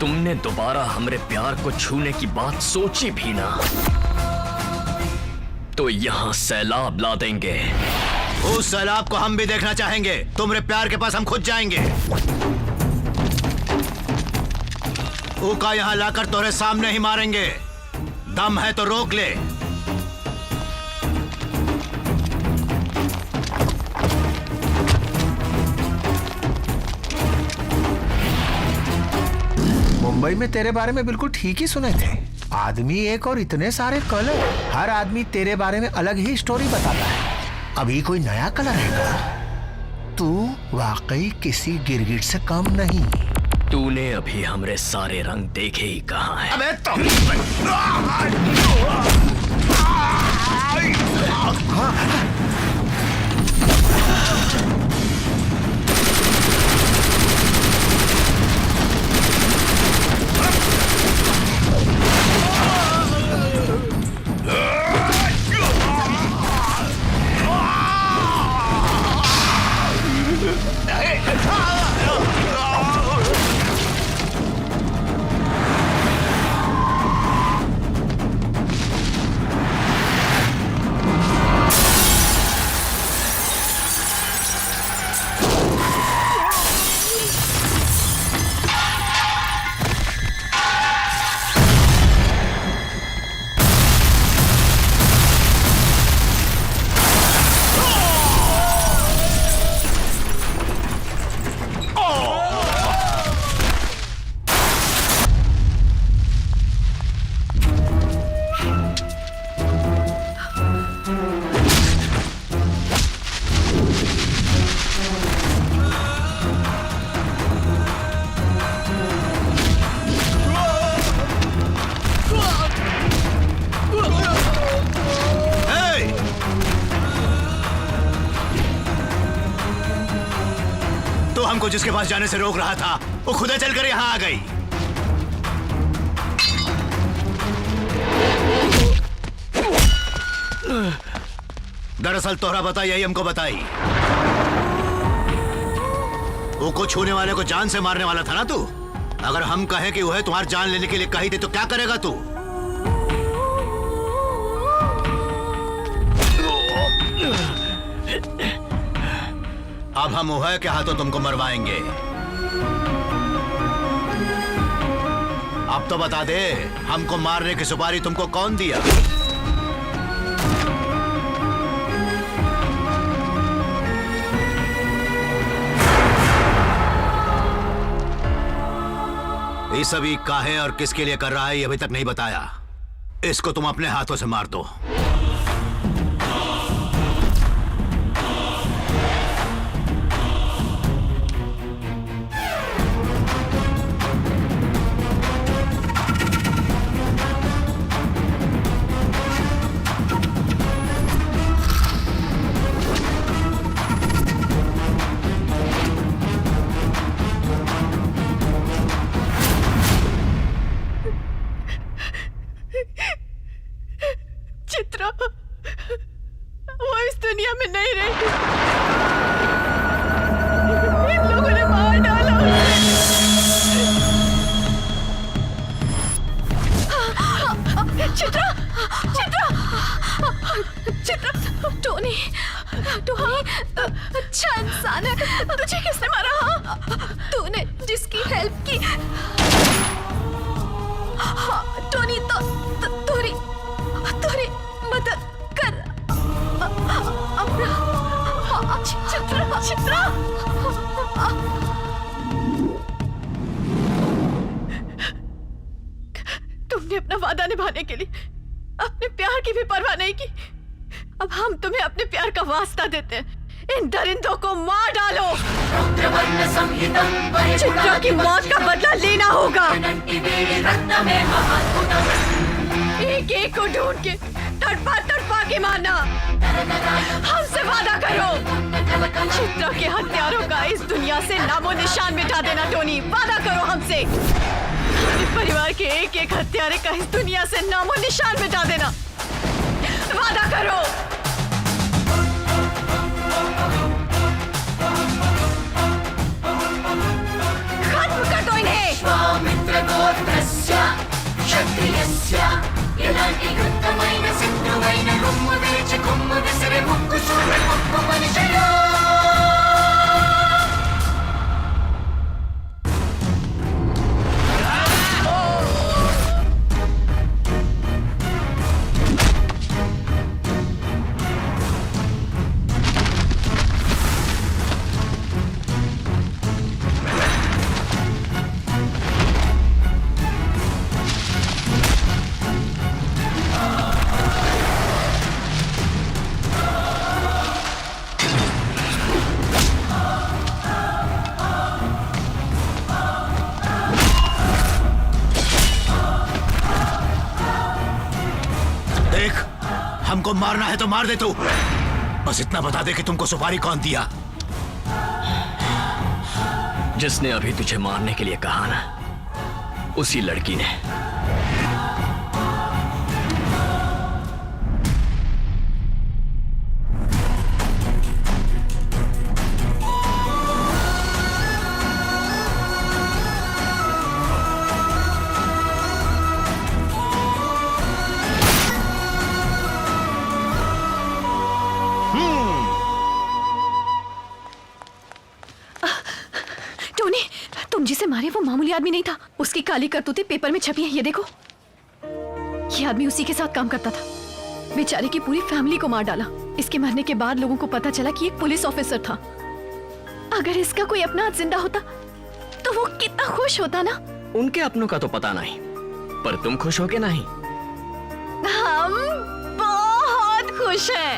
तुमने दोबारा हमरे प्यार को छूने की बात सोची भी ना तो यहाँ सैलाब ला देंगे। उस सैलाब को हम भी देखना चाहेंगे। तुम्हारे प्यार के पास हम खुद जाएंगे। ऊका यहाँ लाकर तोरे सामने ही मारेंगे। दम है तो रोक ले। मुंबई में तेरे बारे में बिल्कुल ठीक ही सुने थे। आदमी एक और इतने सारे कलर। हर आदमी तेरे बारे में अलग ही स्टोरी बताता है। अभी कोई नया कलर है क्या? तू वाकई किसी गिरगिट से कम नहीं। तूने अभी हमरे सारे रंग देखे ही कहाँ है? अबे तो हमको जिसके पास जाने से रोक रहा था वो खुदा चलकर यहाँ आ गई। दरअसल तोहरा बता यही हमको बताई। वो को छूने वाले को जान से मारने वाला था ना तू। अगर हम कहें कि वह तुम्हारी जान लेने के लिए कही थी तो क्या करेगा तू? अब हम वह के हाथों तुमको मरवाएंगे। अब तो बता दे, हमको मारने की सुपारी तुमको कौन दिया? ये सभी काहे और किसके लिए कर रहा है ये अभी तक नहीं बताया। इसको तुम अपने हाथों से मार दो। चित्रा वो इस दुनिया में नहीं रही। इन लोगों ने मार डाला चित्रा चित्रा चित्रा। टोनी टोनी अच्छा इंसान है। तुझे किसने मारा? तूने जिसकी हेल्प की। टोनी तो तोरी मदद कर। चित्रा चित्रा। तुमने अपना वादा निभाने के लिए अपने प्यार की भी परवाह नहीं की। अब हम तुम्हें अपने प्यार का वास्ता देते हैं। इन दरिंदों को मार डालो। चित्रा की मौत का बदला लेना होगा। एक एक को ढूंढ के तड़पा के मारना। हमसे वादा करो। चित्रा के हत्यारों का इस दुनिया से नामो निशान मिटा देना। टोनी वादा करो हमसे। अपने परिवार के एक एक हत्यारे का इस दुनिया से नामो निशान मिटा देना। वादा करो। खत्म कर दो इन्हें। स्वामित्र गोत्रस्य क्षत्रियस्य ఎలాంటి కృతమైన శత్రువైన రొమ్ము వేచి కొమ్ము విసిరే ముక్కు చూడ ముక్కు మనిషిలో हमको मारना है तो मार दे तू। बस इतना बता दे कि तुमको सुपारी कौन दिया? जिसने अभी तुझे मारने के लिए कहा ना, उसी लड़की ने। जिसे मारे वो मामूली आदमी नहीं था। उसकी काली करतूतें पेपर में छपी हैं। ये देखो, ये आदमी उसी के साथ काम करता था। बेचारे की पूरी फैमिली को मार डाला। इसके मरने के बाद लोगों को पता चला कि एक पुलिस ऑफिसर था। अगर इसका कोई अपना जिंदा होता तो वो कितना खुश होता ना। उनके अपनों का तो पता नहीं, पर तुम खुश हो के नहीं? हम बहुत खुश हैं।